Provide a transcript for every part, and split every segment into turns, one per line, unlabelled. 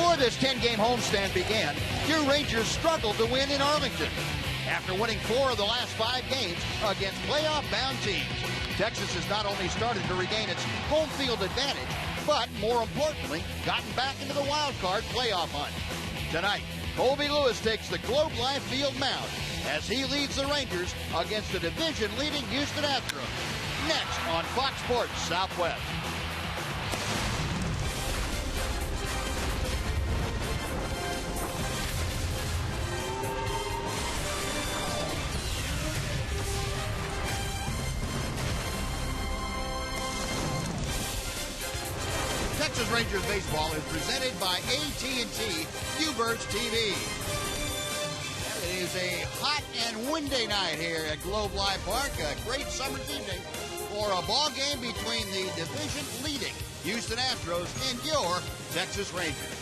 Before this 10-game homestand began, your Rangers struggled to win in Arlington. After winning 4 of the last 5 games against playoff-bound teams, Texas has not only started to regain its home field advantage, but more importantly, gotten back into the wild card playoff hunt. Tonight, Colby Lewis takes the Globe Life Field mound as he leads the Rangers against the division-leading Houston Astros. Next on Fox Sports Southwest. Texas Rangers baseball is presented by AT&T UBERS TV. It is a hot and windy night here at Globe Life Park. A great summer's evening for a ball game between the division-leading Houston Astros and your Texas Rangers.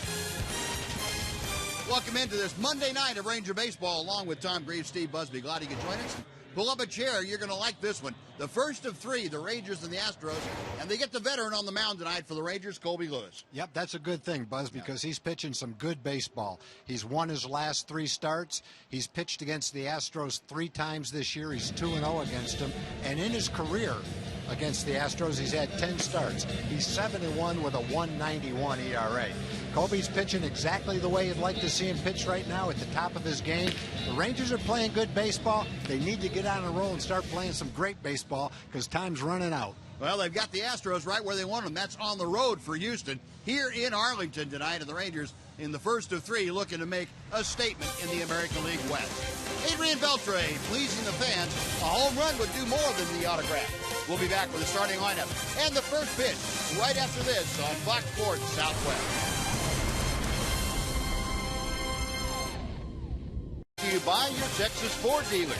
Welcome into this Monday night of Ranger baseball, along with Tom Greaves, Steve Busby. Glad you could join us. Pull up a chair. You're going to like this one. The first of 3, the Rangers and the Astros, and they get the veteran on the mound tonight for the Rangers, Colby Lewis.
Yep, that's a good thing, Buzz, because he's pitching some good baseball. He's won his last 3 starts. He's pitched against the Astros 3 times this year. He's 2-0 against them. And in his career against the Astros, he's had 10 starts. He's 7-1 with a 1.91 ERA. Colby's pitching exactly the way you'd like to see him pitch right now, at the top of his game. The Rangers are playing good baseball. They need to get on a roll and start playing some great baseball because time's running out.
Well, they've got the Astros right where they want them. That's on the road for Houston here in Arlington tonight. And the Rangers, in the first of 3, looking to make a statement in the American League West. Adrian Beltre pleasing the fans. A home run would do more than the autograph. We'll be back with the starting lineup and the first pitch right after this on Fox Sports Southwest. You buy your Texas Ford dealer.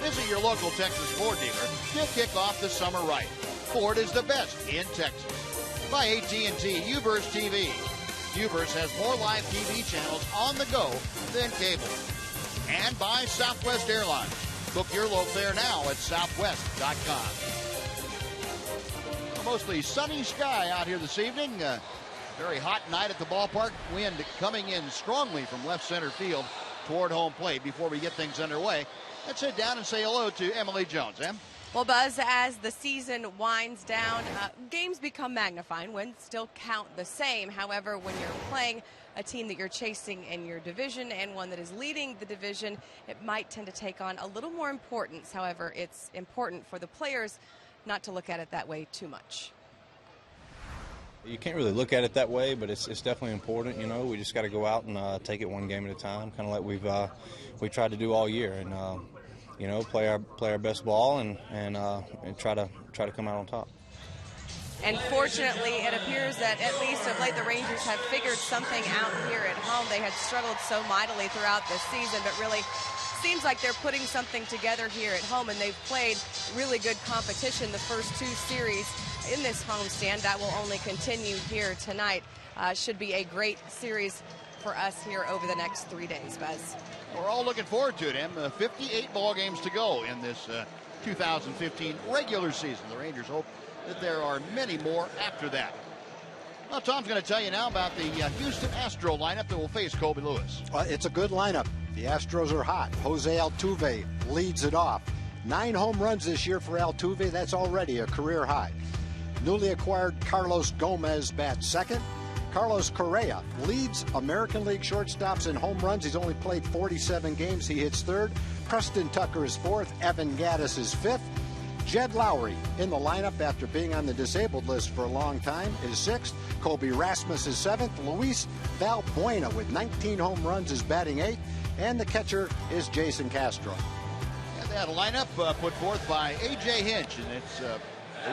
Visit your local Texas Ford dealer to kick off the summer right. Ford is the best in Texas. By AT&T UBERS TV. UBERS has more live TV channels on the go than cable. And by Southwest Airlines. Book your low fare now at southwest.com. Mostly sunny sky out here this evening. Very hot night at the ballpark. Wind coming in strongly from left center field toward home plate. Before we get things underway, let's head down and say hello to Emily Jones. Em?
Well, Buzz, as the season winds down, games become magnifying. Wins still count the same. However, when you're playing a team that you're chasing in your division and one that is leading the division, it might tend to take on a little more importance. However, it's important for the players not to look at it that way too much.
You can't really look at it that way, but it's definitely important. You know, we just got to go out and take it one game at a time, kind of like we tried to do all year, and you know, play our best ball and try to come out on top.
And fortunately, it appears that at least of late the Rangers have figured something out here at home. They had struggled so mightily throughout the season, but really seems like they're putting something together here at home, and they've played really good competition the first 2 series in this homestand. That will only continue here tonight. Should be a great series for us here over the next 3 days, Buzz.
We're all looking forward to it, Em. 58 ball games to go in this 2015 regular season. The Rangers hope that there are many more after that. Well, Tom's going to tell you now about the Houston Astro lineup that will face Colby Lewis.
It's a good lineup. The Astros are hot. Jose Altuve leads it off. 9 home runs this year for Altuve. That's already a career high. Newly acquired Carlos Gomez bats second. Carlos Correa leads American League shortstops in home runs. He's only played 47 games. He hits third. Preston Tucker is fourth. Evan Gattis is fifth. Jed Lowry in the lineup after being on the disabled list for a long time is sixth. Colby Rasmus is seventh. Luis Valbuena with 19 home runs is batting eighth. And the catcher is Jason Castro.
And that lineup put forth by A.J. Hinch, and it's the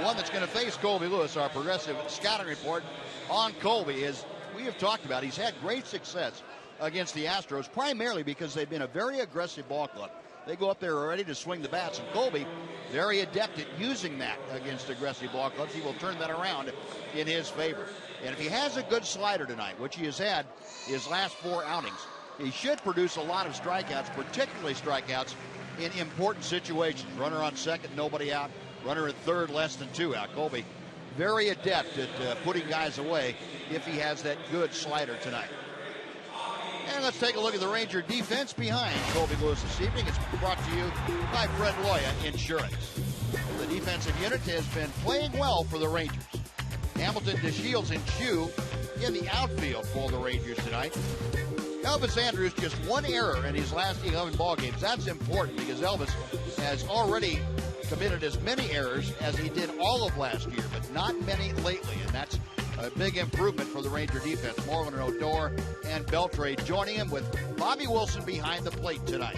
one that's going to face Colby Lewis. Our progressive scouting report on Colby, as we have talked about, he's had great success against the Astros, primarily because they've been a very aggressive ball club. They go up there ready to swing the bats, and Colby, very adept at using that against aggressive ball clubs. He will turn that around in his favor. And if he has a good slider tonight, which he has had his last 4 outings, he should produce a lot of strikeouts, particularly strikeouts in important situations. Runner on second, nobody out. Runner at third, less than 2 out. Colby, very adept at putting guys away if he has that good slider tonight. let's take a look at the Ranger defense behind Colby Lewis this evening. It's brought to you by Fred Loya Insurance. The defensive unit has been playing well for the Rangers. Hamilton, DeShields, and HOU in the outfield for the Rangers tonight. Elvis Andrus just one error in his last 11 ball games. That's important because Elvis has already committed as many errors as he did all of last year, but not many lately, and that's a big improvement for the Ranger defense. Moreland and Odor and Beltre joining him with Bobby Wilson behind the plate tonight.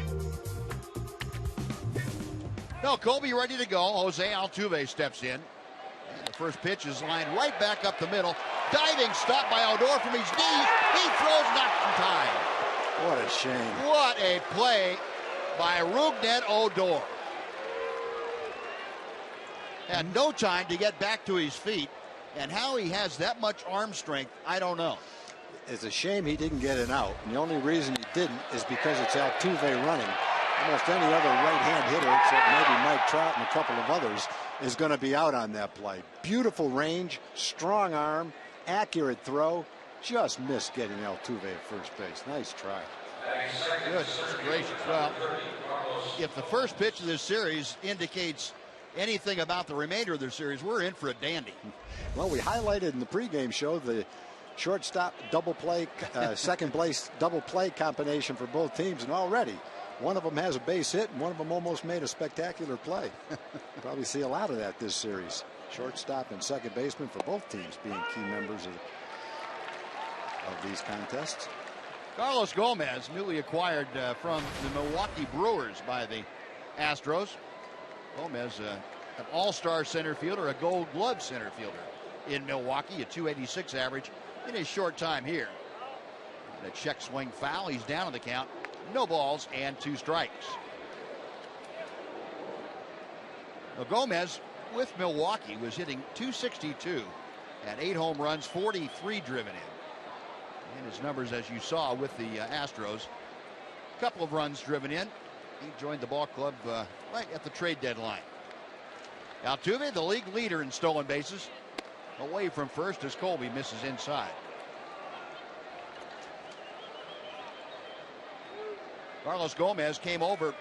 No, Colby ready to go. Jose Altuve steps in. And the first pitch is lined right back up the middle. Diving stop by Odor from his knees. He throws not in time.
What a shame.
What a play by Rougned Odor. Had no time to get back to his feet. And how he has that much arm strength, I don't know.
It's a shame he didn't get it out. And the only reason he didn't is because it's Altuve running. Almost any other right-hand hitter, except maybe Mike Trout and a couple of others, is going to be out on that play. Beautiful range, strong arm, accurate throw. Just missed getting Altuve at first base. Nice try.
Good gracious. Well, if the first pitch of this series indicates anything about the remainder of the series, we're in for a dandy.
Well, we highlighted in the pregame show the shortstop double play, second place double play combination for both teams, and already one of them has a base hit and one of them almost made a spectacular play. Probably see a lot of that this series. Shortstop and second baseman for both teams being key members of these contests.
Carlos Gomez, newly acquired from the Milwaukee Brewers by the Astros. Gomez, an all-star center fielder, a gold glove center fielder in Milwaukee, a .286 average in his short time here. And a check swing foul. He's down on the count. No balls and 2 strikes. Now Gomez with Milwaukee was hitting .262 and 8 home runs, 43 driven in. And his numbers, as you saw with the Astros, a couple of runs driven in. He joined the ball club right at the trade deadline. Altuve, the league leader in stolen bases, away from first as Colby misses inside. Carlos Gomez came over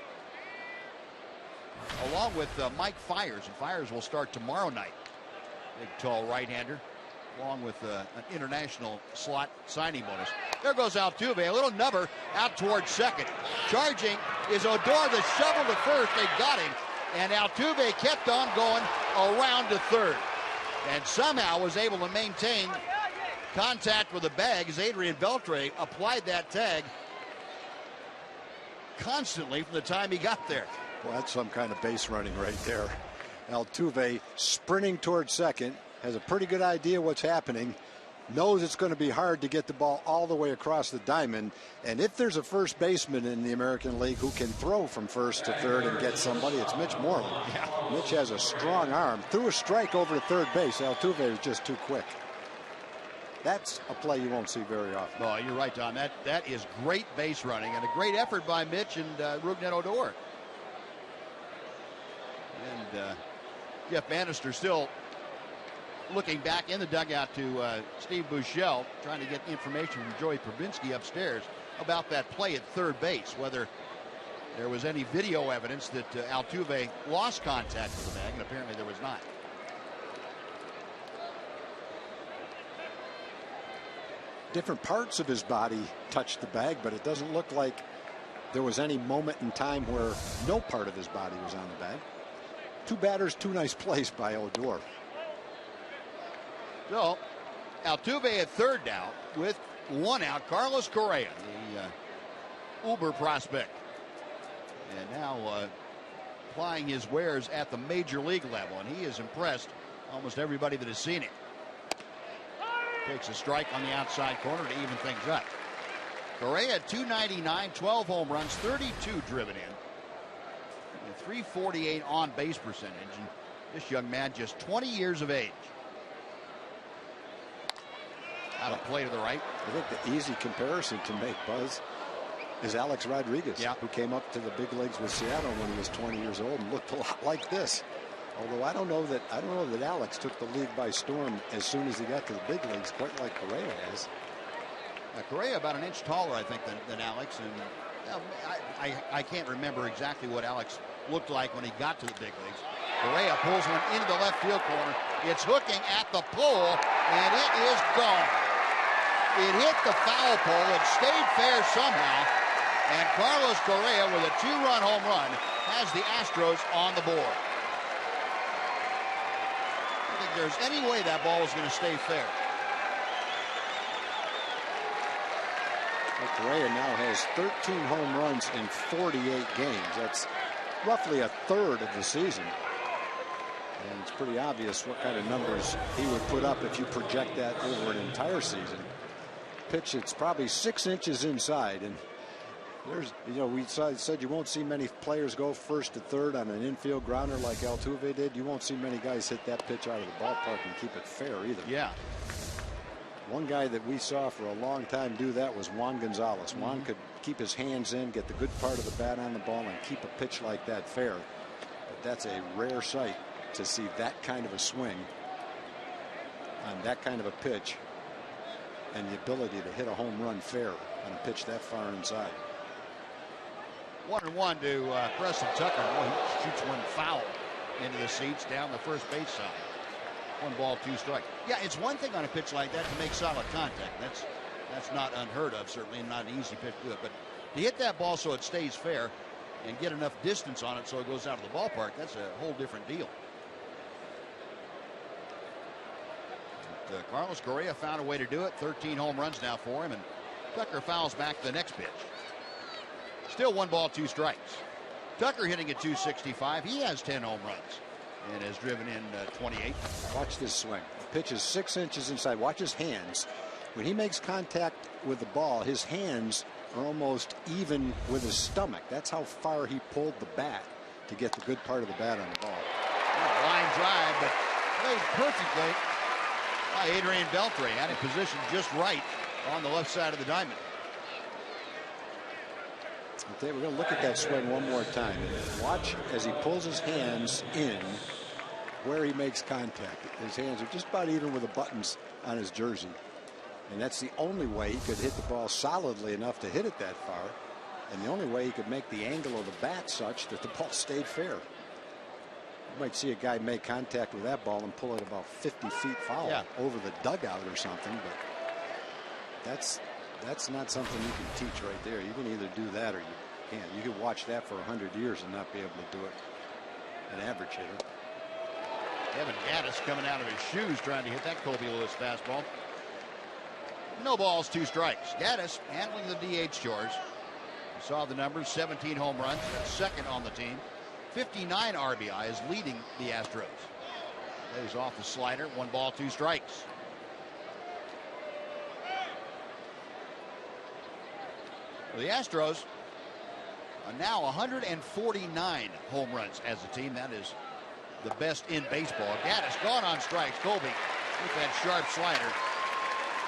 along with Mike Fiers, and Fiers will start tomorrow night. Big, tall right-hander, along with an international slot signing bonus. There goes Altuve, a little nubber out towards second. Charging is Odor, the shovel to first. They got him, and Altuve kept on going around to third, and somehow was able to maintain contact with the bag as Adrian Beltre applied that tag constantly from the time he got there.
Well, that's some kind of base running right there. Altuve sprinting towards second, has a pretty good idea what's happening, knows it's going to be hard to get the ball all the way across the diamond, and if there's a first baseman in the American League who can throw from first to third and get somebody, it's Mitch Moreland.
Yeah.
Mitch has a strong arm, threw a strike over to third base. Altuve was just too quick. That's a play you won't see very often.
Oh, you're right, Tom. That is great base running and a great effort by Mitch and Rougned Odor. And Jeff Bannister still looking back in the dugout to Steve Buechele, trying to get information from Joey Probinski upstairs about that play at third base, whether there was any video evidence that Altuve lost contact with the bag, and apparently there was not.
Different parts of his body touched the bag, but it doesn't look like there was any moment in time where no part of his body was on the bag. 2 batters, 2 nice plays by Odor.
So Altuve at third now with 1 out. Carlos Correa, the Uber prospect, and now applying his wares at the major league level, and he has impressed almost everybody that has seen him. Takes a strike on the outside corner to even things up. Correa at .299, 12 home runs, 32 driven in, and .348 on base percentage. And this young man just 20 years of age. Out of play to the right.
I think the easy comparison to make, Buzz, is Alex Rodriguez, who came up to the big leagues with Seattle when he was 20 years old and looked a lot like this. Although I don't know that Alex took the league by storm as soon as he got to the big leagues, quite like Correa has.
Correa about an inch taller, I think, than Alex, and I can't remember exactly what Alex looked like when he got to the big leagues. Correa pulls one into the left field corner. It's hooking at the pole, and it is gone. It hit the foul pole. It stayed fair somehow, and Carlos Correa, with a 2-run home run, has the Astros on the board. I don't think there's any way that ball is going to stay fair.
Correa now has 13 home runs in 48 games. That's roughly a third of the season. And it's pretty obvious what kind of numbers he would put up if you project that over an entire season. Pitch, it's probably 6 inches inside. And there's, we said you won't see many players go first to third on an infield grounder like Altuve did. You won't see many guys hit that pitch out of the ballpark and keep it fair either.
Yeah.
One guy that we saw for a long time do that was Juan Gonzalez. Juan could keep his hands in, get the good part of the bat on the ball, and keep a pitch like that fair. But that's a rare sight to see that kind of a swing on that kind of a pitch and the ability to hit a home run fair on a pitch that far inside.
1-1 to Preston Tucker. He shoots one foul into the seats down the first base side. 1 ball, 2 strikes. Yeah, it's one thing on a pitch like that to make solid contact. That's not unheard of, certainly, and not an easy pitch to do it. But to hit that ball so it stays fair and get enough distance on it so it goes out of the ballpark, that's a whole different deal. But, Carlos Correa found a way to do it. 13 home runs now for him, and Tucker fouls back the next pitch. Still 1 ball, 2 strikes. Tucker hitting at .265. He has 10 home runs and has driven in 28.
Watch this swing. The pitch is 6 inches inside. Watch his hands. When he makes contact with the ball, his hands are almost even with his stomach. That's how far he pulled the bat to get the good part of the bat on the ball.
Line drive, but played perfectly by Adrian Beltre. Had it positioned just right on the left side of the diamond.
Okay, we're going to look at that swing one more time. Watch as he pulls his hands in where he makes contact. His hands are just about even with the buttons on his jersey. And that's the only way he could hit the ball solidly enough to hit it that far. And the only way he could make the angle of the bat such that the ball stayed fair. You might see a guy make contact with that ball and pull it about 50 feet foul over the dugout or something. But that's not something you can teach right there. You can either do that or you can't. You could watch that for 100 years and not be able to do it. An average hitter.
Evan Gaddis coming out of his shoes trying to hit that Colby Lewis fastball. No balls, 2 strikes. Gaddis handling the DH chores. You saw the numbers, 17 home runs, second on the team. 59 RBIs, leading the Astros. Lays off the slider, 1 ball, 2 strikes. Well, the Astros are now 149 home runs as a team. That is the best in baseball. Gaddis gone on strikes. Colby with that sharp slider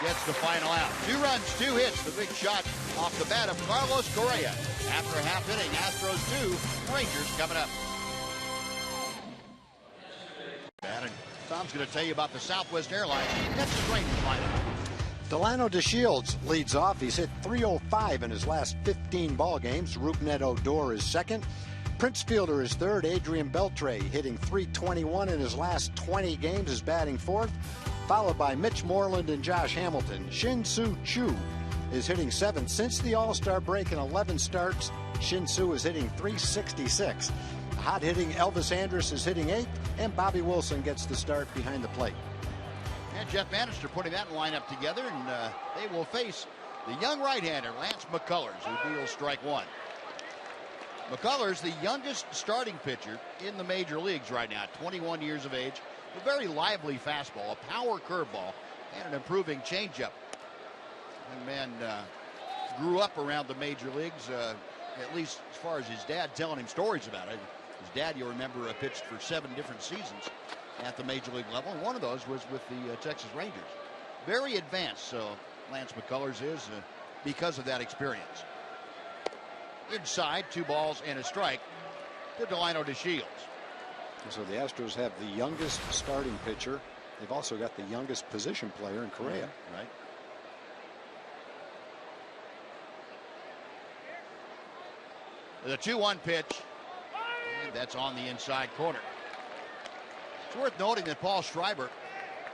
gets the final out. 2 runs, 2 hits. The big shot off the bat of Carlos Correa. After a half inning, Astros 2, Rangers coming up. And Tom's going to tell you about the Southwest Airlines Texas Rangers lineup.
Delano DeShields leads off. He's hit .305 in his last 15 ball games. Rougned Odor is second. Prince Fielder is third. Adrian Beltre hitting .321 in his last 20 games is batting fourth, followed by Mitch Moreland and Josh Hamilton. Shin-Soo Choo is hitting seventh. Since the All-Star break in 11 starts, Shin-Soo is hitting .366. Hot-hitting Elvis Andrus is hitting eighth, and Bobby Wilson gets the start behind the plate.
And Jeff Bannister putting that lineup together, and they will face the young right-hander, Lance McCullers, who deals strike 1. McCullers, the youngest starting pitcher in the major leagues right now, 21 years of age. A very lively fastball, a power curveball, and an improving changeup. Young man grew up around the major leagues, at least as far as his dad telling him stories about it. His dad, you'll remember, pitched for 7 different seasons at the major league level, and one of those was with the Texas Rangers. Very advanced, so Lance McCullers is because of that experience. Inside, 2 balls and a strike to Delano DeShields.
So the Astros have the youngest starting pitcher. They've also got the youngest position player in Correa.
Right. The 2-1 pitch, and that's on the inside corner. It's worth noting that Paul Schreiber,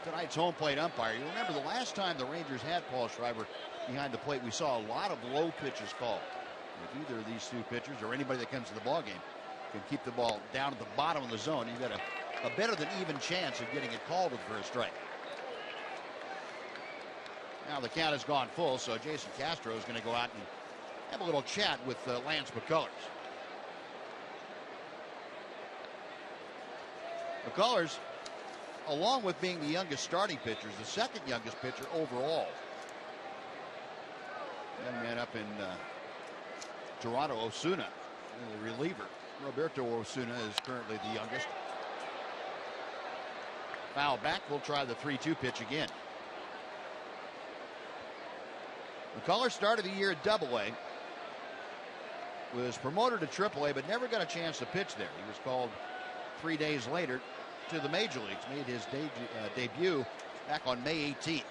tonight's home plate umpire, you remember the last time the Rangers had Paul Schreiber behind the plate, we saw a lot of low pitches called. If either of these two pitchers or anybody that comes to the ball game can keep the ball down at the bottom of the zone, you've got a better than even chance of getting it called for a strike. Now the count has gone full, so Jason Castro is going to go out and have a little chat with Lance McCullers. McCullers, along with being the youngest starting pitcher, is the second youngest pitcher overall. Young man up in Toronto, Osuna, the reliever. Roberto Osuna is currently the youngest. Foul back. We'll try the 3-2 pitch again. McCullers started the year at Double-A. Was promoted to Triple-A, but never got a chance to pitch there. He was called 3 days later to the major leagues. Made his debut back on May 18th.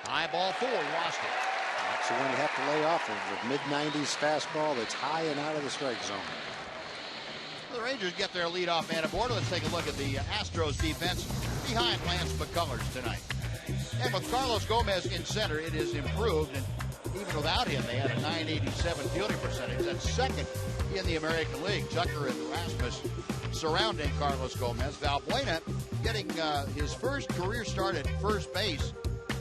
High ball 4, lost it.
That's the one you have to lay off of, with mid-90s fastball that's high and out of the strike zone.
The Rangers get their leadoff man aboard. Let's take a look at the Astros defense behind Lance McCullers tonight. And with Carlos Gomez in center, it has improved. And even without him, they had a .987 fielding percentage. That's second in the American League. Tucker and Rasmus surrounding Carlos Gomez. Valbuena getting his first career start at first base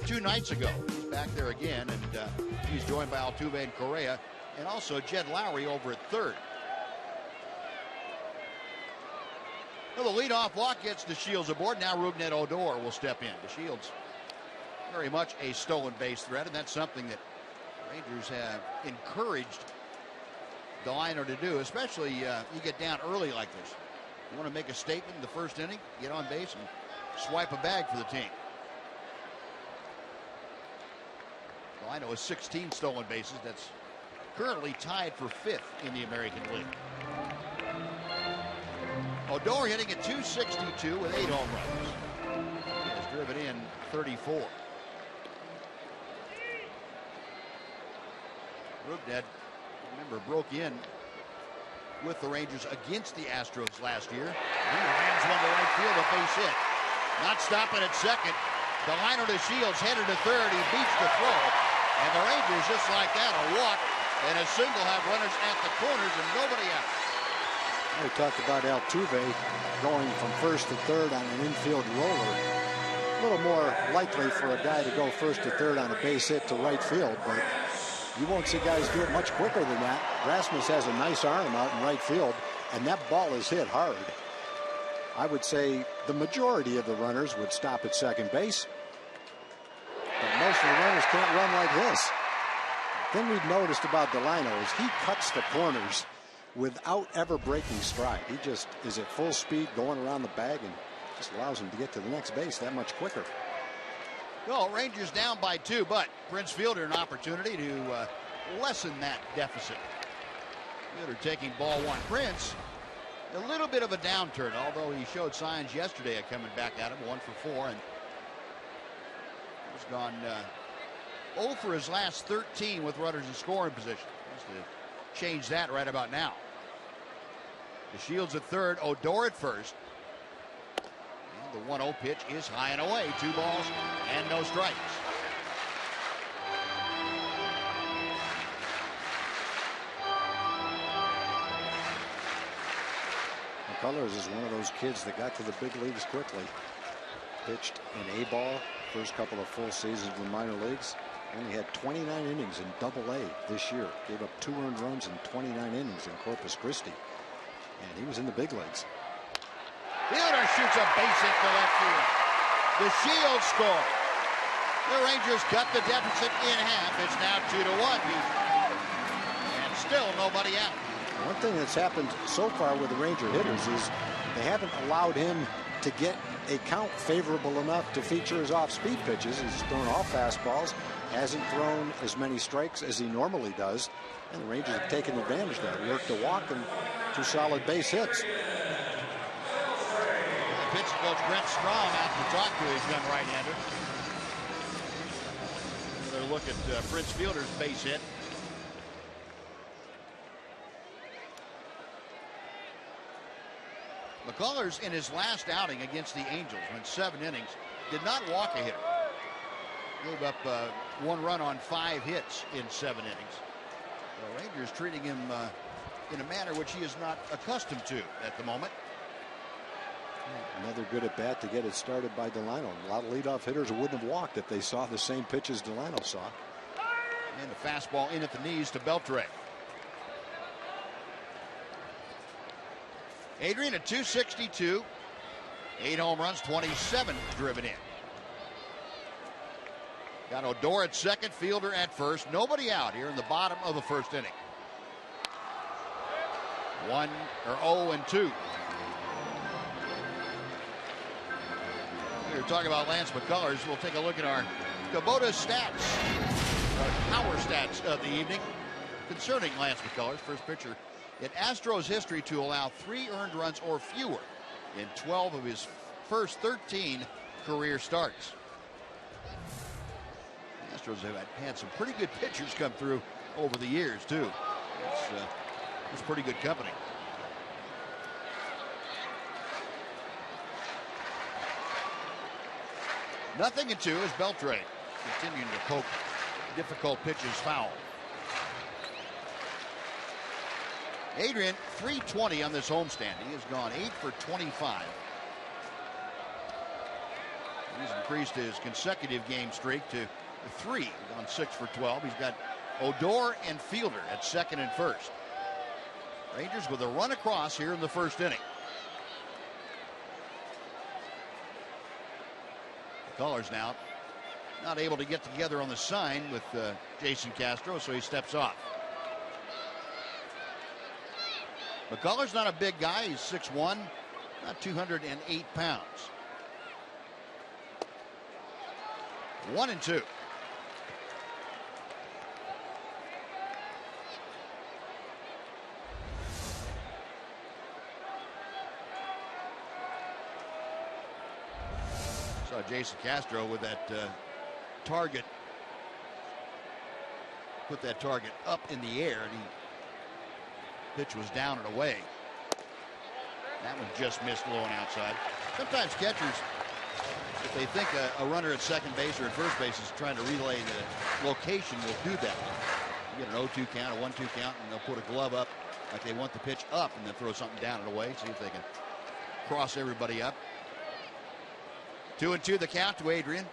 2 nights ago. He's back there again, and he's joined by Altuve and Correa, and also Jed Lowry over at third. Well, the leadoff walk gets DeShields aboard. Now Rougned Odor will step in. DeShields very much a stolen base threat, and that's something that Rangers have encouraged Delino to do, especially you get down early like this. You want to make a statement in the first inning, get on base, and swipe a bag for the team. Delino has 16 stolen bases. That's currently tied for 5th in the American League. Odor hitting at .262 with 8 home runs. He has driven in 34. Rougned, remember, broke in with the Rangers against the Astros last year. He lands one to right field, a base hit. Not stopping at second. Delino DeShields headed to third. He beats the throw. And the Rangers, just like that, a walk and a single, have runners at the corners and nobody out.
We talked about Altuve going from first to third on an infield roller. A little more likely for a guy to go first to third on a base hit to right field, but you won't see guys do it much quicker than that. Rasmus has a nice arm out in right field, and that ball is hit hard. I would say the majority of the runners would stop at second base, but most of the runners can't run like this. The thing we've noticed about Delino is he cuts the corners without ever breaking stride. He just is at full speed going around the bag and just allows him to get to the next base that much quicker.
Well, Rangers down by 2, but Prince Fielder an opportunity to lessen that deficit. Fielder taking ball 1. Prince, a little bit of a downturn, although he showed signs yesterday of coming back at him, 1 for 4, and he's gone 0 for his last 13 with runners in scoring position. Has to change that right about now. DeShields at third, Odor at first. And the 1-0 pitch is high and away. 2 balls and no strikes.
McCullers is one of those kids that got to the big leagues quickly. Pitched in A-ball, first couple of full seasons in the minor leagues. Only had 29 innings in Double-A this year. Gave up 2 earned runs in 29 innings in Corpus Christi. And he was in the big leagues.
Fielder shoots a base hit to left field. DeShields score. The Rangers cut the deficit in half. It's now 2-1. And still nobody out.
One thing that's happened so far with the Ranger hitters is they haven't allowed him to get a count favorable enough to feature his off-speed pitches. He's thrown all fastballs, hasn't thrown as many strikes as he normally does, and the Rangers have taken advantage of that. Worked a walk and 2 solid base hits.
Pitch coach Brent Strom out to talk to his young right-hander. Another look at Prince Fielder's base hit. McCullers in his last outing against the Angels went 7 innings, did not walk a hitter. Gave up 1 run on 5 hits in 7 innings. The Rangers treating him in a manner which he is not accustomed to at the moment.
Another good at bat to get it started by Delano. A lot of leadoff hitters wouldn't have walked if they saw the same pitch as Delano saw.
And a fastball in at the knees to Beltre. Adrian at 262. 8 home runs, 27 driven in. Got Odor at second, Fielder at first. Nobody out here in the bottom of the first inning. 0-2. We were talking about Lance McCullers. We'll take a look at our Kubota stats, our power stats of the evening concerning Lance McCullers. First pitcher in Astros history to allow 3 earned runs or fewer in 12 of his first 13 career starts. The Astros have had some pretty good pitchers come through over the years, too. It's pretty good company. Nothing at 2 as Beltre continuing to poke difficult pitches foul. Adrian, 320 on this homestand. He has gone 8 for 25. He's increased his consecutive game streak to 3. He's gone 6 for 12. He's got Odor and Fielder at second and first. Rangers with a run across here in the first inning. McCullers now not able to get together on the sign with Jason Castro, so he steps off. McCullers not a big guy. He's 6'1", not 208 pounds. 1-2. Saw Jason Castro with that target. Put that target up in the air, and pitch was down and away. That one just missed low and outside. Sometimes catchers, if they think a runner at second base or at first base is trying to relay the location, will do that. You get an 0-2 count, a 1-2 count, and they'll put a glove up like they want the pitch up and then throw something down and away, see if they can cross everybody up. 2-2 the count to Adrian.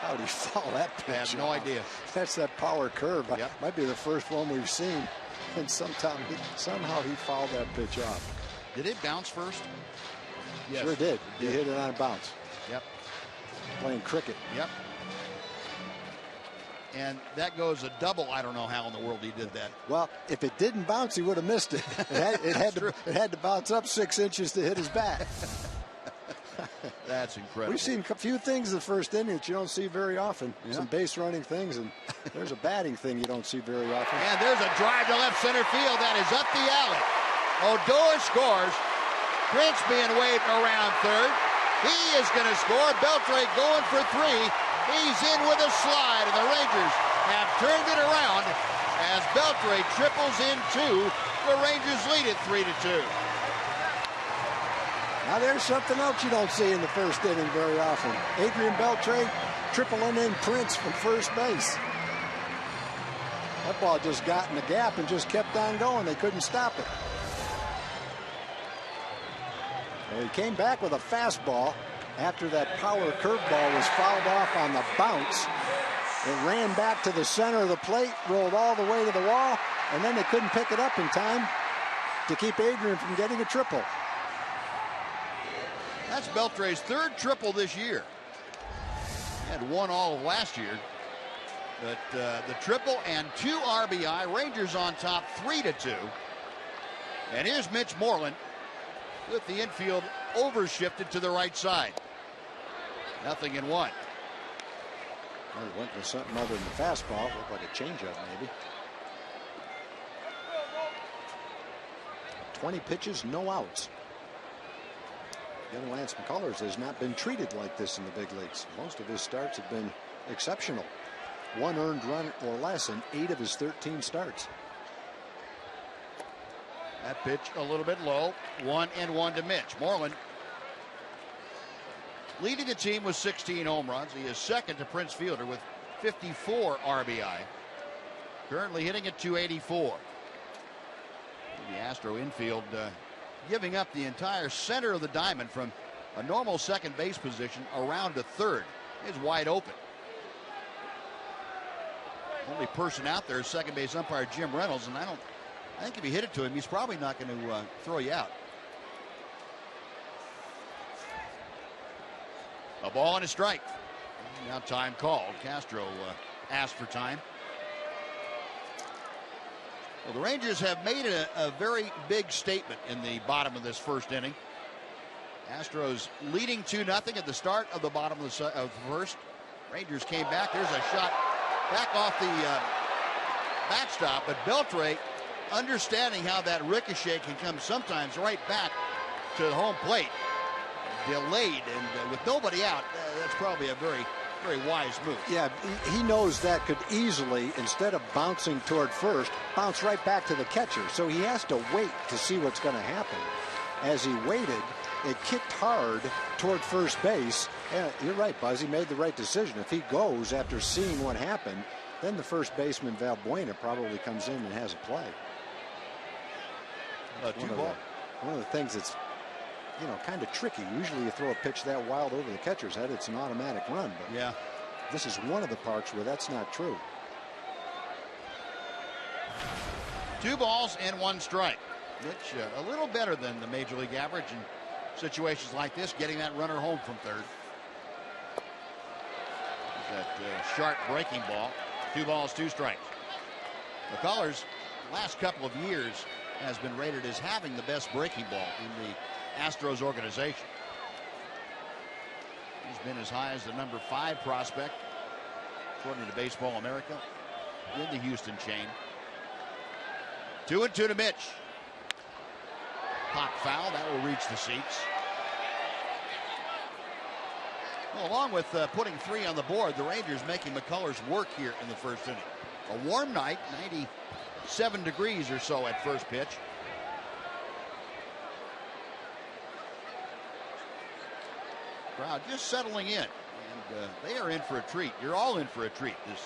How did he foul that pitch?
I have no idea.
That's that power curve.
Yep.
Might be the first one we've seen. And somehow he fouled that pitch off.
Did it bounce first? Yes.
Sure did. He hit it on a bounce.
Yep.
Playing cricket.
Yep. And that goes a double. I don't know how in the world he did that.
Well, if it didn't bounce, he would have missed it. It had to bounce up 6 inches to hit his bat.
That's incredible.
We've seen a few things in the first inning that you don't see very often. Yeah. Some base running things, and there's a batting thing you don't see very often.
And there's a drive to left center field that is up the alley. Odor scores. Prince being waved around third. He is going to score. Beltre going for 3. He's in with a slide, and the Rangers have turned it around as Beltre triples in 2. The Rangers lead it 3-2.
Now there's something else you don't see in the first inning very often. Adrian Beltre tripling in Prince from first base. That ball just got in the gap and just kept on going. They couldn't stop it. And he came back with a fastball after that power curveball was fouled off on the bounce. It ran back to the center of the plate, rolled all the way to the wall, and then they couldn't pick it up in time to keep Adrian from getting a triple.
That's Beltre's 3rd triple this year. He had 1 all of last year. But the triple and 2 RBI. Rangers on top 3-2. And here's Mitch Moreland with the infield overshifted to the right side. 0-1.
Well, he went with something other than the fastball. Looked like a changeup, maybe. 20 pitches, no outs. Young Lance McCullers has not been treated like this in the big leagues. Most of his starts have been exceptional. 1 earned run or less in 8 of his 13 starts.
That pitch a little bit low. 1-1 to Mitch. Moreland leading the team with 16 home runs. He is second to Prince Fielder with 54 RBI. Currently hitting at 284. The Astro infield giving up the entire center of the diamond from a normal second base position around to third is wide open. Only person out there is second base umpire Jim Reynolds, and I think if you hit it to him, he's probably not going to throw you out. A ball and a strike. Now time called. Castro asked for time. Well, the Rangers have made a very big statement in the bottom of this first inning. Astros leading 2-0 at the start of the bottom of the first. Rangers came back. There's a shot back off the backstop, but Beltre, understanding how that ricochet can come sometimes right back to the home plate, delayed, and with nobody out, that's probably a very, very wise move.
Yeah, he knows that could easily, instead of bouncing toward first, bounce right back to the catcher. So he has to wait to see what's going to happen. As he waited, it kicked hard toward first base. Yeah, you're right, Buzz. He made the right decision. If he goes after seeing what happened, then the first baseman, Valbuena, probably comes in and has a play. One of the things that's, kind of tricky. Usually you throw a pitch that wild over the catcher's head, it's an automatic run. But
yeah,
this is one of the parks where that's not true.
2 balls and 1 strike. Mitch a little better than the major league average in situations like this, getting that runner home from third. That sharp breaking ball. 2 balls, 2 strikes. McCullers, last couple of years, has been rated as having the best breaking ball in the Astros organization. He's been as high as the number 5 prospect, according to Baseball America, in the Houston chain. 2-2 to Mitch. Pop foul, that will reach the seats. Well, along with putting 3 on the board, the Rangers making McCullers work here in the first inning. A warm night, 97 degrees or so at first pitch. Crowd just settling in, and they are in for a treat. You're all in for a treat this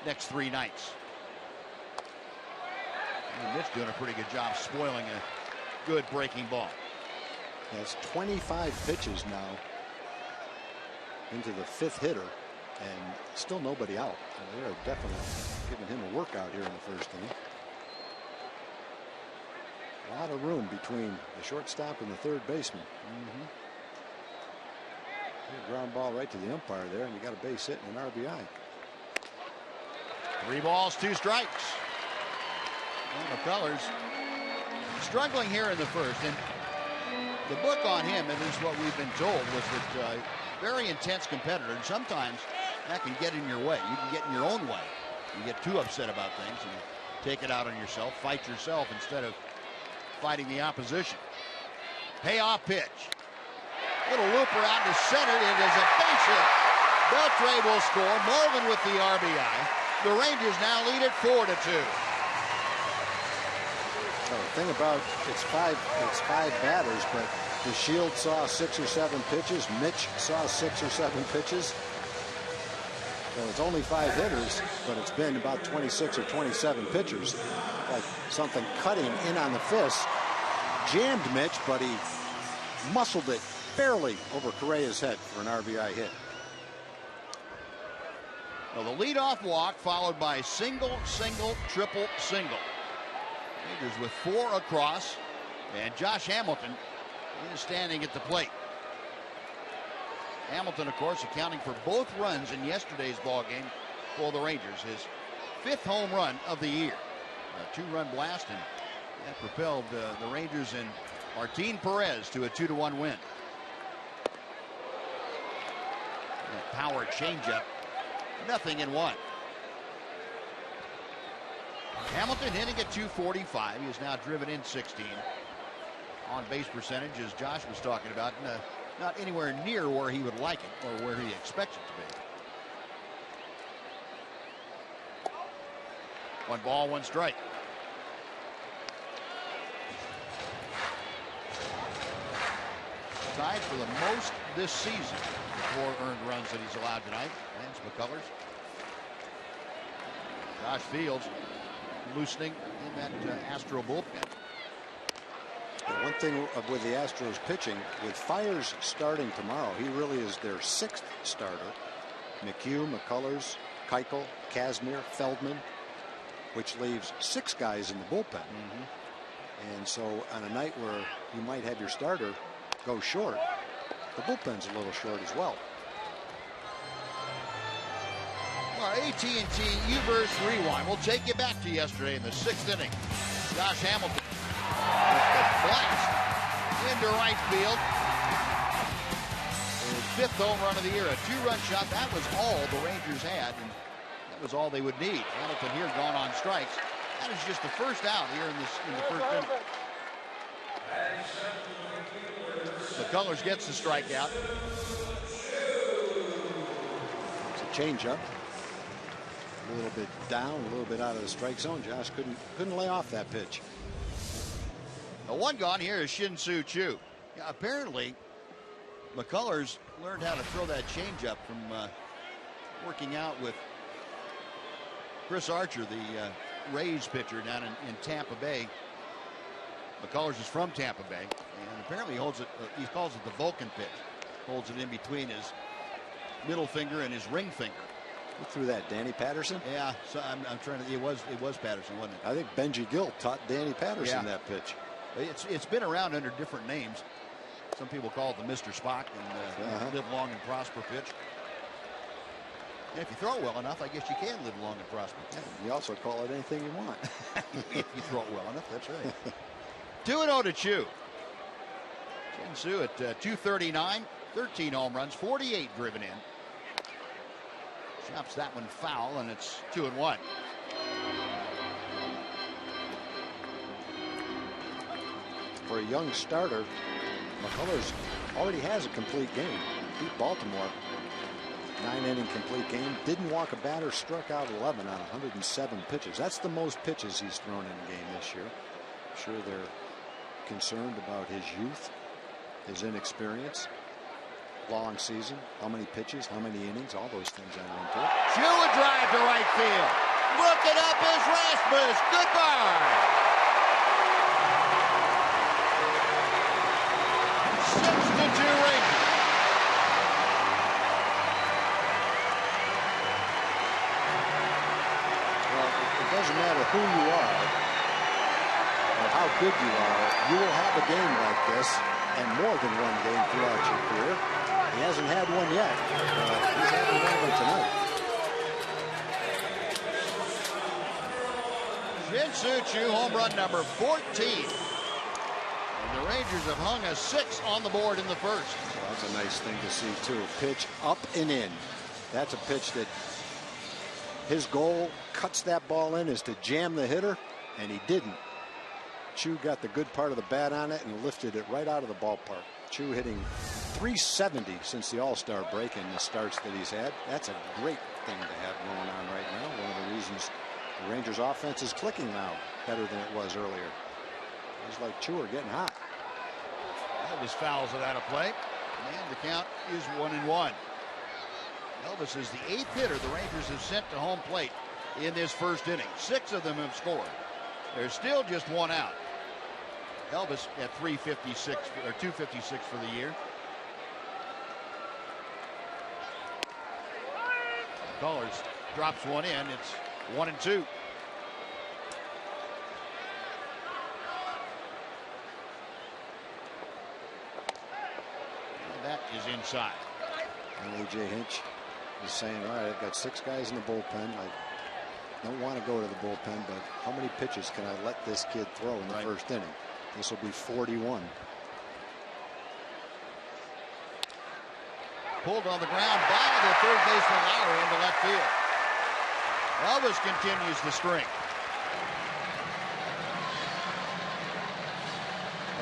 next 3 nights. And Mitch doing a pretty good job spoiling a good breaking ball.
Has 25 pitches now into the 5th hitter, and still nobody out. They are definitely giving him a workout here in the first inning. A lot of room between the shortstop and the third baseman. Ground ball right to the umpire there, and you got a base hit and an RBI.
3 balls, 2 strikes. Well, McCullers struggling here in the first, and the book on him, at least what we've been told, was that very intense competitor, and sometimes that can get in your way. You can get in your own way. You get too upset about things and take it out on yourself, fight yourself instead of fighting the opposition. Payoff pitch. Little looper out to center. It is a base hit. Beltre will score. Morgan with the RBI. The Rangers now lead it 4-2.
So the thing about it's five batters, but the Shield saw 6 or 7 pitches. Mitch saw 6 or 7 pitches. So it's only 5 hitters, but it's been about 26 or 27 pitchers. Like something cutting in on the fist. Jammed Mitch, but he muscled it barely over Correa's head for an RBI hit.
Well, the leadoff walk followed by single, single, triple, single. Rangers with 4 across, and Josh Hamilton is standing at the plate. Hamilton, of course, accounting for both runs in yesterday's ball game for the Rangers. His 5th home run of the year. A 2-run blast, and that propelled the Rangers and Martin Perez to a 2-1 win. That power changeup, 0-1. Hamilton hitting at 245. He is now driven in 16. On base percentage, as Josh was talking about, not anywhere near where he would like it or where he expects it to be. 1 ball, 1 strike. tied for the most this season. The 4 earned runs that he's allowed tonight. Lance McCullers. Josh Fields loosening in that Astro bullpen.
One thing with the Astros pitching, with Fiers starting tomorrow, he really is their 6th starter. McHugh, McCullers, Keuchel, Kazmir, Feldman, which leaves 6 guys in the bullpen. And so on a night where you might have your starter go short, the bullpen's a little short as well.
Our AT&T U-Verse Rewind. We'll take you back to yesterday in the 6th inning. Josh Hamilton with the blast into right field. His 5th home run of the year, a 2-run shot. That was all the Rangers had, and that was all they would need. Hamilton here gone on strikes. That is just the first out here in the first inning. McCullers gets the strikeout.
It's a changeup. A little bit down, a little bit out of the strike zone. Josh couldn't lay off that pitch.
The one gone here is Shin-Soo Choo. Yeah, apparently, McCullers learned how to throw that changeup from working out with Chris Archer, the Rays pitcher down in Tampa Bay. McCullers is from Tampa Bay, and apparently he holds it. He calls it the Vulcan pitch. Holds it in between his middle finger and his ring finger.
Who threw that? Danny Patterson?
Yeah, so I'm trying to. It was Patterson, wasn't it?
I think Benji Gill taught Danny Patterson that pitch.
It's been around under different names. Some people call it the Mr. Spock and live long and prosper pitch. And if you throw it well enough, I guess you can live long and prosper.
Yeah, you also call it anything you want.
If you throw it well enough, that's right. 2-0 to Choo. Shin-Soo at 239, 13 home runs, 48 driven in. Chops that one foul, and it's 2-1.
For a young starter, McCullers already has a complete game. Beat Baltimore. 9-inning complete game. Didn't walk a batter, struck out 11 on 107 pitches. That's the most pitches he's thrown in a game this year. I'm sure they're concerned about his youth, his inexperience. Long season, how many pitches, how many innings, all those things enter into it.
Choo a drive to right field. Looking up is Rasmus. Goodbye. 6-2 Rangers.
Well, it doesn't matter who you are or how good you are. You will have a game like this and more than one game throughout your career. He hasn't had one yet. He's having one of them tonight.
Shin-Soo Choo, home run number 14. And the Rangers have hung a 6 on the board in the first.
Well, that's a nice thing to see, too. Pitch up and in. That's a pitch that his goal, cuts that ball in, is to jam the hitter, and he didn't. Choo got the good part of the bat on it and lifted it right out of the ballpark. Choo hitting .370 since the All-Star break in the starts that he's had. That's a great thing to have going on right now. One of the reasons the Rangers offense is clicking now better than it was earlier. He's like Choo are getting hot.
Elvis fouls it out of play, and the count is 1-1. Elvis is the 8th hitter the Rangers have sent to home plate in this first inning. 6 of them have scored. There's still just one out. Elvis at 356 or 256 for the year. McCullers drops one in. It's 1-2. And that is inside.
And A.J. Hinch is saying, all right, I've got 6 guys in the bullpen. I don't want to go to the bullpen, but how many pitches can I let this kid throw in the first inning? This will be 41.
Pulled on the ground by the third baseman Lowry into left field. Elvis continues the string.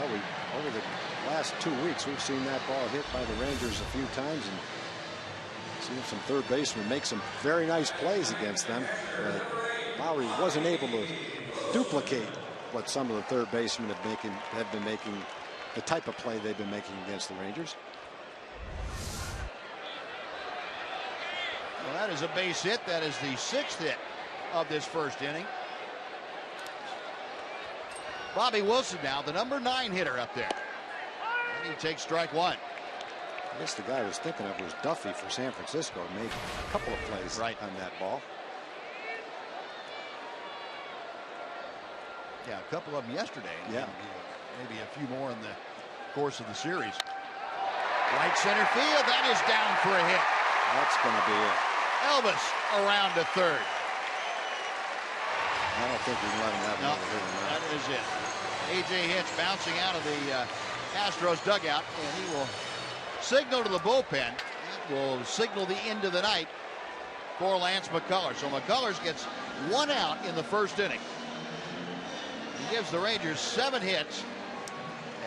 Well, over the last 2 weeks, we've seen that ball hit by the Rangers a few times and seen some third basemen make some very nice plays against them. Lowry wasn't able to duplicate what some of the third basemen have been making the type of play they've been making against the Rangers.
Well, that is a base hit. That is the 6th hit of this first inning. Bobby Wilson now, the number 9 hitter up there. And he takes strike 1.
I guess the guy I was thinking of was Duffy for San Francisco. Made a couple of plays on that ball.
Yeah, a couple of them yesterday.
Yeah.
Maybe a few more in the course of the series. Right center field. That is down for a hit.
That's going to be it.
Elvis around to third.
I don't think we can let him have another hit.
That is it. A.J. Hinch bouncing out of the Astros dugout, and he will signal to the bullpen. He will signal the end of the night for Lance McCullers. So McCullers gets 1 out in the first inning. He gives the Rangers 7 hits,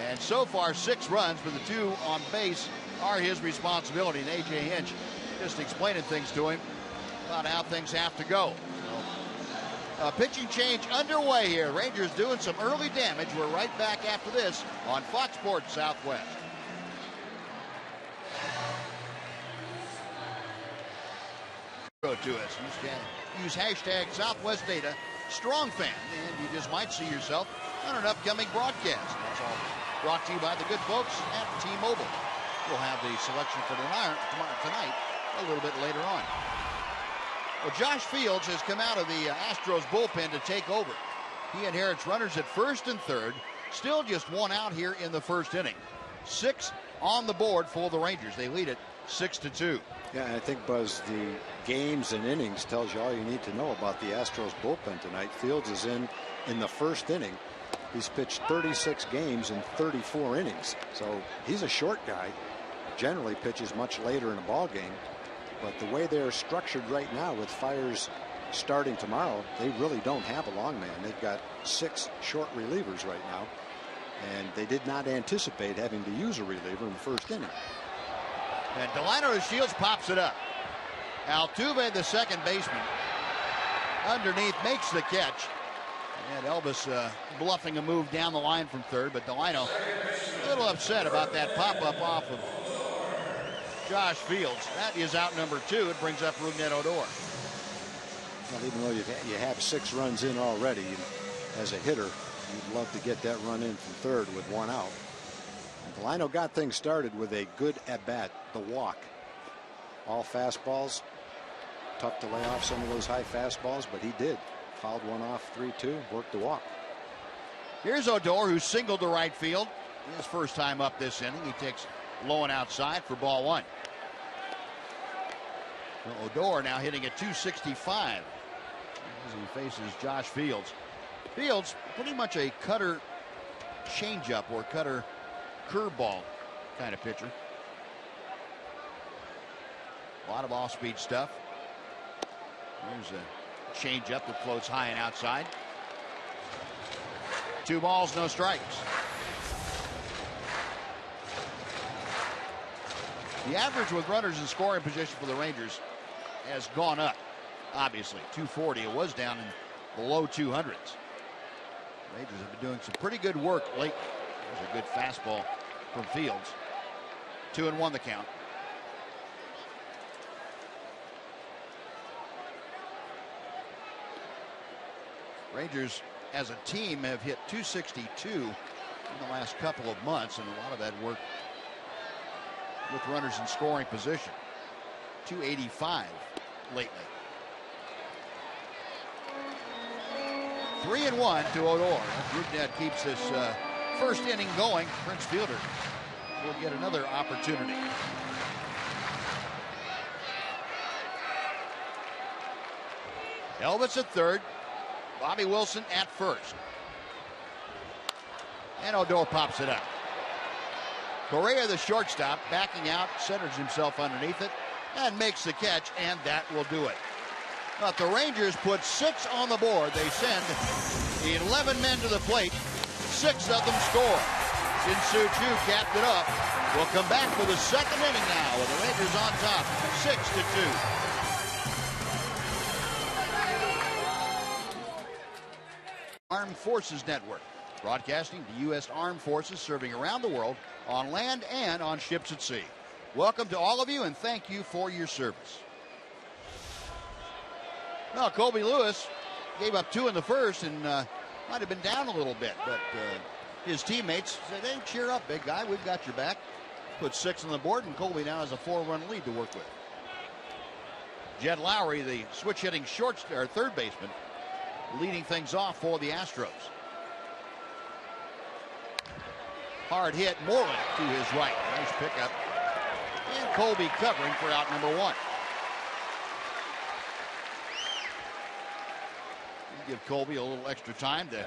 and so far 6 runs, but the 2 on base are his responsibility. And A.J. Hinch just explaining things to him about how things have to go. So, pitching change underway here. Rangers doing some early damage. We're right back after this on Fox Sports Southwest. Go to us. Use hashtag Southwest Data Strong Fan, and you just might see yourself on an upcoming broadcast. That's all brought to you by the good folks at T-Mobile. We'll have the selection for tonight a little bit later on. Well, Josh Fields has come out of the Astros bullpen to take over. He inherits runners at first and third. Still just 1 out here in the first inning. 6 on the board for the Rangers. They lead it 6-2.
Yeah, I think, Buzz, the games and innings tells you all you need to know about the Astros bullpen tonight. Fields is in the first inning. He's pitched 36 games in 34 innings. So he's a short guy. Generally pitches much later in a ball game. But the way they're structured right now with Fires starting tomorrow, they really don't have a long man. They've got 6 short relievers right now. And they did not anticipate having to use a reliever in the first inning.
And Delino to Shields pops it up. Altuve, the second baseman, underneath makes the catch. And Elvis bluffing a move down the line from third, but Delino a little upset about that pop-up off of Josh Fields. That is out number 2. It brings up Rougned Odor.
Well, even though you have 6 runs in already, as a hitter, you'd love to get that run in from third with 1 out. And Delino got things started with a good at-bat, the walk. All fastballs. Tough to lay off some of those high fastballs, but he did. Fouled one off 3-2, worked the walk.
Here's Odor, who singled to right field. His first time up this inning. He takes low and outside for ball 1. Well, Odor now hitting at 265 as he faces Josh Fields. Fields pretty much a cutter changeup or cutter curveball kind of pitcher. A lot of off-speed stuff. Here's a changeup that floats high and outside. 2 balls, no strikes. The average with runners in scoring position for the Rangers has gone up, obviously. 240. It was down in the low 200s. Rangers have been doing some pretty good work lately. There's a good fastball from Fields. 2-1 the count. Rangers as a team have hit 262 in the last couple of months, and a lot of that work with runners in scoring position. 285 lately. 3-1 to Odor. Rougned keeps this first inning going. Prince Fielder will get another opportunity. Elvis at third. Bobby Wilson at first. And Odor pops it up. Correa, the shortstop, backing out, centers himself underneath it, and makes the catch, and that will do it. But the Rangers put 6 on the board. They send 11 men to the plate. 6 of them score. Shin-Soo Choo capped it up. We'll come back for the second inning now with the Rangers on top, 6-2. Armed Forces Network. broadcasting to U.S. Armed Forces serving around the world on land and on ships at sea. Welcome to all of you, and thank you for your service. Well, Colby Lewis gave up 2 in the first and might have been down a little bit, but his teammates said, hey, cheer up, big guy. We've got your back. Put 6 on the board, and Colby now has a 4-run lead to work with. Jed Lowry, the switch-hitting third baseman, leading things off for the Astros. Hard hit, Moreland to his right. Nice pickup. And Colby covering for out number 1. Give Colby a little extra time to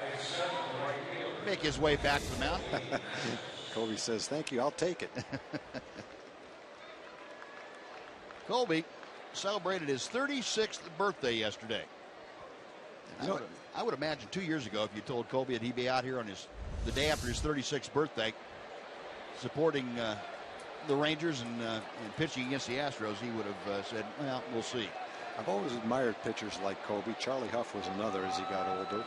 make his way back to the mound.
Colby says, thank you, I'll take it.
Colby celebrated his 36th birthday yesterday. I would imagine 2 years ago, if you told Colby that he'd be out here on the day after his 36th birthday, supporting the Rangers and pitching against the Astros, he would have said, well, we'll see.
I've always admired pitchers like Colby. Charlie Huff was another as he got older.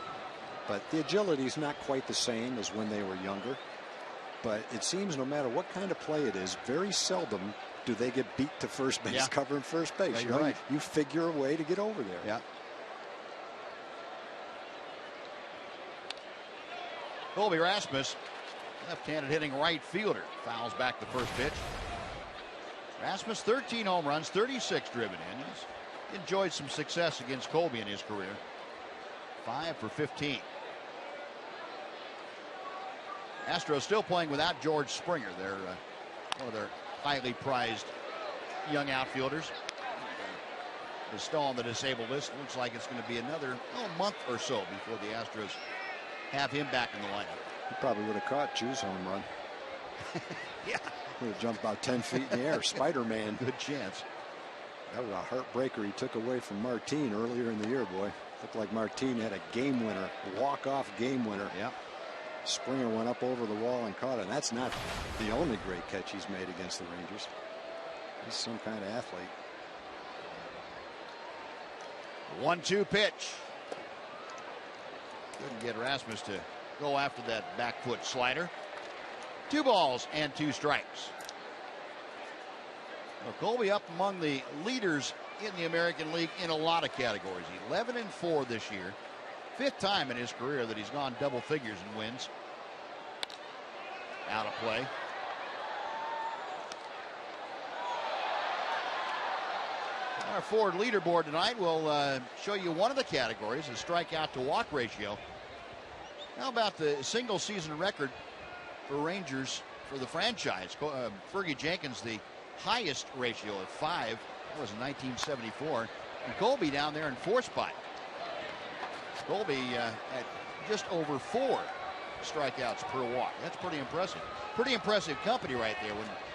But the agility is not quite the same as when they were younger. But it seems no matter what kind of play it is, very seldom do they get beat to first base, covering first base.
Yeah, you're right.
You figure a way to get over there.
Yeah. Colby Rasmus, left-handed hitting right fielder, fouls back the first pitch. Rasmus, 13 home runs, 36 driven in. He's enjoyed some success against Colby in his career. 5 for 15. Astros still playing without George Springer. They're one of their highly prized young outfielders. Is still on the disabled list. Looks like it's going to be another month or so before the Astros have him back in the lineup.
He probably would have caught Chu's home run.
Yeah.
Would have jumped about 10 feet in the air. Spider-Man.
Good chance.
That was a heartbreaker he took away from Martin earlier in the year, boy. Looked like Martin had a game winner, a walk-off game winner.
Yeah.
Springer went up over the wall and caught it. And that's not the only great catch he's made against the Rangers. He's some kind of athlete.
1-2 pitch. Couldn't get Rasmus to go after that back foot slider. 2 balls and 2 strikes. Well, Colby up among the leaders in the American League in a lot of categories. 11-4 this year. 5th time in his career that he's gone double figures in wins. Out of play. Our Ford leaderboard tonight will show you one of the categories, the strikeout to walk ratio. How about the single season record for Rangers for the franchise? Fergie Jenkins, the highest ratio of 5. That was in 1974. And Colby down there in 4th spot. Colby at just over 4 strikeouts per walk. That's pretty impressive. Pretty impressive company right there.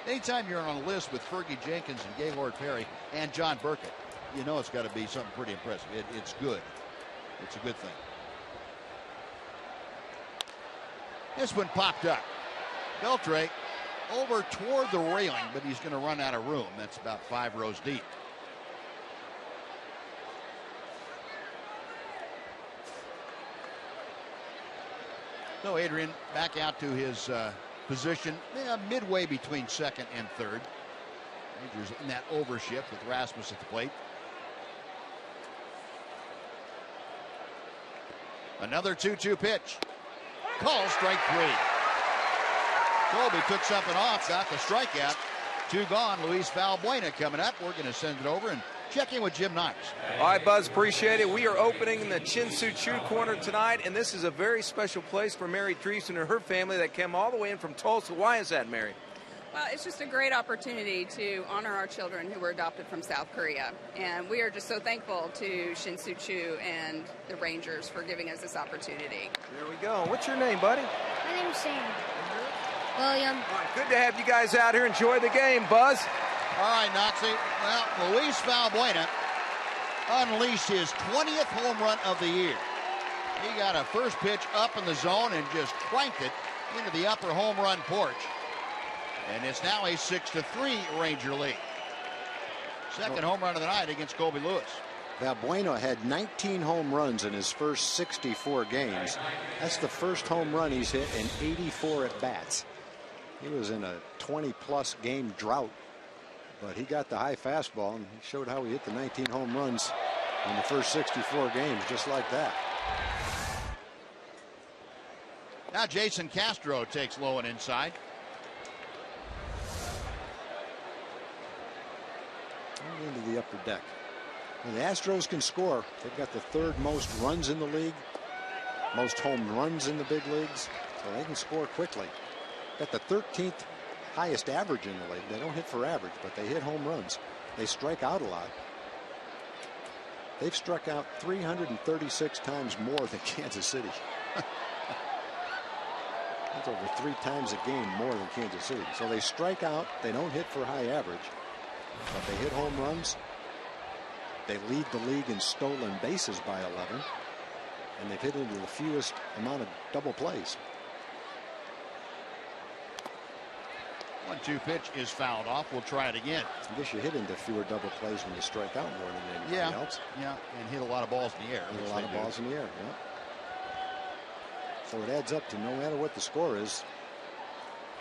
Anytime you're on a list with Fergie Jenkins and Gaylord Perry and John Burkett, you know it's got to be something pretty impressive. It's good. It's a good thing. This one popped up. Beltre over toward the railing, but he's going to run out of room. That's about 5 rows deep. So Adrian back out to his position midway between 2nd and 3rd. Rangers in that overshift with Rasmus at the plate. Another 2-2 pitch. Call strike 3. Colby took something off, got the strikeout. 2 gone. Luis Valbuena coming up. We're going to send it over and check in with Jim Knox.
All right, Buzz, appreciate it. We are opening the Chin Soo Choo corner tonight, and this is a very special place for Mary Dreesen and her family that came all the way in from Tulsa. Why is that, Mary?
Well, it's just a great opportunity to honor our children who were adopted from South Korea. And we are just so thankful to Shin Soo Choo and the Rangers for giving us this opportunity.
There we go. What's your name, buddy?
My name's Sam. William.
All right, good to have you guys out here. Enjoy the game, Buzz.
All right, Noxie. Well, Luis Valbuena unleashed his 20th home run of the year. He got a first pitch up in the zone and just cranked it into the upper home run porch. And it's now a 6-3 Ranger lead. Second home run of the night against Colby Lewis.
Valbuena had 19 home runs in his first 64 games. That's the first home run he's hit in 84 at-bats. He was in a 20-plus game drought, but he got the high fastball, and he showed how he hit the 19 home runs in the first 64 games, just like that.
Now Jason Castro takes low and inside.
Into the upper deck. And the Astros can score. They've got the third most runs in the league, most home runs in the big leagues, so they can score quickly. Got the 13th highest average in the league. They don't hit for average, but they hit home runs. They strike out a lot. They've struck out 336 times more than Kansas City. That's over 3 times a game more than Kansas City. So they strike out. They don't hit for high average, but they hit home runs. They lead the league in stolen bases by 11, and they've hit into the fewest amount of double plays.
1-2 pitch is fouled off. We'll try it again.
I guess you hit into fewer double plays when you strike out more than anything else.
Yeah, and hit a lot of balls in the air.
Hit a lot of balls in the air, yeah. So it adds up to no matter what the score is,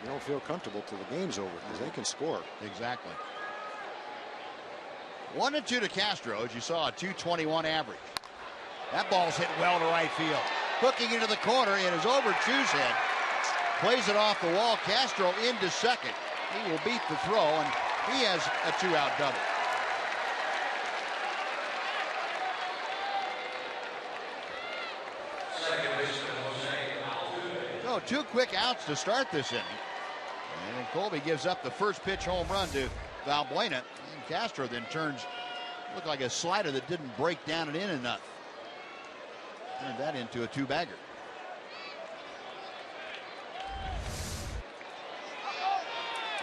you don't feel comfortable till the game's over because they can score.
Exactly. 1-2 to Castro, as you saw, a .221 average. That ball's hit well to right field. Hooking into the corner, it is over Chu's head. Plays it off the wall. Castro into second. He will beat the throw, and he has a 2-out double. So 2 quick outs to start this inning. And then Colby gives up the first pitch home run to Valbuena. And Castro then turns, looked like a slider that didn't break down and in enough. Turned that into a 2-bagger.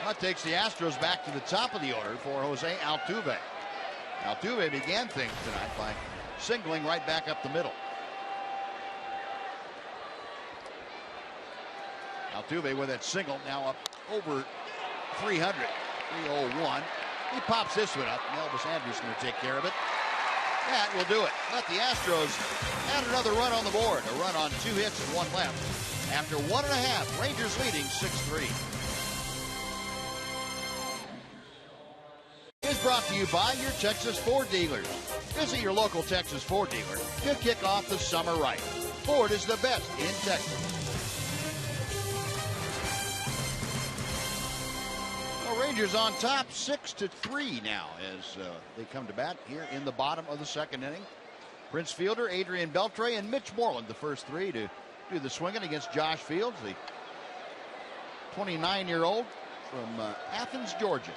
That takes the Astros back to the top of the order for Jose Altuve. Altuve began things tonight by singling right back up the middle. Altuve with that single now up over 300. 301. He pops this one up. Elvis Andrus going to take care of it. That will do it. Let the Astros add another run on the board. A run on 2 hits and 1 left. After 1.5, Rangers leading 6-3. Is brought to you by your Texas Ford dealers. Visit your local Texas Ford dealer to kick off the summer right. Ford is the best in Texas. Well, Rangers on top 6-3 now as they come to bat here in the bottom of the second inning. Prince Fielder, Adrian Beltre, and Mitch Moreland, the first 3 to do the swinging against Josh Fields, the 29-year-old from Athens, Georgia.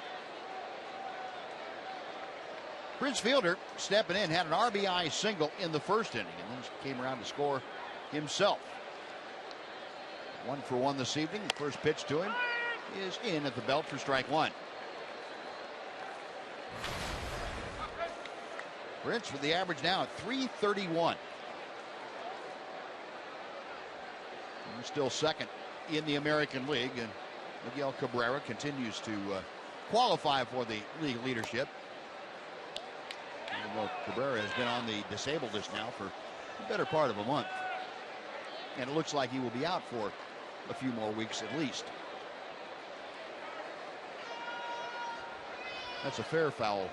Prince Fielder stepping in, had an RBI single in the first inning and then came around to score himself. 1 for 1 this evening. The first pitch to him is in at the belt for strike 1. Prince with the average now at .331. He's still second in the American League, and Miguel Cabrera continues to qualify for the league leadership. Well, Cabrera has been on the disabled list now for the better part of a month. And it looks like he will be out for a few more weeks at least. That's a fair foul.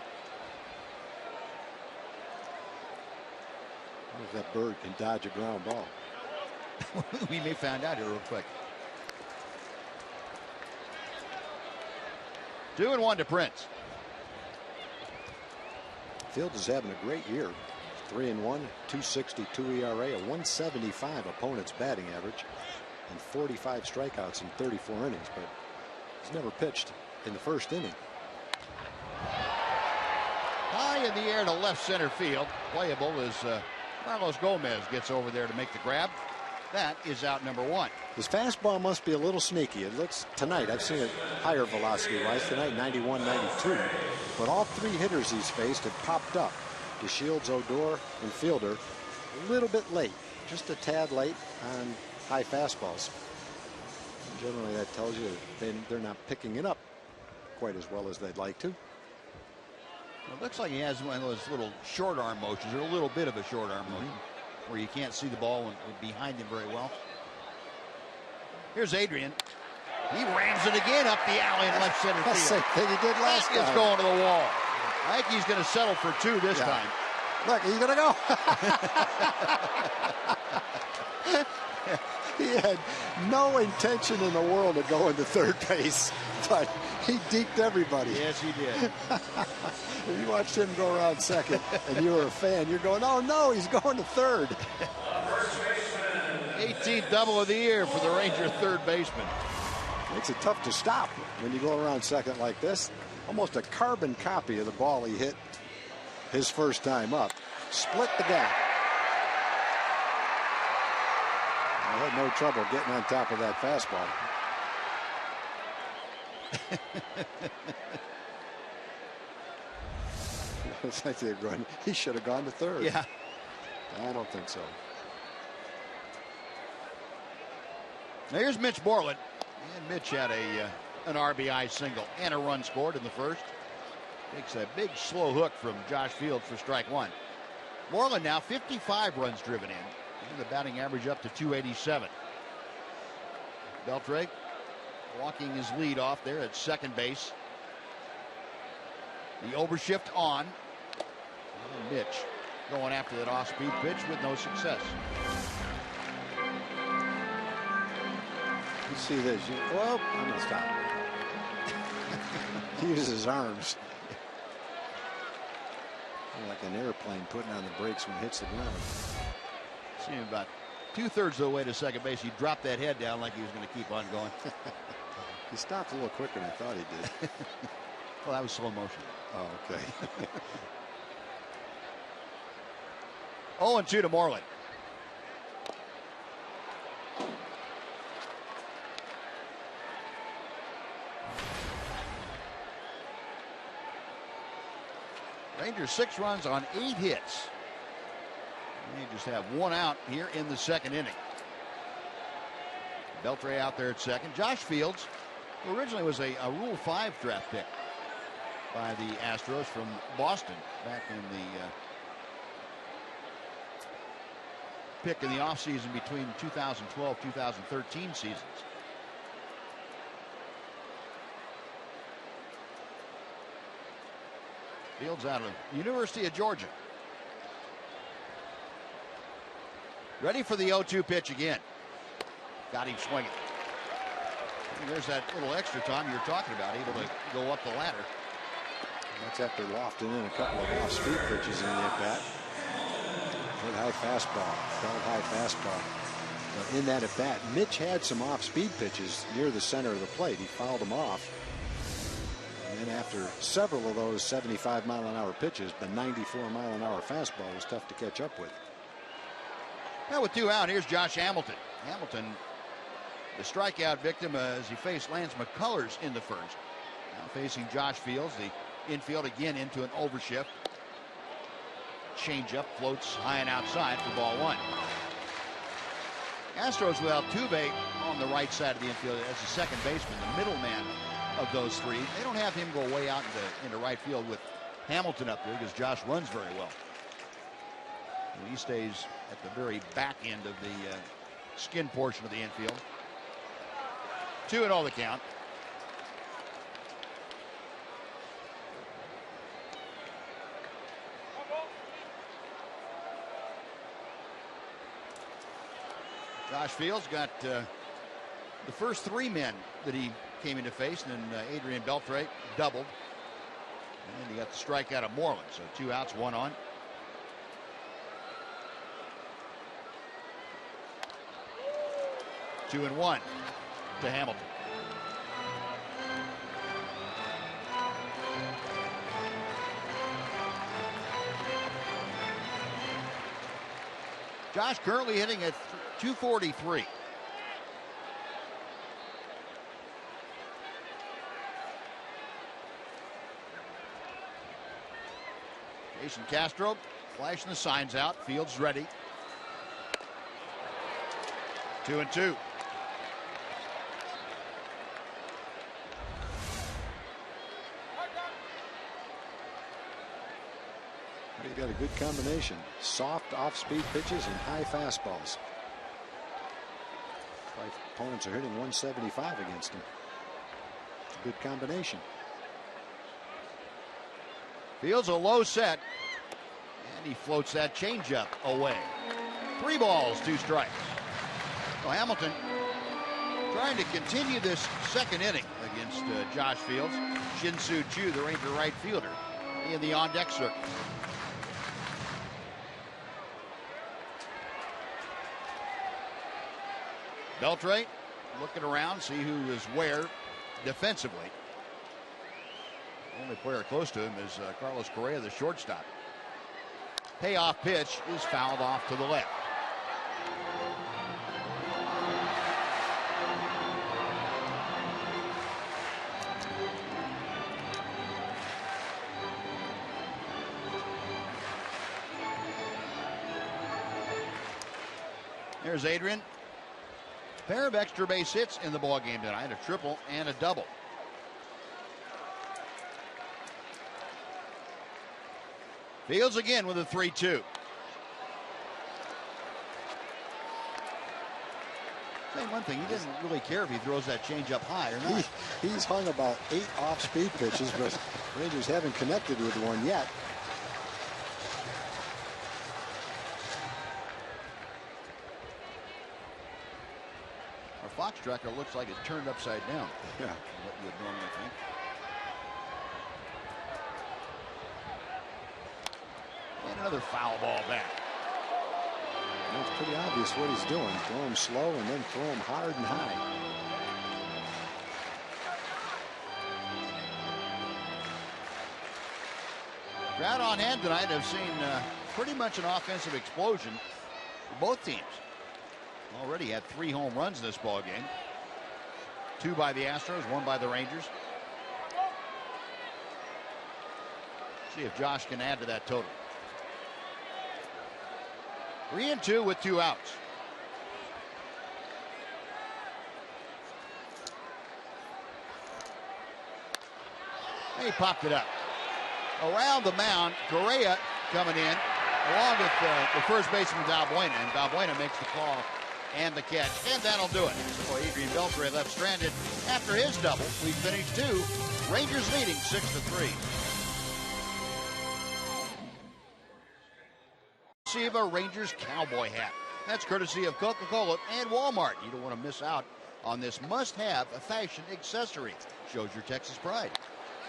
If that bird can dodge a ground ball.
We may find out here real quick. 2-1 to Prince.
Fields is having a great year. 3-1, 2.62 ERA, a 1.75 opponent's batting average, and 45 strikeouts in 34 innings. But he's never pitched in the first inning.
High in the air to left center field. Playable as Carlos Gomez gets over there to make the grab. That is out number 1.
His fastball must be a little sneaky. It looks tonight, I've seen it higher velocity wise tonight, 91, 92. But all 3 hitters he's faced have popped up. DeShields, Odor, and Fielder a little bit late, just a tad late on high fastballs. Generally that tells you they're not picking it up quite as well as they'd like to.
It looks like he has one of those little short arm motions, or a little bit of a short arm motion, where you can't see the ball behind him very well. Here's Adrian. He rams it again up the alley in left center field.
Same thing he did last time.
It's going to the wall. I think he's going to settle for 2 this time.
Look, he's going to go. He had no intention in the world of going to third base, but he deked everybody.
Yes, he did.
If you watched him go around second and you were a fan, you're going, oh no, he's going to third.
18th double of the year for the Ranger third baseman.
Makes it tough to stop when you go around second like this. Almost a carbon copy of the ball he hit his first time up. Split the gap. I had no trouble getting on top of that fastball. It's like they're going, he should have gone to third.
Yeah.
I don't think so.
Now here's Mitch Moreland. And Mitch had an RBI single and a run scored in the first. Takes a big slow hook from Josh Fields for strike 1. Moreland now 55 runs driven in. And the batting average up to 287. Beltre walking his lead off there at second base. The overshift on. And Mitch going after that off-speed pitch with no success.
You see this. Well, I'm going to stop. He uses his arms. Like an airplane putting on the brakes when it hits the ground.
See him about 2/3 of the way to second base. He dropped that head down like he was going to keep on going.
He stopped a little quicker than I thought he did.
Well, that was slow motion.
Oh, okay.
0-2 to Moreland. Rangers 6 runs on 8 hits. They just have 1 out here in the second inning. Beltre out there at second. Josh Fields, who originally was a Rule 5 draft pick by the Astros from Boston back in the pick in the offseason between 2012-2013 seasons. Fields out of University of Georgia. Ready for the 0-2 pitch again. Got him swinging. And there's that little extra time you're talking about, able to go up the ladder.
That's after lofting in a couple of off-speed pitches in the at-bat. Good high fastball. Felt high fastball. In that at-bat, Mitch had some off-speed pitches near the center of the plate. He fouled them off. And then after several of those 75-mile-an-hour pitches, the 94-mile-an-hour fastball was tough to catch up with.
Now with 2 out, here's Josh Hamilton. Hamilton, the strikeout victim as he faced Lance McCullers in the first. Now facing Josh Fields, the infield again into an overshift. Changeup floats high and outside for ball 1. Astros with Altuve on the right side of the infield as the second baseman, the middleman of those 3. They don't have him go way out into right field with Hamilton up there because Josh runs very well. And he stays at the very back end of the skin portion of the infield. 2-0 the count. Josh Fields got the first 3 men that he came into face, and then Adrian Beltre doubled. And he got the strikeout of Moreland, so 2 outs, 1 on. Two and 1 to Hamilton. Josh currently hitting at 243. Jason Castro flashing the signs out. Fields ready. 2-2.
got a good combination. Soft off-speed pitches and high fastballs. Five opponents are hitting 175 against him. It's a good combination.
Fields a low set, and he floats that changeup away. 3 balls, 2 strikes. So Hamilton trying to continue this second inning against Josh Fields. Shin-Soo Choo, the Ranger right fielder, in the on-deck circle. Beltre looking around, see who is where defensively. Only player close to him is Carlos Correa, the shortstop. Payoff pitch is fouled off to the left. There's Adrian. Pair of extra base hits in the ball game tonight, a triple and a double. Fields again with a 3-2. Saying one thing, he doesn't really care if he throws that changeup high or not.
He's hung about 8 off-speed pitches, but Rangers haven't connected with one yet.
Our Fox tracker looks like it's turned upside down.
Yeah.
What you would normally think. And another foul ball back.
Well, it's pretty obvious what he's doing. Throw him slow and then throw him hard and high.
Crowd on hand tonight have seen pretty much an offensive explosion for both teams. Already had 3 home runs in this ball game. 2 by the Astros, 1 by the Rangers. See if Josh can add to that total. 3-2 with 2 outs. He popped it up. Around the mound, Correa coming in, along with the first baseman Valbuena, and Valbuena makes the call and the catch, and that'll do it. So Adrian Beltre left stranded after his double. We finished 2. Rangers leading 6-3. See a Rangers cowboy hat. That's courtesy of Coca-Cola and Walmart. You don't want to miss out on this must-have fashion accessory. Shows your Texas pride.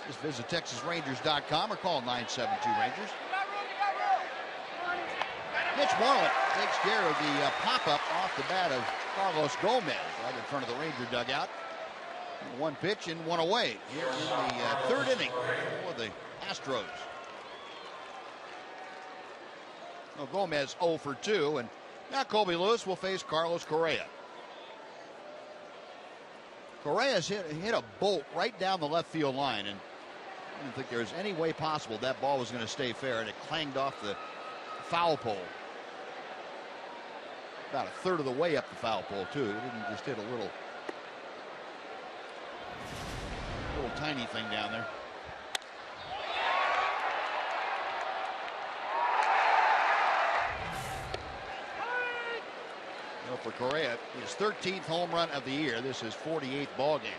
Just visit TexasRangers.com or call 972-RANGERS. Mitch Moreland takes care of the pop-up off the bat of Carlos Gomez right in front of the Ranger dugout. 1 pitch and 1 away here in the 3rd inning for the Astros. Well, Gomez 0 for 2, and now Colby Lewis will face Carlos Correa. Correa's hit a bolt right down the left field line, and I didn't think there was any way possible that ball was going to stay fair, and it clanged off the foul pole. About a third of the way up the foul pole, too. It didn't just hit a little tiny thing down there. Well, for Correa, his 13th home run of the year. This is 48th ball game.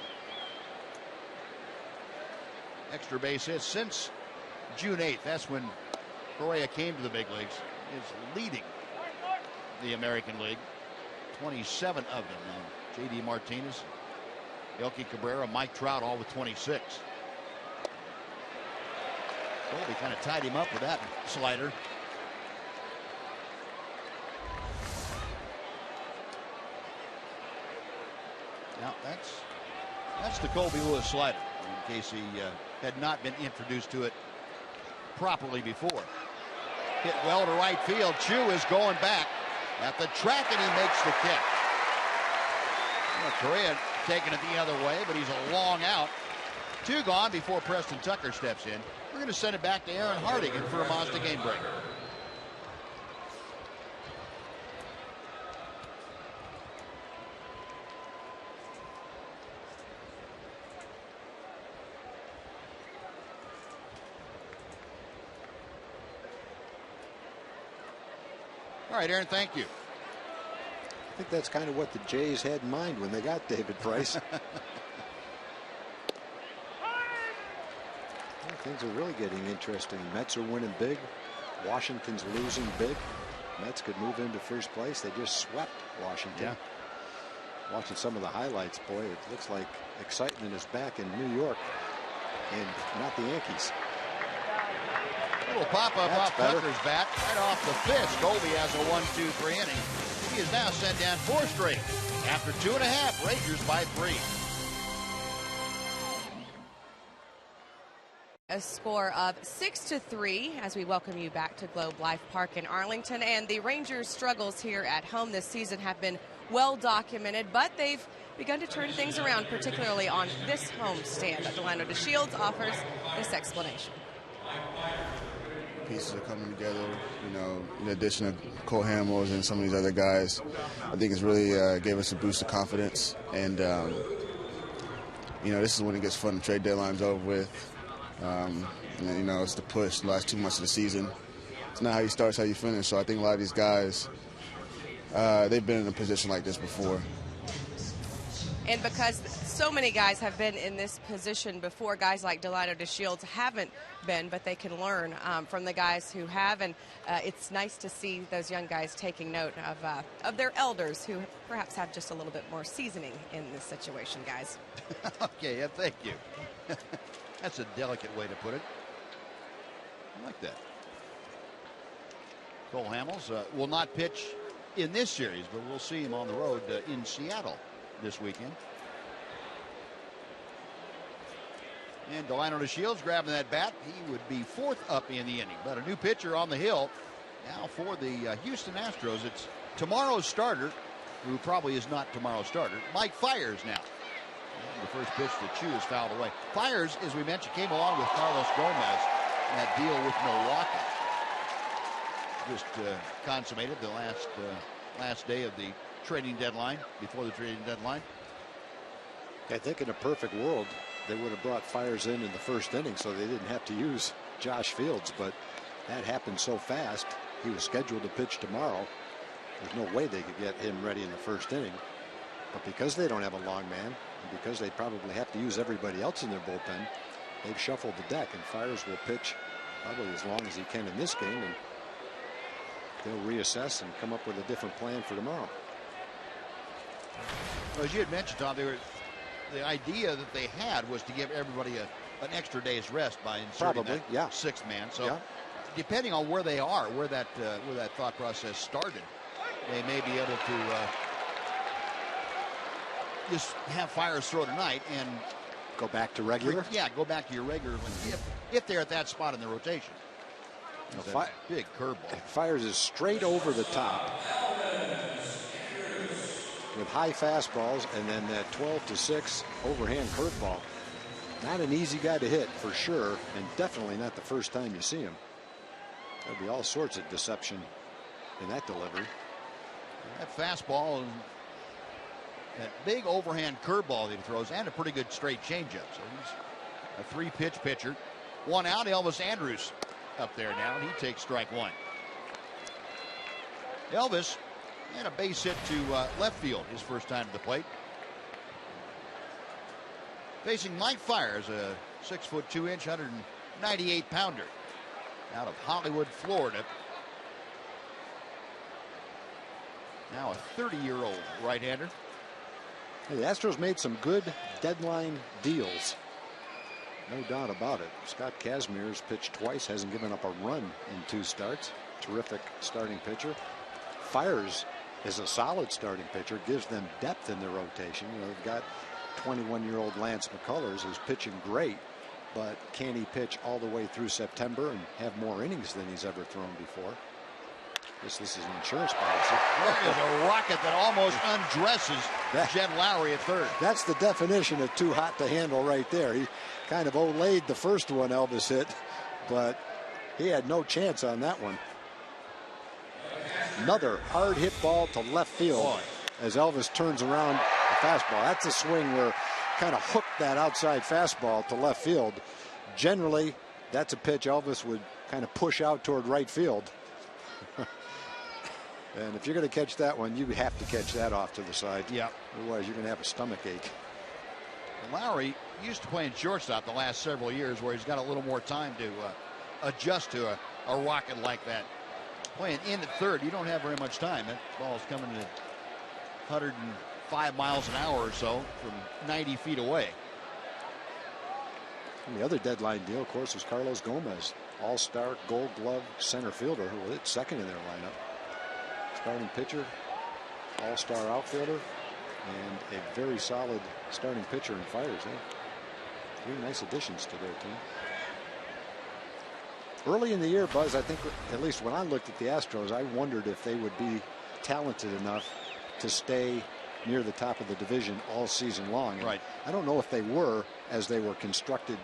Extra base hits since June 8th. That's when Correa came to the big leagues. Is leading the American League. 27 of them. J.D. Martinez, Elkie Cabrera, Mike Trout, all with 26. Colby kind of tied him up with that slider. Now that's the Colby Lewis slider, in case he had not been introduced to it properly before. Hit well to right field. Chu is going back at the track, and he makes the catch. Well, Correa taking it the other way, but he's a long out. 2 gone before Preston Tucker steps in. We're going to send it back to Aaron Hardigan for a Mazda game break. All right, Aaron, thank you.
I think that's kind of what the Jays had in mind when they got David Price. Things are really getting interesting. Mets are winning big. Washington's losing big. Mets could move into first place. They just swept Washington.
Yeah.
Watching some of the highlights, boy, it looks like excitement is back in New York and not the Yankees.
A little pop-up off Tucker's bat, right off the fist. Colby has a 1-2-3 inning. He is now sent down 4 straight. After 2.5, Rangers by 3.
A score of 6-3 as we welcome you back to Globe Life Park in Arlington. And the Rangers' struggles here at home this season have been well documented, but they've begun to turn things around, particularly on this homestand. Delano DeShields offers this explanation.
Pieces are coming together, you know, in addition to Cole Hamels and some of these other guys. I think it's really gave us a boost of confidence. And, you know, this is when it gets fun. The trade deadline's over with. And, you know, it's the push the last 2 months of the season. It's not how you start, it's how you finish. So I think a lot of these guys, they've been in a position like this before.
And because so many guys have been in this position before, guys like Delano DeShields haven't been, but they can learn from the guys who have. And it's nice to see those young guys taking note of their elders who perhaps have just a little bit more seasoning in this situation, guys.
Okay, yeah, thank you. That's a delicate way to put it. I like that. Cole Hamels will not pitch in this series, but we'll see him on the road in Seattle this weekend. And Delano DeShields grabbing that bat. He would be 4th up in the inning. But a new pitcher on the hill now for the Houston Astros. It's tomorrow's starter, who probably is not tomorrow's starter, Mike Fiers now. And the first pitch to Chew is fouled away. Fiers, as we mentioned, came along with Carlos Gomez in that deal with Milwaukee. Just consummated the last day of the trading deadline, before the trading deadline.
I think in a perfect world, they would have brought Fiers in the first inning so they didn't have to use Josh Fields, but that happened so fast. He was scheduled to pitch tomorrow. There's no way they could get him ready in the first inning. But because they don't have a long man, and because they probably have to use everybody else in their bullpen, they've shuffled the deck, and Fiers will pitch probably as long as he can in this game, and they'll reassess and come up with a different plan for tomorrow.
Well, as you had mentioned, Tom, the idea that they had was to give everybody an extra day's rest by inserting that 6th man. So depending on where they are, where that thought process started, they may be able to just have Fiers throw tonight and
go back to regular.
Go back to your regular if they're at that spot in the rotation. Big curveball.
Fiers is straight over the top with high fastballs, and then that 12-6 overhand curveball. Not an easy guy to hit for sure, and definitely not the first time you see him. There'll be all sorts of deception in that delivery.
That fastball and that big overhand curveball that he throws, and a pretty good straight changeup. So he's a 3-pitch pitcher. 1 out. Elvis Andrus up there now, and he takes strike 1. Elvis and a base hit to left field his first time to the plate. Facing Mike Fiers, a 6'2", 198-pounder out of Hollywood, Florida. Now a 30-year-old right-hander.
The Astros made some good deadline deals. No doubt about it. Scott Kazmir's pitched twice, hasn't given up a run in 2 starts. Terrific starting pitcher. Fiers is a solid starting pitcher, gives them depth in their rotation. You know, they've got 21-year-old Lance McCullers, who's pitching great, but can he pitch all the way through September and have more innings than he's ever thrown before? This is an insurance policy.
There is a rocket that almost undresses Jed Lowry at third.
That's the definition of too hot to handle right there. He kind of olayed the first one Elvis hit, but he had no chance on that one. Another hard hit ball to left field as Elvis turns around the fastball. That's a swing where kind of hooked that outside fastball to left field. Generally, that's a pitch Elvis would kind of push out toward right field. And if you're going to catch that one, you have to catch that off to the side.
Yeah.
Otherwise, you're going to have a stomach ache.
And Lowry used to play in shortstop the last several years, where he's got a little more time to adjust to a rocket like that. Playing in at third, you don't have very much time. That ball's coming at 105 miles an hour or so from 90 feet away.
And the other deadline deal, of course, was Carlos Gomez, all-star Gold Glove center fielder who hit second in their lineup. Starting pitcher, all-star outfielder, and a very solid starting pitcher in Fires. Three nice additions to their team. Early in the year, Buzz, I think, at least when I looked at the Astros, I wondered if they would be talented enough to stay near the top of the division all season long. And
right.
I don't know if they were as they were constructed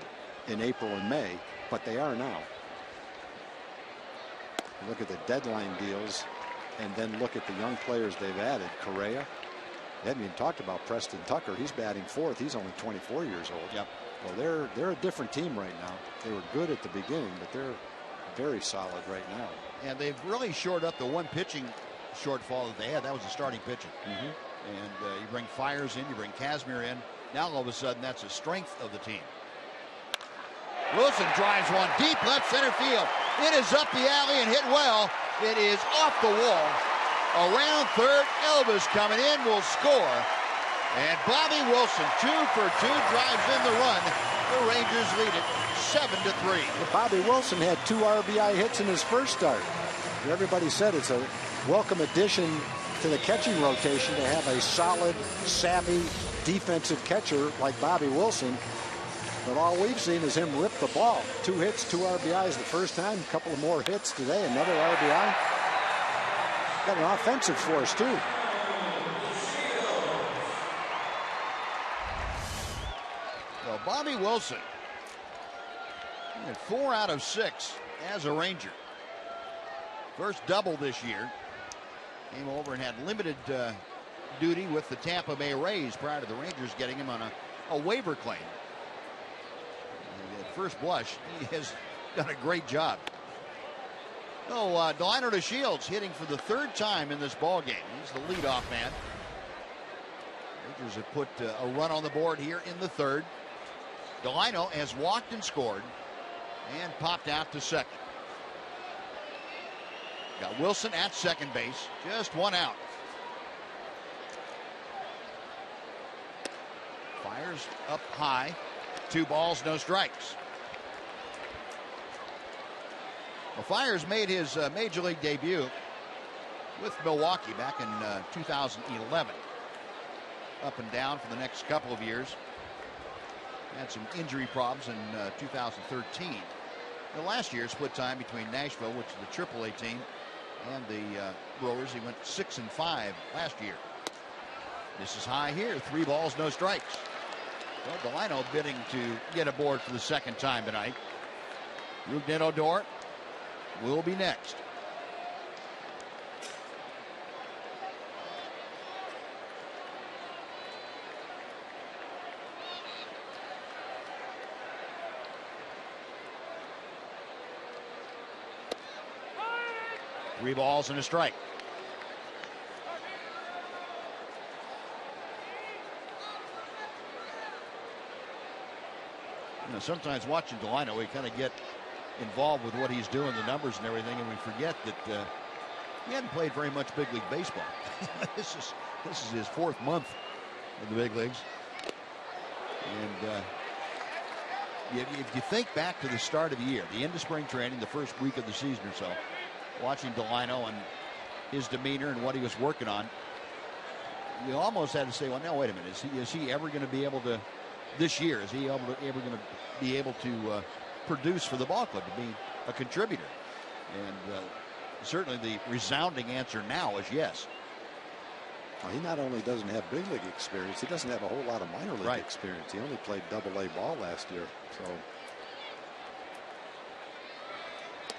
in April and May, but they are now. Look at the deadline deals, and then look at the young players they've added. Correa. They haven't even talked about Preston Tucker. He's batting fourth. He's only 24 years old.
Yep.
Well, they're a different team right now. They were good at the beginning, but they're very solid right now.
And they've really shored up the one pitching shortfall that they had. That was the starting pitching.
Mm-hmm.
And you bring Fires in, you bring Casimir in. Now all of a sudden that's a strength of the team. Wilson drives one deep left center field. It is up the alley and hit well. It is off the wall. Around third, Elvis coming in will score. And Bobby Wilson, 2 for 2, drives in the run. The Rangers lead it 7-3.
Well, Bobby Wilson had 2 RBI hits in his first start. Everybody said it's a welcome addition to the catching rotation to have a solid, savvy, defensive catcher like Bobby Wilson. But all we've seen is him rip the ball. 2 hits, 2 RBIs the first time. A couple of more hits today. Another RBI. Got an offensive force, too.
Well, Bobby Wilson had 4 out of 6 as a Ranger. First double this year. Came over and had limited duty with the Tampa Bay Rays prior to the Rangers getting him on a waiver claim. And at first blush, he has done a great job. Oh, Delino DeShields hitting for the 3rd time in this ball game. He's the leadoff man. Rangers have put a run on the board here in the 3rd. Delino has walked and scored and popped out to second. Got Wilson at second base, just 1 out. Fires up high, 2 balls, no strikes. Well, Fires made his major league debut with Milwaukee back in 2011. Up and down for the next couple of years. Had some injury problems in 2013. The last year, split time between Nashville, which is the AAA team, and the Brewers. He went 6-5 last year. This is high here, 3 balls, no strikes. Well, Delino bidding to get aboard for the 2nd time tonight. Rougned Odor will be next. Three balls and a strike. You know, sometimes watching Delino, we kind of get involved with what he's doing, the numbers and everything, and we forget that he hadn't played very much big league baseball. This is his 4th month in the big leagues. And if you think back to the start of the year, the end of spring training, the first week of the season or so, watching Delino and his demeanor and what he was working on, you almost had to say, well, now wait a minute, is he ever going to be able to, this year, is he ever going to be able to produce for the ball club, to be a contributor? And certainly the resounding answer now is yes.
Well, he not only doesn't have big league experience, he doesn't have a whole lot of minor league experience. He only played AA ball last year. So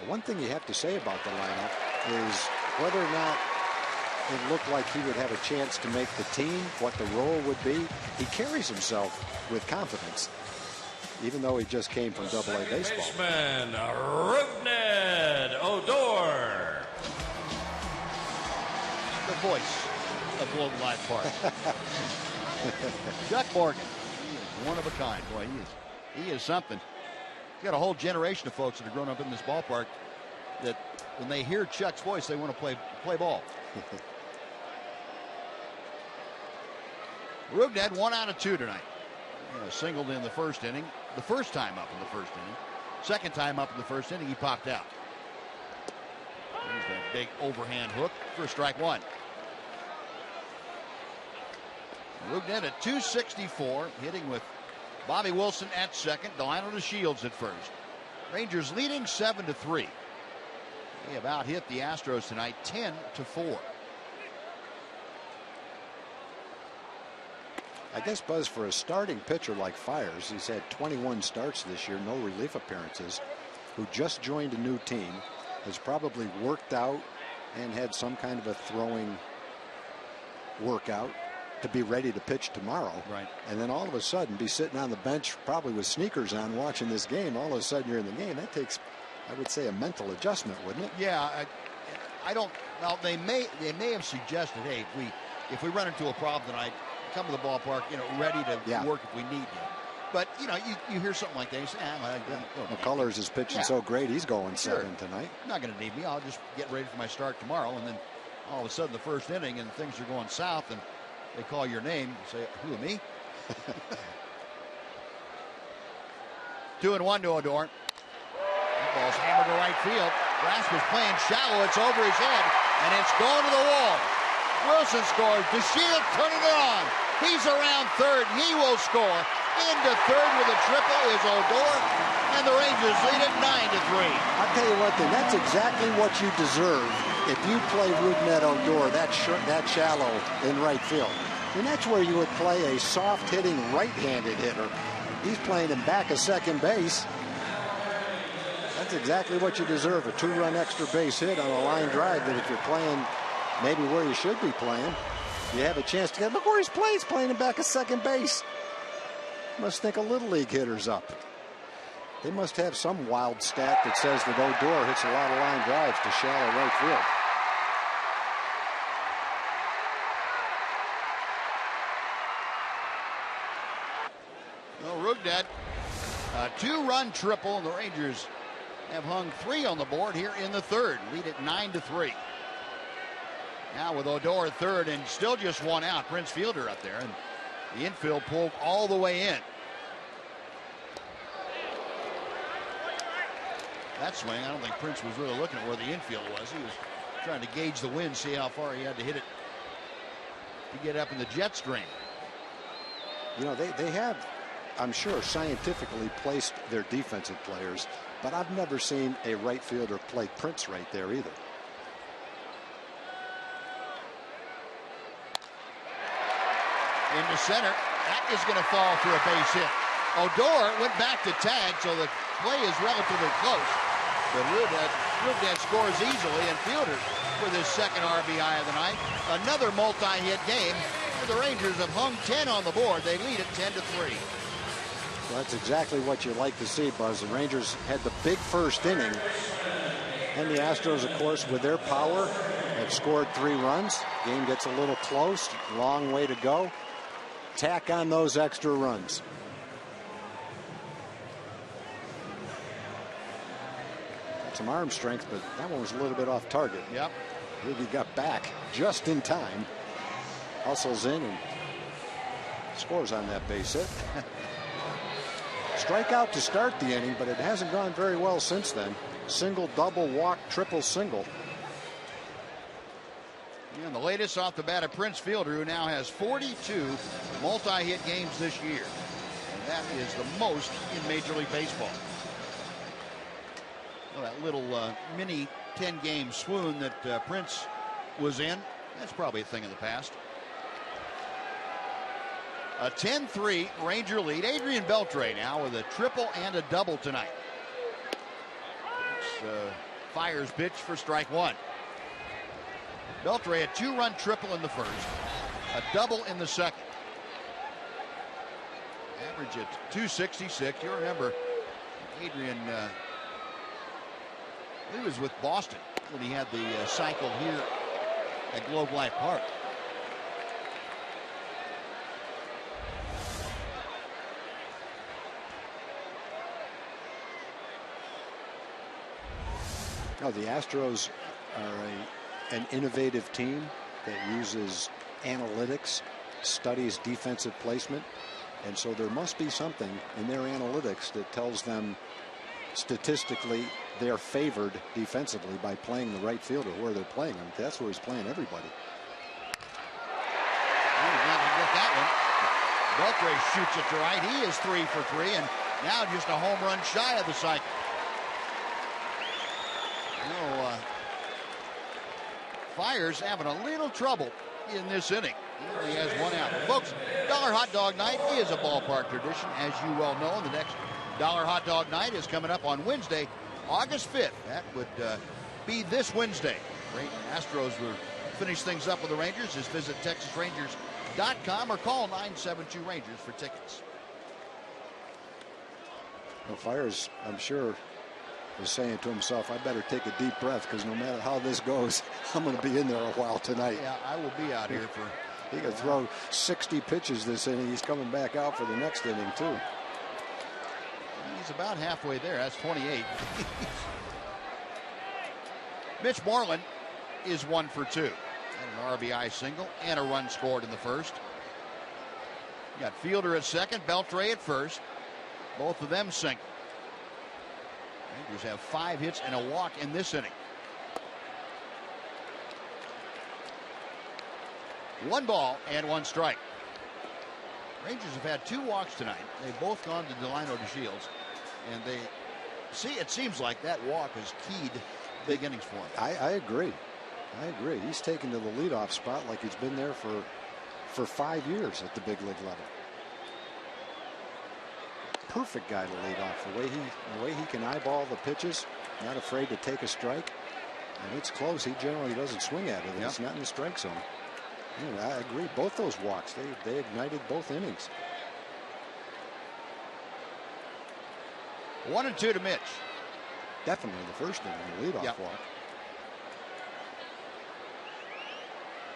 the one thing you have to say about the lineup is whether or not it looked like he would have a chance to make the team, what the role would be. He carries himself with confidence, even though he just came from AA baseball.
Rougned Odor.
the voice of Globe Life Park. Chuck Morgan, he is one of a kind. Boy, he is something. He's got a whole generation of folks that have grown up in this ballpark that when they hear Chuck's voice, they want to play ball. Rugned 1 out of 2 tonight. Singled in the first inning. The first time up in the first inning. Second time up in the first inning, he popped out. There's that big overhand hook for strike one. Rugned at 264, hitting with Bobby Wilson at second, Delino to Shields at first. Rangers leading 7-3. They have out hit the Astros tonight 10-4.
I guess, Buzz, for a starting pitcher like Fiers, he's had 21 starts this year, no relief appearances, who just joined a new team, has probably worked out and had some kind of a throwing workout to be ready to pitch tomorrow.
Right.
And then all of a sudden be sitting on the bench, probably with sneakers on, watching this game. All of a sudden you're in the game. That takes, I would say, a mental adjustment, wouldn't it?
Yeah, I don't. Now they may have suggested, hey, if we run into a problem tonight, come to the ballpark, ready to work if we need you. But you hear something like that, you say,
McCullers is pitching so great, he's going 7 tonight.
Not going to need me. I'll just get ready for my start tomorrow. And then all of a sudden, the first inning, and things are going south, and they call your name. You say, who, me? 2-1 to Odor. That ball's hammered to right field. Rasp is playing shallow. It's over his head, and it's going to the wall. Wilson scores. DeShields turning it on. He's around third. He will score. Into third with a triple is Odor, and the Rangers lead it 9-3.
I'll tell you what, then, that's exactly what you deserve if you play Rugned Odor that shallow in right field. And that's where you would play a soft-hitting right-handed hitter. He's playing him back of second base. That's exactly what you deserve, a 2-run extra base hit on a line drive that if you're playing maybe where you should be playing, you have a chance to get. Look where he's playing him back of second base. Must think a little league hitter's up. They must have some wild stat that says that Odor hits a lot of line drives to shallow right field.
Well, Rugned, a 2-run triple, and the Rangers have hung 3 on the board here in the third. Lead it 9-3. Now with Odor at third and still just 1 out. Prince Fielder up there, and the infield pulled all the way in. That swing, I don't think Prince was really looking at where the infield was. He was trying to gauge the wind, see how far he had to hit it to get up in the jet stream.
They have, I'm sure, scientifically placed their defensive players, but I've never seen a right fielder play Prince right there either.
Into center. That is going to fall for a base hit. Odor went back to tag, so the play is relatively close. But Rugned scores easily, and Fielder with his second RBI of the night. Another multi-hit game. The Rangers have hung 10 on the board. They lead it 10-3.
Well, that's exactly what you like to see, Buzz. The Rangers had the big first inning, and the Astros, of course, with their power, have scored 3 runs. Game gets a little close. Long way to go. Tack on those extra runs. Got some arm strength, but that one was a little bit off target.
Yep.
Ruby got back just in time. Hustles in and scores on that base hit. Strikeout to start the inning, but it hasn't gone very well since then. Single, double, walk, triple, single.
And the latest off the bat of Prince Fielder, who now has 42 multi-hit games this year. And that is the most in Major League Baseball. Well, that little mini 10-game swoon that Prince was in, that's probably a thing of the past. A 10-3 Ranger lead. Adrian Beltre now with a triple and a double tonight. Fiers pitch for strike one. Beltre a 2-run triple in the first, a double in the second. Average at 266. You remember Adrian, he was with Boston when he had the cycle here at Globe Life Park.
No, the Astros are an innovative team that uses analytics, studies defensive placement, and so there must be something in their analytics that tells them statistically they're favored defensively by playing the right fielder where they're playing him. That's where he's playing everybody.
He's not going to get that one. Beltre shoots it to right. He is 3 for 3, and now just a home run shy of the cycle. Fiers having a little trouble in this inning. He only has 1 out. Folks, Dollar Hot Dog Night is a ballpark tradition, as you well know. The next Dollar Hot Dog Night is coming up on Wednesday, August 5th. That would be this Wednesday. Astros will finish things up with the Rangers. Just visit TexasRangers.com or call 972-RANGERS for tickets.
Well, Fiers, I'm sure, was saying to himself, I better take a deep breath because no matter how this goes, I'm going to be in there a while tonight.
Yeah, I will be out here for...
He could throw 60 pitches this inning. He's coming back out for the next inning, too.
He's about halfway there. That's 28. Mitch Moreland is 1 for 2. And an RBI single and a run scored in the first. You got Fielder at second, Beltre at first. Both of them single. Rangers have 5 hits and a walk in this inning. 1 ball and 1 strike. Rangers have had 2 walks tonight. They've both gone to Delino DeShields, and it seems like that walk has keyed big innings for him.
I agree. He's taken to the leadoff spot like he's been there for 5 years at the big league level. Perfect guy to lead off. The way he can eyeball the pitches, not afraid to take a strike. And it's close. He generally doesn't swing at it. Yep. It's not in the strike zone. Yeah, I agree. Both those walks, they ignited both innings.
1-2 to Mitch.
Definitely the first inning, the leadoff walk.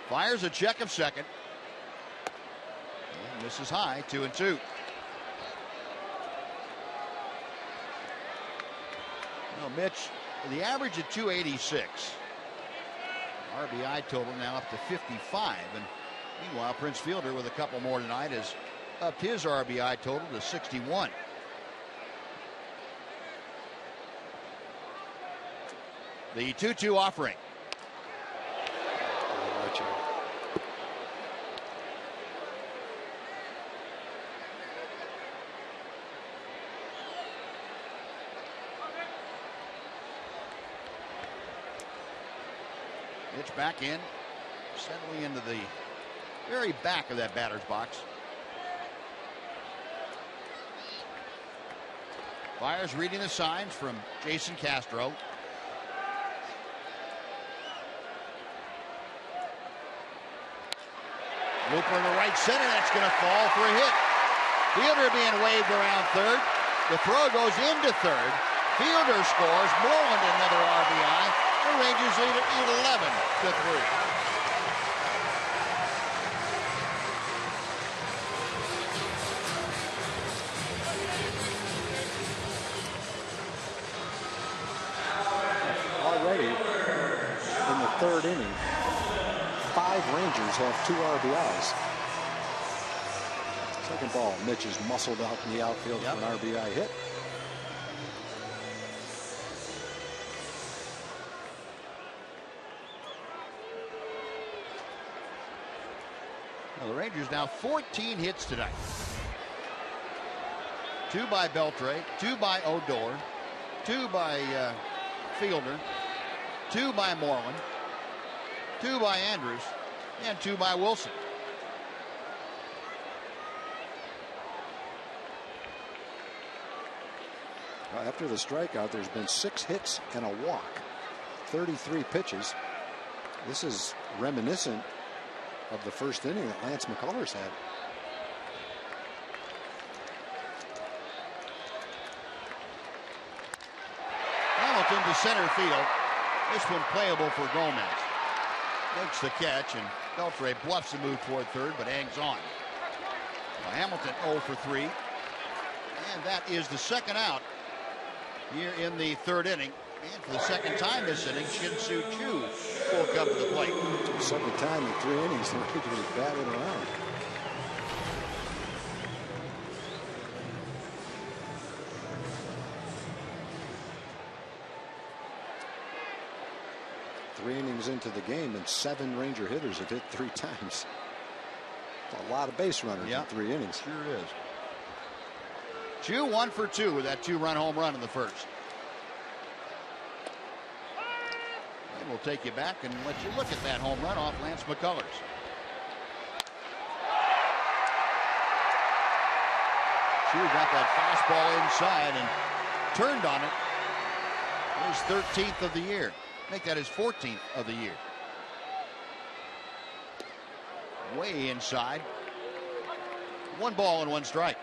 Fires a check of second. And this is high, 2-2. Mitch, the average at 286. RBI total now up to 55. And meanwhile, Prince Fielder, with a couple more tonight, has upped his RBI total to 61. The 2-2 offering. Pitch back in, settling into the very back of that batter's box. Fiers reading the signs from Jason Castro. Looper in the right center, that's going to fall for a hit. Fielder being waved around third. The throw goes into third. Fielder scores. Moreland another RBI. The Rangers lead at 11-3.
Already in the third inning, 5 Rangers have 2 RBIs. Second ball, Mitch is muscled out in the outfield for an RBI hit.
The Rangers now 14 hits tonight. 2 by Beltre, 2 by Odor, 2 by Fielder, 2 by Moreland, 2 by Andrews, and 2 by Wilson.
After the strikeout, there's been 6 hits and a walk, 33 pitches. This is reminiscent of the first inning that Lance McCullers had. Hamilton
to center field. This one playable for Gomez. Makes the catch, and Beltre bluffs the move toward third, but hangs on. Well, Hamilton 0 for 3. And that is the second out here in the third inning. And for the second time this inning, Shin-Soo Choo will come to the plate.
Second time in 3 innings, the Rangers batted around. Three innings into the game, and 7 Ranger hitters have hit 3 times. A lot of base runners in 3 innings.
Sure is. Choo 1 for 2 with that 2-run home run in the first. And we'll take you back and let you look at that home run off Lance McCullers. Choo got that fastball inside and turned on it. His 13th of the year. Make that his 14th of the year. Way inside. 1 ball and 1 strike.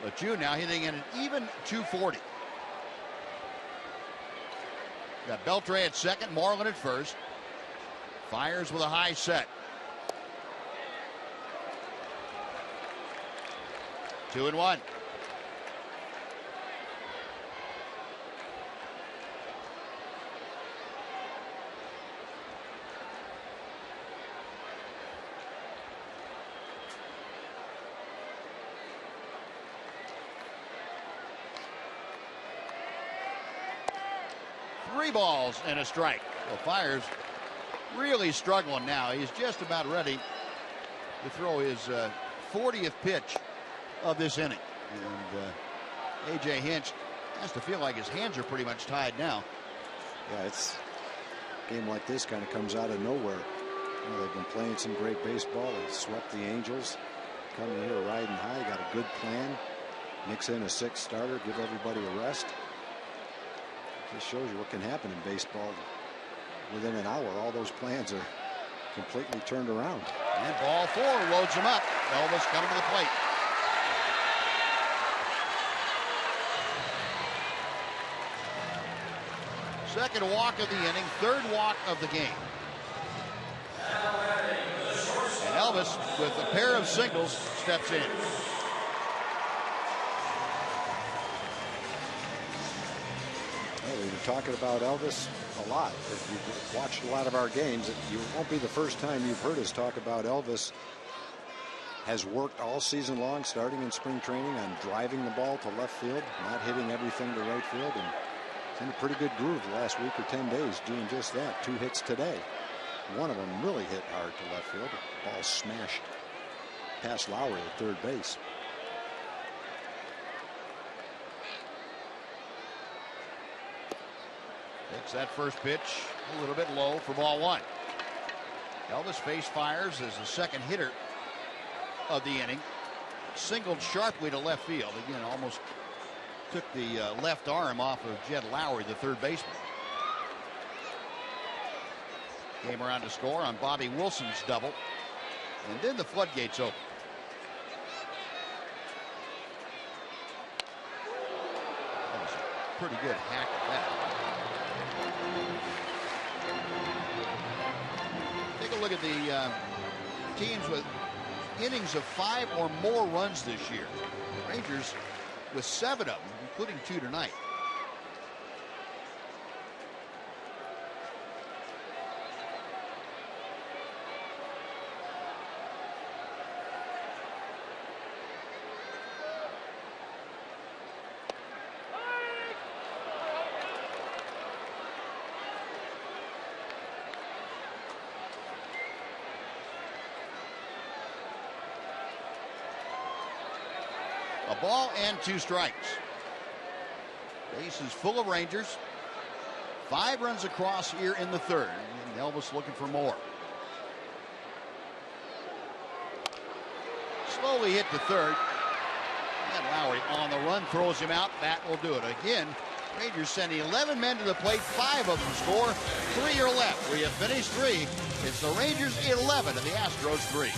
But Choo now hitting in an even 240. Got Beltre at second, Moreland at first. Fires with a high set. 2-1. Three balls and a strike. Well, Fires really struggling now. He's just about ready to throw his 40th pitch of this inning. And A.J. Hinch has to feel like his hands are pretty much tied now.
Yeah, it's a game like this kind of comes out of nowhere. You know, they've been playing some great baseball. They swept the Angels. Coming here riding high, got a good plan. Mix in a 6th starter, give everybody a rest. Just shows you what can happen in baseball. Within an hour, all those plans are completely turned around.
And ball 4 loads him up. Elvis coming to the plate. Second walk of the inning, 3rd walk of the game. And Elvis, with a pair of singles, steps in.
Well, we've been talking about Elvis a lot. If you've watched a lot of our games, it won't be the first time you've heard us talk about Elvis. Has worked all season long, starting in spring training, on driving the ball to left field, not hitting everything to right field, and he's in a pretty good groove the last week or 10 days doing just that. 2 hits today. One of them really hit hard to left field. The ball smashed past Lowry at third base.
Takes that first pitch a little bit low for ball 1. Elvis face Fires as the second hitter of the inning. Singled sharply to left field. Again, almost took the left arm off of Jed Lowry, the third baseman. Came around to score on Bobby Wilson's double. And then the floodgates open. That was a pretty good hack at that. Take a look at the teams with innings of 5 or more runs this year. Rangers with 7 of them, including 2 tonight. A ball and 2 strikes. Base is full of Rangers. 5 runs across here in the 3rd. And Elvis looking for more. Slowly hit the 3rd. And Lowry on the run, throws him out. That will do it. Again, Rangers send 11 men to the plate. 5 of them score. 3 are left. We have finished 3. It's the Rangers 11 and the Astros 3.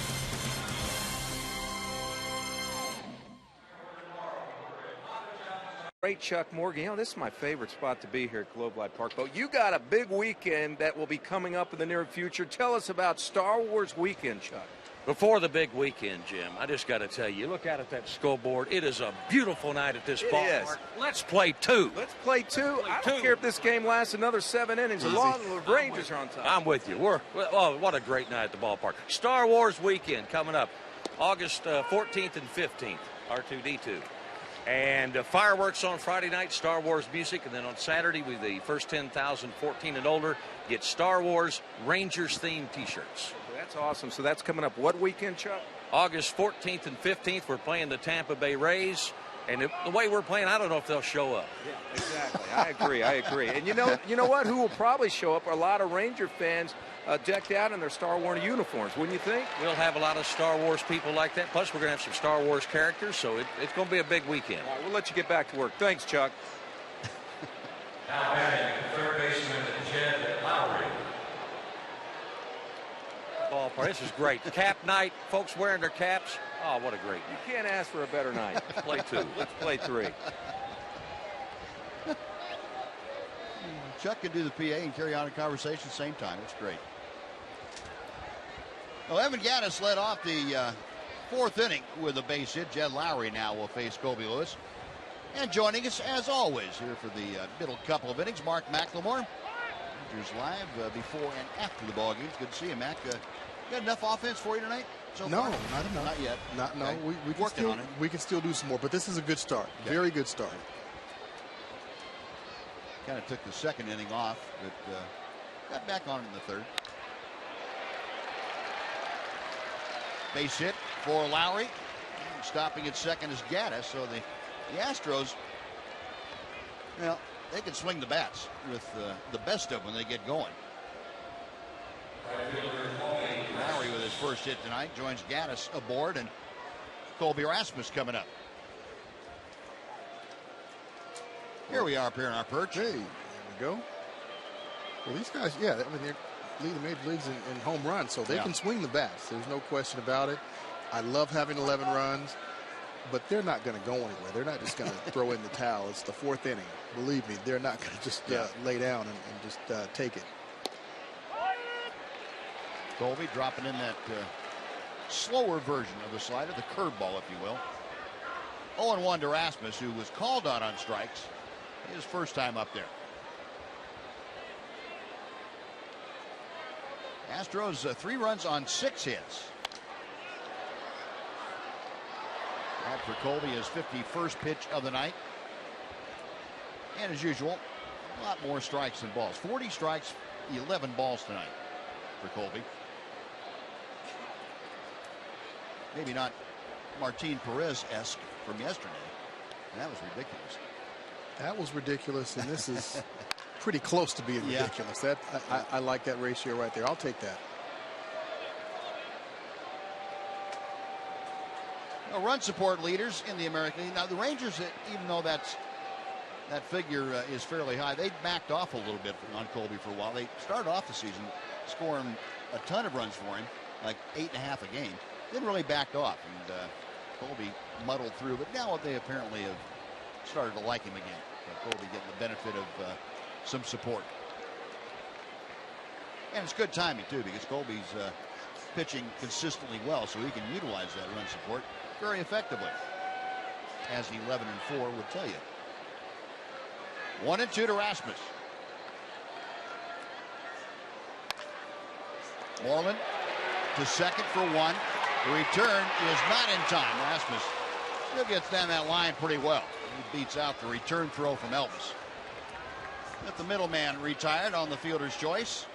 Great, Chuck Morgan. You know, this is my favorite spot to be here at Globe Life Park. But you got a big weekend that will be coming up in the near future. Tell us about Star Wars weekend, Chuck.
Before the big weekend, Jim, I just got to tell you, look out at that scoreboard. It is a beautiful night at this ballpark. Let's play two.
Let's play two. I don't care if this game lasts another 7 innings, as long as the Rangers are on top.
I'm with you. Oh, what a great night at the ballpark. Star Wars weekend coming up August 14th and 15th, R2-D2. And fireworks on Friday night, Star Wars music. And then on Saturday, with the first 10,000 14 and older, get Star Wars Rangers-themed T-shirts.
That's awesome. So that's coming up what weekend, Chuck?
August 14th and 15th, we're playing the Tampa Bay Rays. And the way we're playing, I don't know if they'll show up.
Yeah, exactly. I agree. And you know what? Who will probably show up are a lot of Ranger fans decked out in their Star Wars uniforms, wouldn't you think?
We'll have a lot of Star Wars people like that. Plus, we're going to have some Star Wars characters, so it's going to be a big weekend.
All right, we'll let you get back to work. Thanks, Chuck.
Now batting, third baseman Jed Lowry.
Ballpark. This is great. Cap night. Folks wearing their caps. Oh, what a great night.
You can't ask for a better night.
Let's play two.
Let's play three.
Chuck can do the PA and carry on a conversation at the same time. It's great. Well, Evan Gattis led off the fourth inning with a base hit. Jed Lowry now will face Colby Lewis. And joining us, as always, here for the middle couple of innings, Mark McLemore. Rangers Live before and after the ball games. Good to see you, Mac. Got enough offense for you tonight? So
no,
far?
not enough.
Not yet.
No,
okay.
we can still do some more, but this is a good start. Okay. Very good start.
Kind of took the second inning off, but got back on in the third. Base hit for Lowry. And stopping at second is Gattis. So the Astros, well, they can swing the bats with the best of them when they get going. Lowry with his first hit tonight joins Gattis aboard, and Colby Rasmus coming up. Here we are up here in our perch.
Hey, there we go. Well, these guys, yeah, I mean, they're leading the major leagues in home runs, so they can swing the bats. There's no question about it. I love having 11 runs, but they're not going to go anywhere. They're not just going to throw in the towel. It's the fourth inning. Believe me, they're not going to just lay down and just take it.
Colby dropping in that slower version of the slider, the curveball, if you will. 0-1 to Rasmus, who was called out on strikes his first time up there. Astros 3 runs on 6 hits. That for Colby, his 51st pitch of the night. And as usual, a lot more strikes than balls. 40 strikes, 11 balls tonight for Colby. Maybe not Martin Perez-esque from yesterday. That was ridiculous.
That was ridiculous, and this is pretty close to being ridiculous. That I like that ratio right there. I'll take that.
Well, run support leaders in the American League. Now the Rangers, even though that figure is fairly high, they backed off a little bit on Colby for a while. They started off the season scoring a ton of runs for him, like 8.5 a game. Then really backed off, and Colby muddled through. But now they apparently have started to like him again. Colby getting the benefit of some support. And it's good timing, too, because Colby's pitching consistently well, so he can utilize that run support very effectively, as 11-4 would tell you. 1-2 to Rasmus. Moreland to second for 1. The return is not in time. Rasmus still gets down that line pretty well. He beats out the return throw from Elvis. Let the middleman retired on the fielder's choice.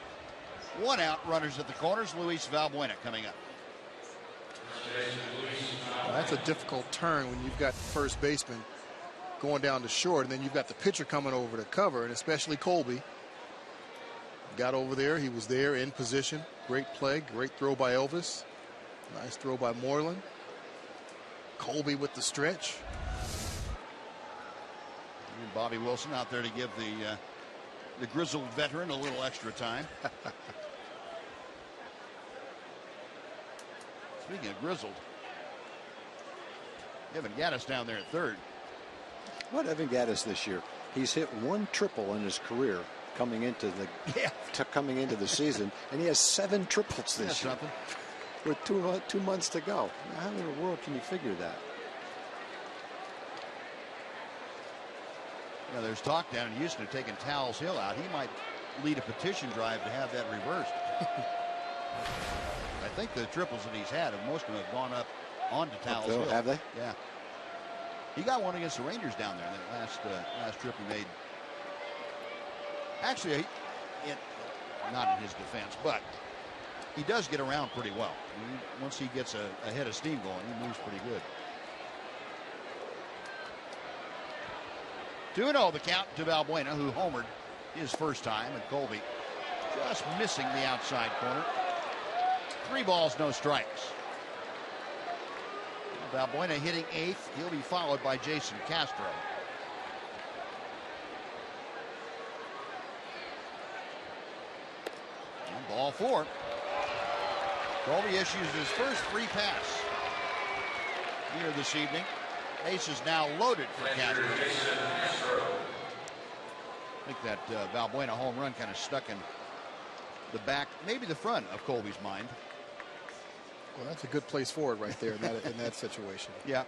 1 out, runners at the corners. Luis Valbuena coming up.
Well, that's a difficult turn when you've got the first baseman going down to short, and then you've got the pitcher coming over to cover, and especially Colby. Got over there. He was there in position. Great play. Great throw by Elvis. Nice throw by Moreland. Colby with the stretch.
And Bobby Wilson out there to give the grizzled veteran a little extra time. Speaking of grizzled, Evan Gattis down there at third.
What Evan Gaddis this year? He's hit 1 triple in his career coming into the season, and he has 7 triples this year. With 2 months to go. How in the world can you figure that?
Yeah, there's talk down in Houston of taking Towles Hill out. He might lead a petition drive to have that reversed. I think the triples that he's had, most of them have gone up onto Towles Hill.
Have they?
Yeah. He got one against the Rangers down there that last trip he made. Actually, not in his defense, but he does get around pretty well. Once he gets a head of steam going, he moves pretty good. 2-0 the count to Valbuena, who homered his first time, and Colby just missing the outside corner. 3 balls, no strikes. Valbuena hitting 8th. He'll be followed by Jason Castro. And ball 4. Colby issues his first free pass here this evening. Base is now loaded for Castro. I think that Valbuena home run kind of stuck in the back, maybe the front of Colby's mind.
Well, that's a good place for it right there in that situation.
Yeah.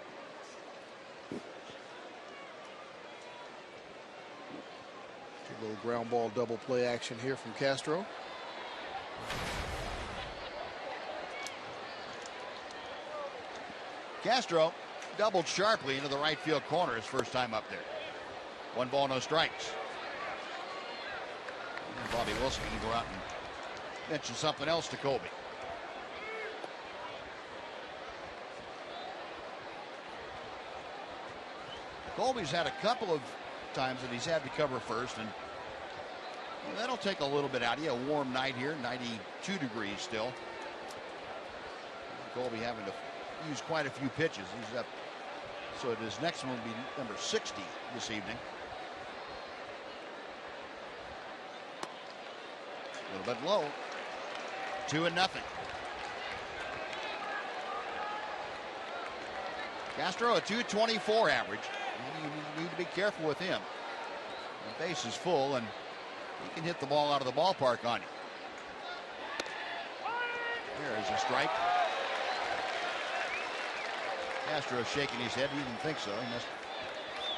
A little ground ball double play action here from Castro.
Castro doubled sharply into the right field corner his first time up there. 1 ball, no strikes. And Bobby Wilson can go out and mention something else to Colby. Colby's had a couple of times that he's had to cover first, and that'll take a little bit out of you. A warm night here, 92 degrees still. Colby having to use quite a few pitches. He's up, so his next one will be number 60 this evening. A little bit low. 2-0. Castro, a .224 average. You need to be careful with him. The base is full, and he can hit the ball out of the ballpark on you. There is a strike. Castro shaking his head. He didn't think so. He must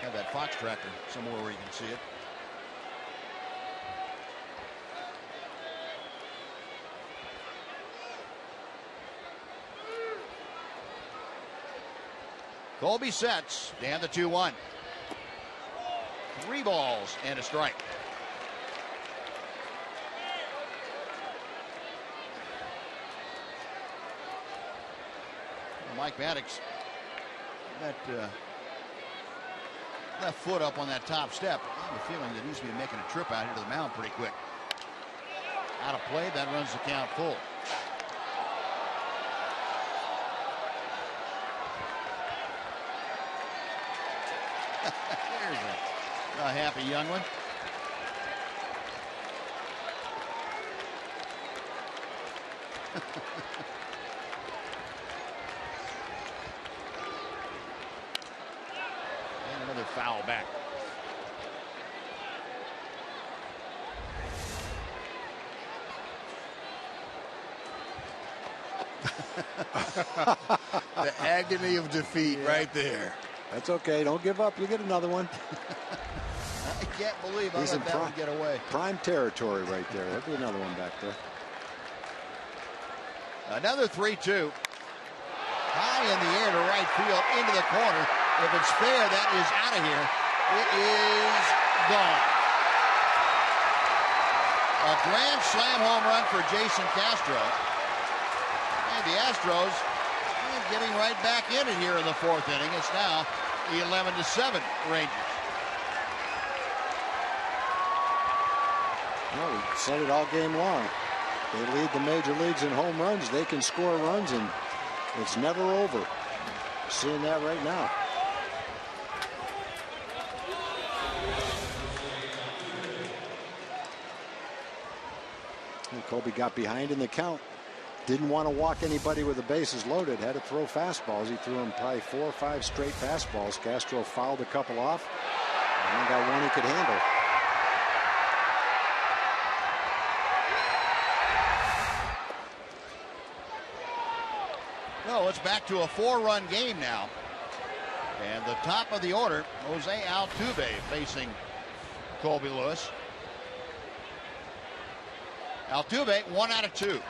have that Fox tracker somewhere where you can see it. Colby sets, and the 2-1. 3 balls and a strike. Mike Maddox, that left foot up on that top step. I have a feeling that he's going to be making a trip out here to the mound pretty quick. Out of play, that runs the count full. There's a happy young one. And another foul back.
The agony of defeat right there.
That's okay. Don't give up. You get another one.
I can't believe I let that one get away.
Prime territory right there. There'll be another one back there.
Another 3-2. High in the air to right field, into the corner. If it's fair, that is out of here. It is gone. A grand slam home run for Jason Castro. And the Astros getting right back in it here in the 4th inning. It's now 11-7 Rangers.
Well, we said it all game long. They lead the major leagues in home runs. They can score runs, and it's never over. Seeing that right now. And Colby got behind in the count. Didn't want to walk anybody with the bases loaded. Had to throw fastballs. He threw him probably 4 or 5 straight fastballs. Castro fouled a couple off, and then got one he could handle.
Well, it's back to a 4-run game now. And the top of the order, Jose Altuve facing Colby Lewis. Altuve, 1 out of 2.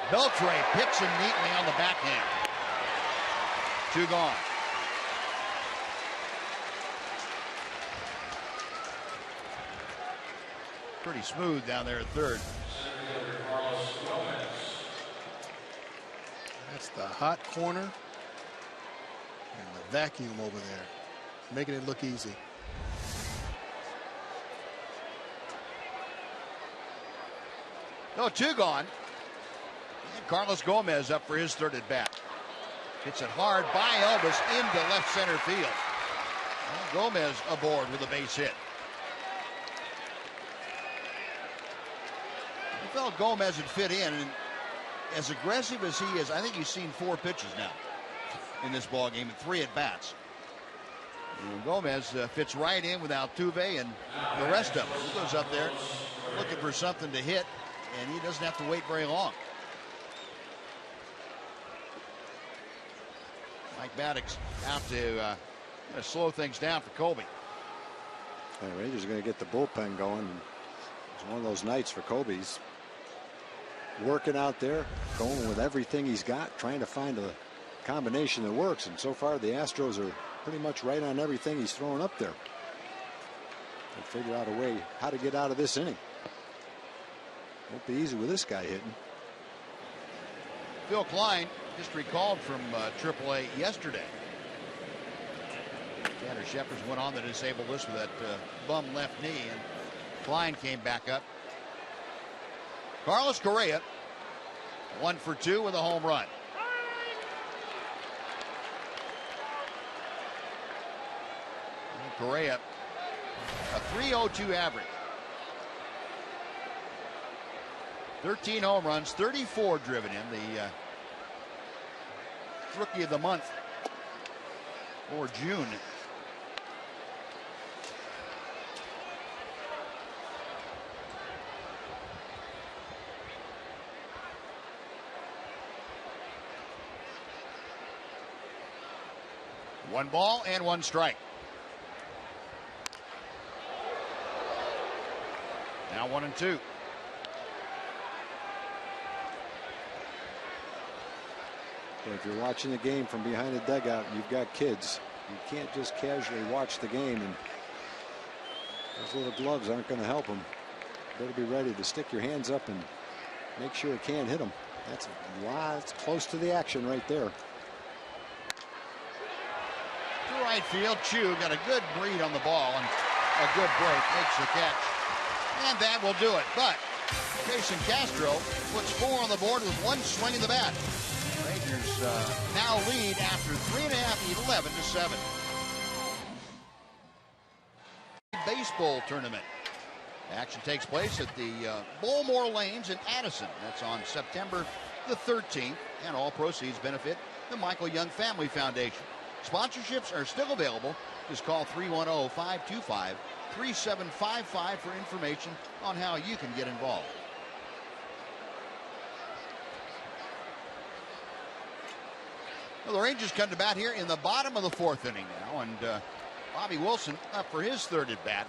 Beltre picks him neatly on the backhand. 2 gone. Pretty smooth down there at third.
That's the hot corner and the vacuum over there, making it look easy.
No, 2 gone. And Carlos Gomez up for his 3rd at bat. Hits it hard by Elvis into left center field. And Gomez aboard with a base hit. I felt Gomez had fit in, and as aggressive as he is, I think he's seen 4 pitches now in this ball game and 3 at bats. And Gomez fits right in with Altuve and the rest of them. He goes up there looking for something to hit, and he doesn't have to wait very long. Mike Maddox out to slow things down for Colby.
The Rangers are going to get the bullpen going. It's one of those nights for Colby. He's working out there, going with everything he's got, trying to find a combination that works. And so far, the Astros are pretty much right on everything he's throwing up there. They'll figure out a way how to get out of this inning. Won't be easy with this guy hitting.
Phil Klein just recalled from AAA yesterday. Tanner Shepard went on the disabled list with that bum left knee, and Klein came back up. Carlos Correa, 1 for 2 with a home run. And Correa, a .302 average. 13 home runs, 34 driven in. The Rookie of the Month for June. One ball and 1 strike. Now 1 and 2.
If you're watching the game from behind the dugout and you've got kids, you can't just casually watch the game, and those little gloves aren't going to help them. You better be ready to stick your hands up and make sure it can't hit them. That's a lot. It's close to the action right there.
To right field, Chu got a good read on the ball and a good break, makes the catch, and that will do it. But Jason Castro puts 4 on the board with 1 swing of the bat. Rangers now lead after 3.5, 11-7. Baseball tournament. Action takes place at the Bullmore Lanes in Addison. That's on September the 13th, and all proceeds benefit the Michael Young Family Foundation. Sponsorships are still available. Just call 310-525-3755 for information on how you can get involved. Well, the Rangers come to bat here in the bottom of the 4th inning now, and Bobby Wilson up for his 3rd at bat.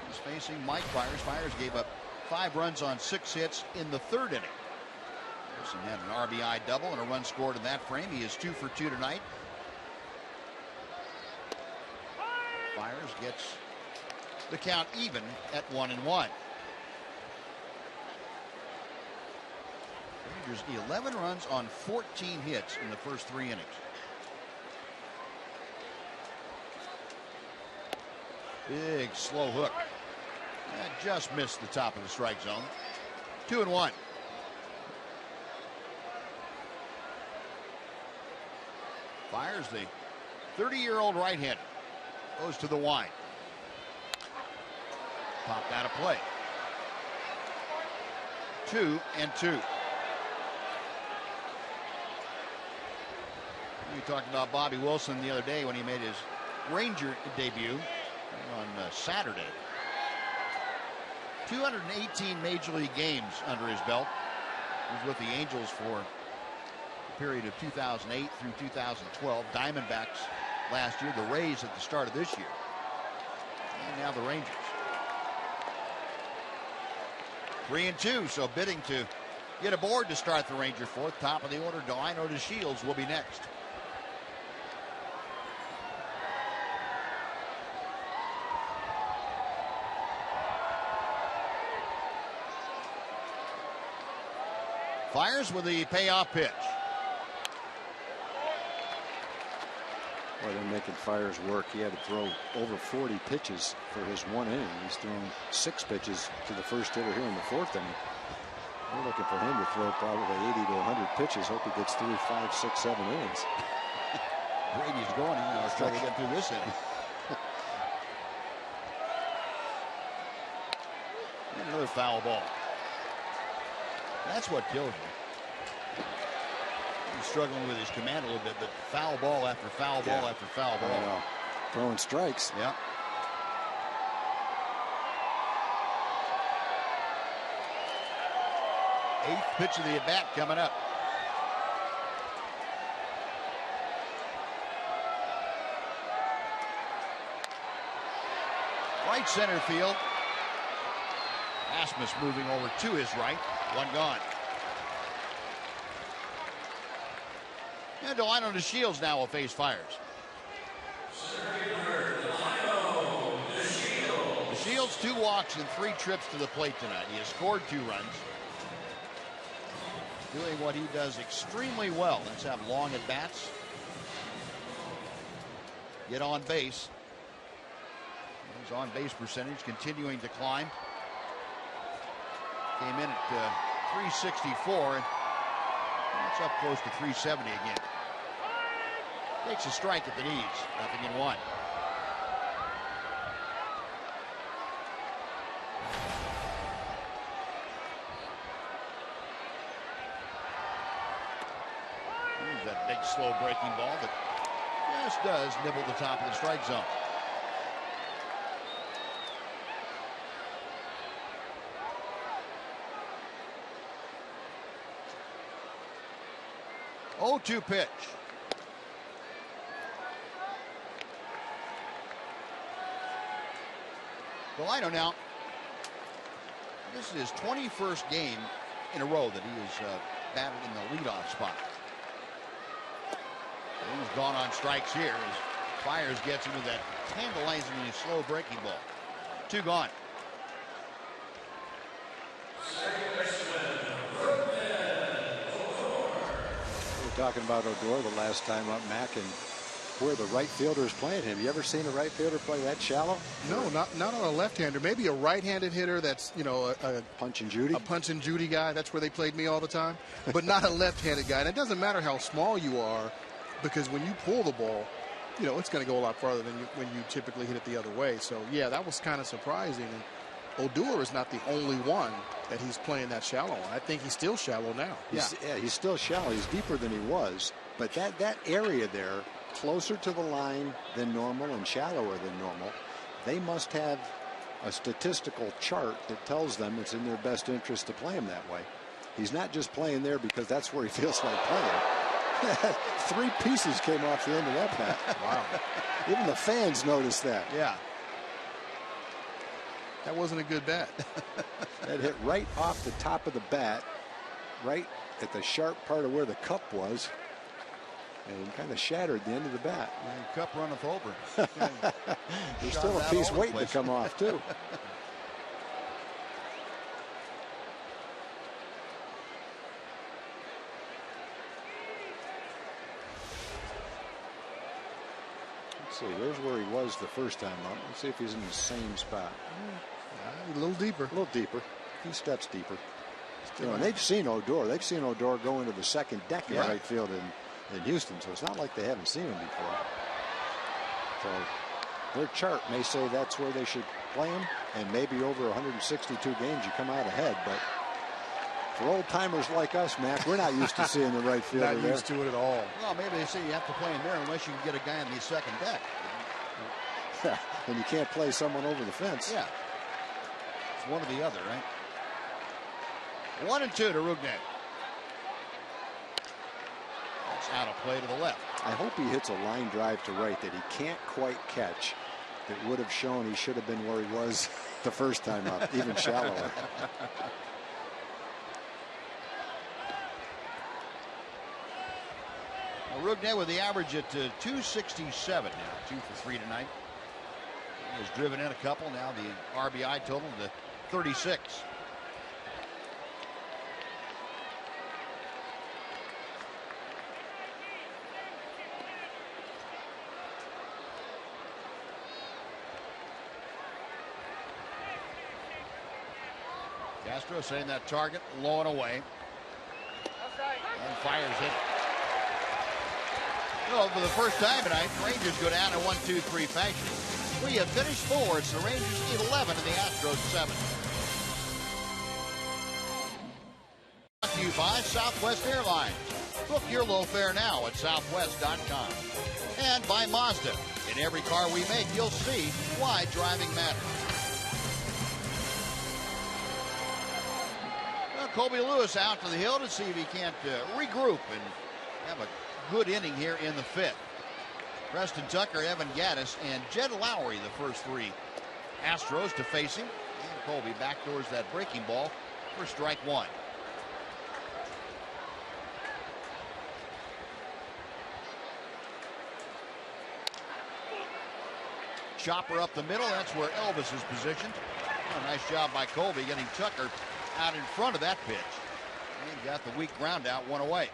He's facing Mike Fiers. Fiers gave up 5 runs on 6 hits in the 3rd inning. Wilson had an RBI double and a run scored in that frame. He is 2 for 2 tonight. Fiers gets the count even at 1-1. Rangers 11 runs on 14 hits in the first 3 innings. Big slow hook. That just missed the top of the strike zone. 2-1. Fires the 30-year-old right-hander. Goes to the wine. Popped out of play. 2-2. We talked about Bobby Wilson the other day when he made his Ranger debut on Saturday. 218 Major League games under his belt. He was with the Angels for the period of 2008 through 2012. Diamondbacks last year, the Rays at the start of this year, and now the Rangers. 3-2, so bidding to get aboard to start the Ranger fourth. Top of the order, Delino to Shields will be next. Fires with the payoff pitch.
Boy, they're making Fires work. He had to throw over 40 pitches for his 1 inning. He's thrown 6 pitches to the first hitter here in the 4th inning. We're looking for him to throw probably 80 to 100 pitches. Hope he gets through 5, 6, 7 innings.
Brady's going. He's going to struggle to get through this inning. And another foul ball. That's what kills you. He's struggling with his command a little bit, but foul ball after foul ball after foul ball.
Throwing strikes.
Yeah. Eighth pitch of the at-bat coming up. Right center field. Asmus moving over to his right. One gone. And Delino to Shields now will face Fires. The Shields 2 walks and 3 trips to the plate tonight. He has scored 2 runs. Doing what he does extremely well. Let's have long at bats. Get on base. His on base percentage continuing to climb. Came in at 364. It's up close to 370 again. Takes a strike at the knees. 0-1. Here's that big slow breaking ball that just does nibble the top of the strike zone. Oh, 2 pitch. Delino now. This is his 21st game in a row that he has batted in the leadoff spot. He's gone on strikes here as Fires gets him with that tantalizingly slow breaking ball. 2 gone.
Talking about Odor the last time up, Mac, and where the right fielder is playing him. You ever seen a right fielder play that shallow?
No, not on a left-hander. Maybe a right-handed hitter that's, you know, a
punch and Judy.
A punch and Judy guy. That's where they played me all the time. But not a left-handed guy. And it doesn't matter how small you are, because when you pull the ball, you know, it's going to go a lot farther than when you typically hit it the other way. So, yeah, that was kind of surprising. And Odor is not the only one that he's playing that shallow on. I think he's still shallow now.
He's still shallow. He's deeper than he was. But that area there, closer to the line than normal and shallower than normal, they must have a statistical chart that tells them it's in their best interest to play him that way. He's not just playing there because that's where he feels like playing. 3 pieces came off the end of that bat.
Wow.
Even the fans noticed that.
Yeah.
That wasn't a good bat.
That hit right off the top of the bat, right at the sharp part of where the cup was, and kind of shattered the end of the bat.
And the cup runneth over.
There's still a piece waiting to come off, too. Let's see, there's where he was the first time up. Let's see if he's in the same spot.
A little deeper.
A little deeper. A few steps deeper. You know, and they've seen Odor. They've seen Odor go into the second deck in right field in Houston, so it's not like they haven't seen him before. So their chart may say that's where they should play him, and maybe over 162 games you come out ahead, but For old timers like us, Mac, we're not used to seeing the right fielder
Not
there.
used to it at all.
Well, maybe they say you have to play him there unless you can get a guy on the second deck.
And you can't play someone over the fence.
Yeah. It's one or the other, right? 1-2 to Rugnet. That's out of play to the left.
I hope he hits a line drive to right that he can't quite catch. That would have shown he should have been where he was the first time up, even shallower.
Rugnet with the average at 267 now, 2 for 3 tonight. He has driven in a couple. Now the RBI total to 36. Castro saying that target low and away. And fires it. Well, for the first time tonight, Rangers go down in 1-2-3 fashion. We have finished 4. It's the Rangers lead 11 and the Astros 7. Brought to you by Southwest Airlines. Book your low fare now at southwest.com. And by Mazda. In every car we make, you'll see why driving matters. Well, Colby Lewis out to the hill to see if he can't regroup and have a good inning here in the 5th. Preston Tucker, Evan Gattis, and Jed Lowry, the first 3 Astros to face him. And Colby backdoors that breaking ball for strike 1. Chopper up the middle. That's where Elvis is positioned. Oh, nice job by Colby getting Tucker out in front of that pitch. And got the weak ground out, 1 away.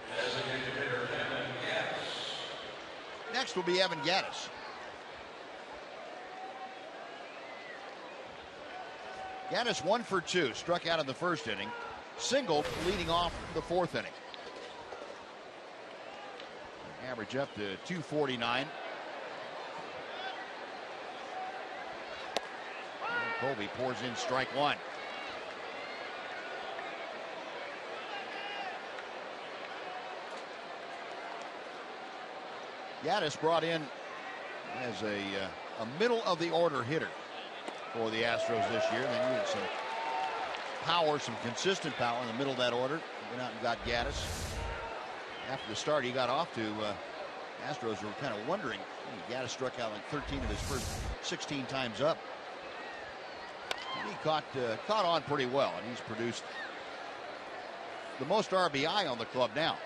Next will be Evan Gattis. Gattis 1 for 2, struck out in the first inning. Singled leading off the 4th inning. Average up to 249. And Colby pours in strike 1. Gattis brought in as a middle of the order hitter for the Astros this year. They needed some power, some consistent power in the middle of that order. Went out and got Gattis. After the start he got off to, Astros were kind of wondering. Gattis struck out like 13 of his first 16 times up. And he caught on pretty well, and he's produced the most RBI on the club now.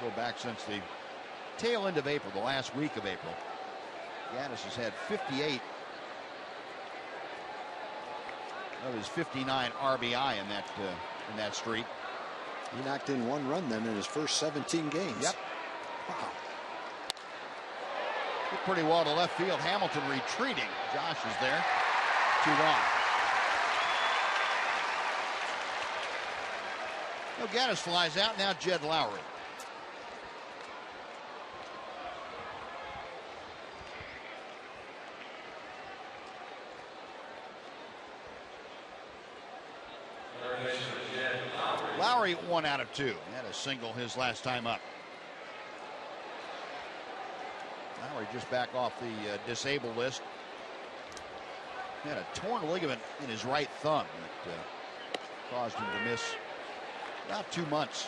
Go back since the tail end of April, the last week of April. Gattis has had 58 of his 59 RBI in that streak.
He knocked in 1 run then in his first 17 games.
Yep. Wow. Hit pretty well to left field. Hamilton retreating. Josh is there. 2 gone. No, Gattis flies out. Now Jed Lowry. Lowry 1 out of 2. He had a single his last time up. Lowry just back off the disabled list. He had a torn ligament in his right thumb that caused him to miss about 2 months.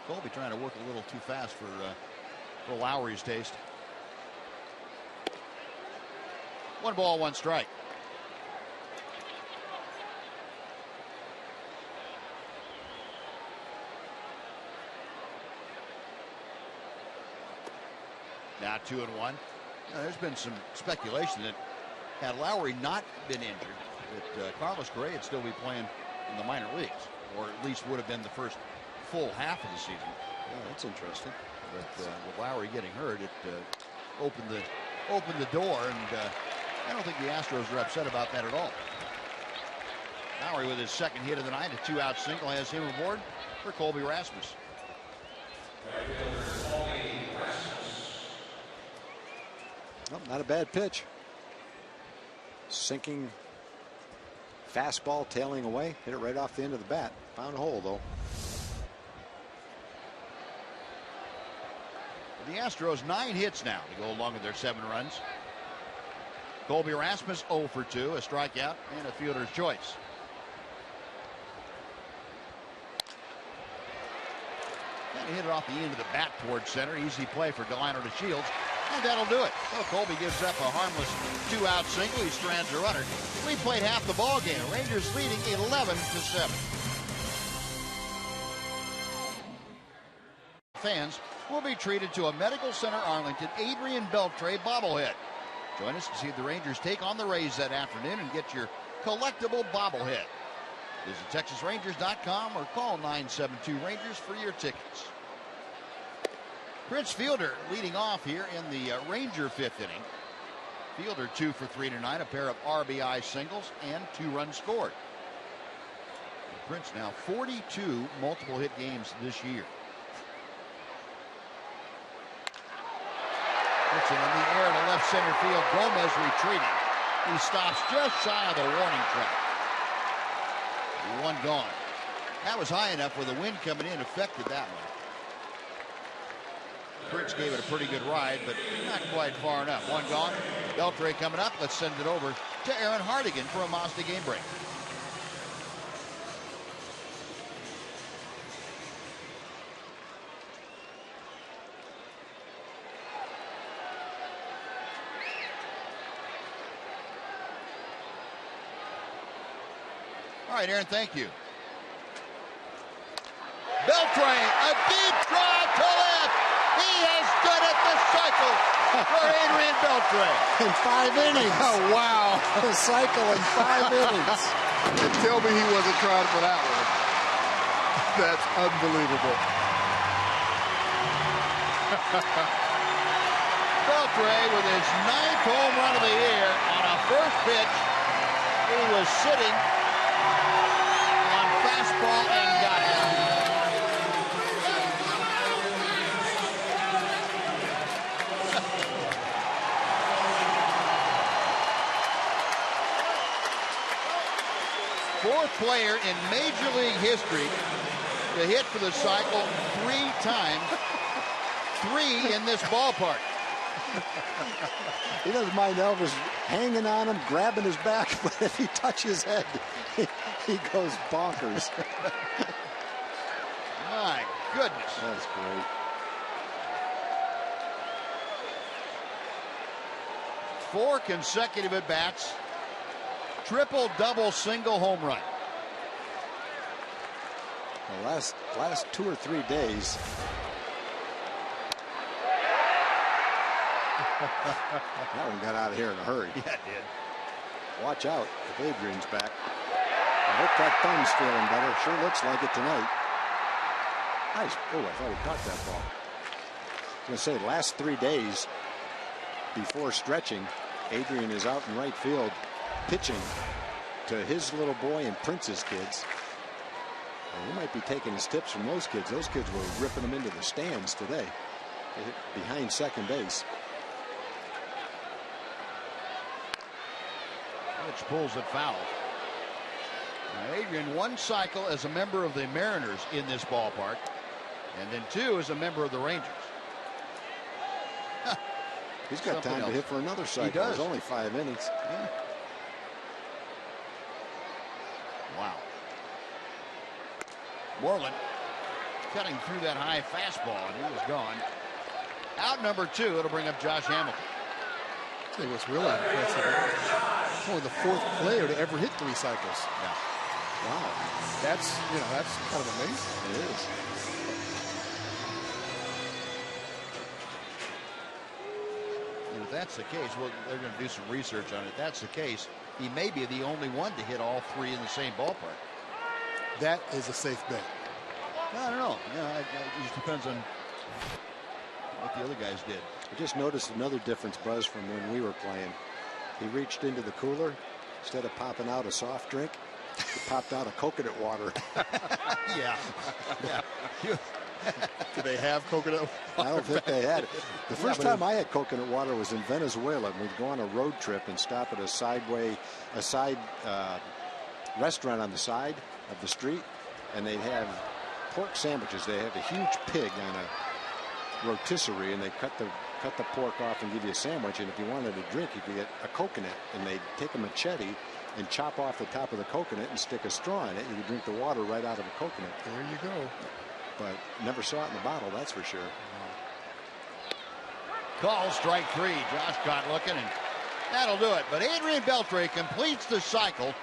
Colby trying to work a little too fast for Lowry's taste. 1 ball, 1 strike. Now 2-1. Now, there's been some speculation that had Lowry not been injured, that Carlos Correa would still be playing in the minor leagues, or at least would have been the first full half of the season.
Yeah, that's interesting.
But with Lowry getting hurt, it opened the opened the door, and I don't think the Astros are upset about that at all. Lowry with his second hit of the night, a 2-out single, has him aboard for Colby Rasmus.
Well, not a bad pitch. Sinking fastball tailing away. Hit it right off the end of the bat. Found a hole, though.
The Astros 9 hits now to go along with their 7 runs. Colby Rasmus 0 for 2, a strikeout and a fielder's choice. And hit it off the end of the bat towards center. Easy play for Delano to Shields, and that'll do it. So Colby gives up a harmless 2-out single. He strands a runner. We played half the ball game. Rangers leading 11-7. Fans will be treated to a Medical Center Arlington Adrian Beltre bobblehead. Join us to see the Rangers take on the Rays that afternoon and get your collectible bobblehead. Visit TexasRangers.com or call 972-RANGERS for your tickets. Prince Fielder leading off here in the Ranger 5th inning. Fielder 2 for 3 tonight, a pair of RBI singles and 2 runs scored. Prince now 42 multiple hit games this year. Pitching in the air to left center field. Gomez retreating. He stops just shy of the warning track. 1 gone. That was high enough where the wind coming in affected that one. Prince gave it a pretty good ride, but not quite far enough. 1 gone. Beltre coming up. Let's send it over to Aaron Hardigan for a Mazda game break. All right, Aaron, thank you. Beltre, a deep drive to left. He has done it, the cycle for Adrian Beltre.
In 5 innings.
Oh, wow.
The cycle in 5 innings.
And tell me he wasn't trying for that one. That's unbelievable.
Beltre with his 9th home run of the year on a first pitch. He was sitting on fastball and got it. Fourth player in Major League history to hit for the cycle 3 times. 3 in this ballpark.
He doesn't mind Elvis hanging on him, grabbing his back, but if he touches his head, he goes bonkers.
My goodness.
That's great.
4 consecutive at-bats. Triple, double, single home run.
The last 2 or 3 days. That one got out of here in a hurry.
Yeah, it did.
Watch out if Adrian's back. I hope that thumb's feeling better. Sure looks like it tonight. Nice. Oh, I thought he caught that ball. I was going to say, last 3 days before stretching, Adrian is out in right field pitching to his little boy and Prince's kids. And he might be taking his tips from those kids. Those kids were ripping him into the stands today. Behind second base.
Which pulls it foul. Now, Adrian, 1 cycle as a member of the Mariners in this ballpark, and then 2 as a member of the Rangers.
He's got time to hit for another cycle.
He does.
There's only 5 innings.
Yeah. Wow. Moreland cutting through that high fastball, and he was gone. Out number 2, it'll bring up Josh Hamilton.
I think what's really impressive, it's only the 4th player to ever hit 3 cycles.
Yeah.
Wow. That's kind of amazing.
It is.
And if that's the case, well, they're going to do some research on it. If that's the case, he may be the only one to hit all 3 in the same ballpark.
That is a safe bet.
I don't know. It just depends on what the other guys did.
I just noticed another difference, Buzz, from when we were playing. He reached into the cooler. Instead of popping out a soft drink, he popped out a coconut water.
Yeah.
Do they have coconut water?
I don't think they had it. The first time I had coconut water was in Venezuela. We'd go on a road trip and stop at a side restaurant on the side of the street, and they'd have pork sandwiches. They have a huge pig on a rotisserie, and they cut the pork off and give you a sandwich. And if you wanted a drink, you could get a coconut, and they'd take a machete and chop off the top of the coconut and stick a straw in it. You could drink the water right out of a coconut.
There you go.
But never saw it in the bottle, that's for sure.
Call strike 3. Josh caught looking, and that'll do it. But Adrian Beltre completes the cycle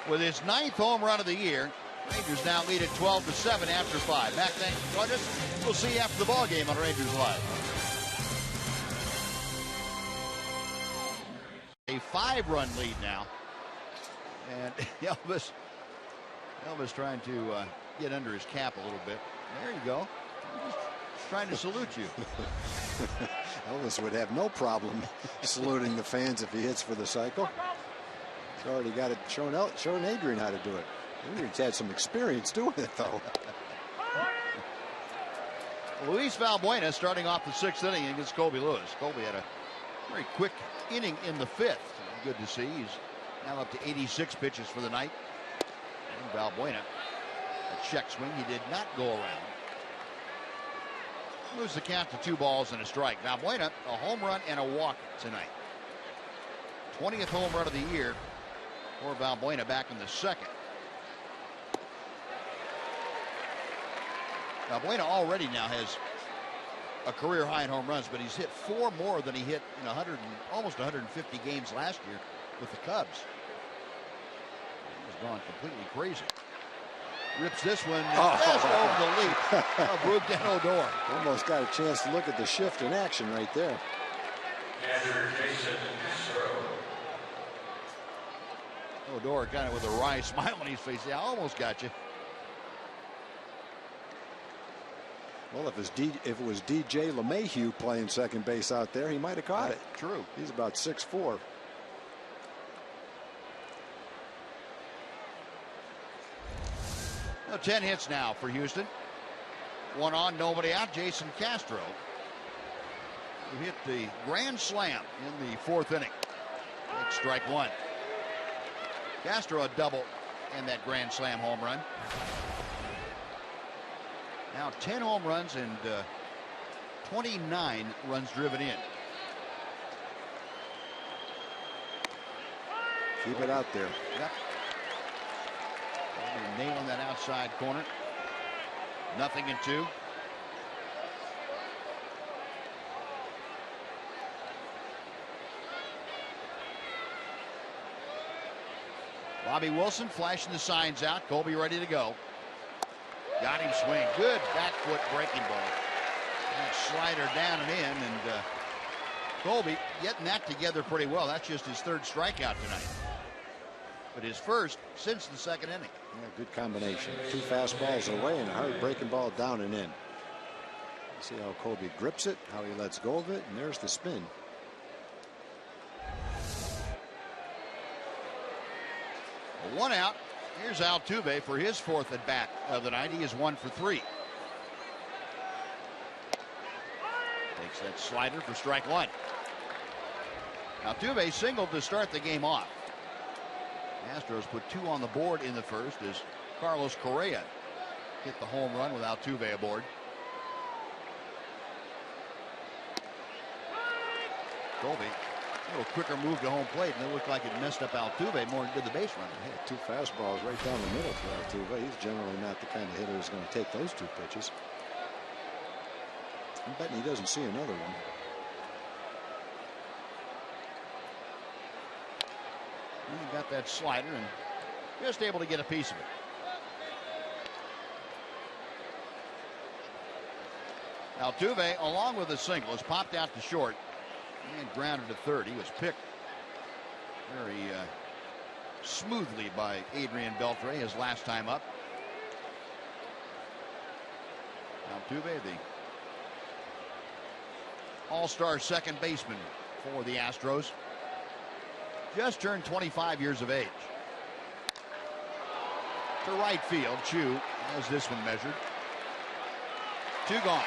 with his 9th home run of the year. Rangers now lead at 12-7 after 5. Mac, thanks for joining us. We'll see you after the ball game on Rangers Live. A 5-run lead now, and Elvis trying to get under his cap a little bit. There you go. Just trying to salute you.
Elvis would have no problem saluting the fans if he hits for the cycle. He's already got it showing Adrian how to do it. Adrian's had some experience doing it, though.
Luis Valbuena starting off the 6th inning against Colby Lewis. Colby had a very quick inning in the 5th. Good to see. He's now up to 86 pitches for the night. And Valbuena, a check swing, he did not go around. Moves the count to 2 balls and a strike. Valbuena, a home run and a walk tonight. 20th home run of the year for Valbuena back in the 2nd. Valbuena already now has a career high in home runs, but he's hit 4 more than he hit in almost 150 games last year with the Cubs. He's gone completely crazy. Rips this one just over the leap of Brooklyn Odor.
Almost got a chance to look at the shift in action right there.
Odor kind of with a wry smile on his face. Yeah, I almost got you.
Well, if it was DJ LeMahieu playing second base out there, he might have caught it.
True.
He's about 6'4".
Well, 10 hits now for Houston. 1 on, nobody out. Jason Castro, who hit the grand slam in the 4th inning. Take strike 1. Castro a double and that grand slam home run. Now 10 home runs and 29 runs driven in.
Keep it out there.
Yep. Nailing that outside corner. 0-2. Bobby Wilson flashing the signs out. Colby ready to go. Got him swing. Good back foot breaking ball. That slider down and in, and Colby getting that together pretty well. That's just his 3rd strikeout tonight, but his 1st since the 2nd inning.
Yeah, good combination. 2 fastballs away and a hard breaking ball down and in. See how Colby grips it, how he lets go of it, and there's the spin.
A 1 out. Here's Altuve for his 4th at bat of the night. He is 1 for 3. Takes that slider for strike 1. Altuve singled to start the game off. Astros put 2 on the board in the 1st as Carlos Correa hit the home run with Altuve aboard. Colby, a little quicker move to home plate, and it looked like it messed up Altuve more than did the base runner.
Yeah, 2 fastballs right down the middle for Altuve. He's generally not the kind of hitter who's going to take those 2 pitches. I'm betting he doesn't see another one.
He got that slider and just able to get a piece of it. Altuve, along with a single, has popped out to short and grounded to 3rd. He was picked very smoothly by Adrian Beltre his last time up. Altuve, the all-star second baseman for the Astros. Just turned 25 years of age. To right field, Chu has this one measured. 2 gone.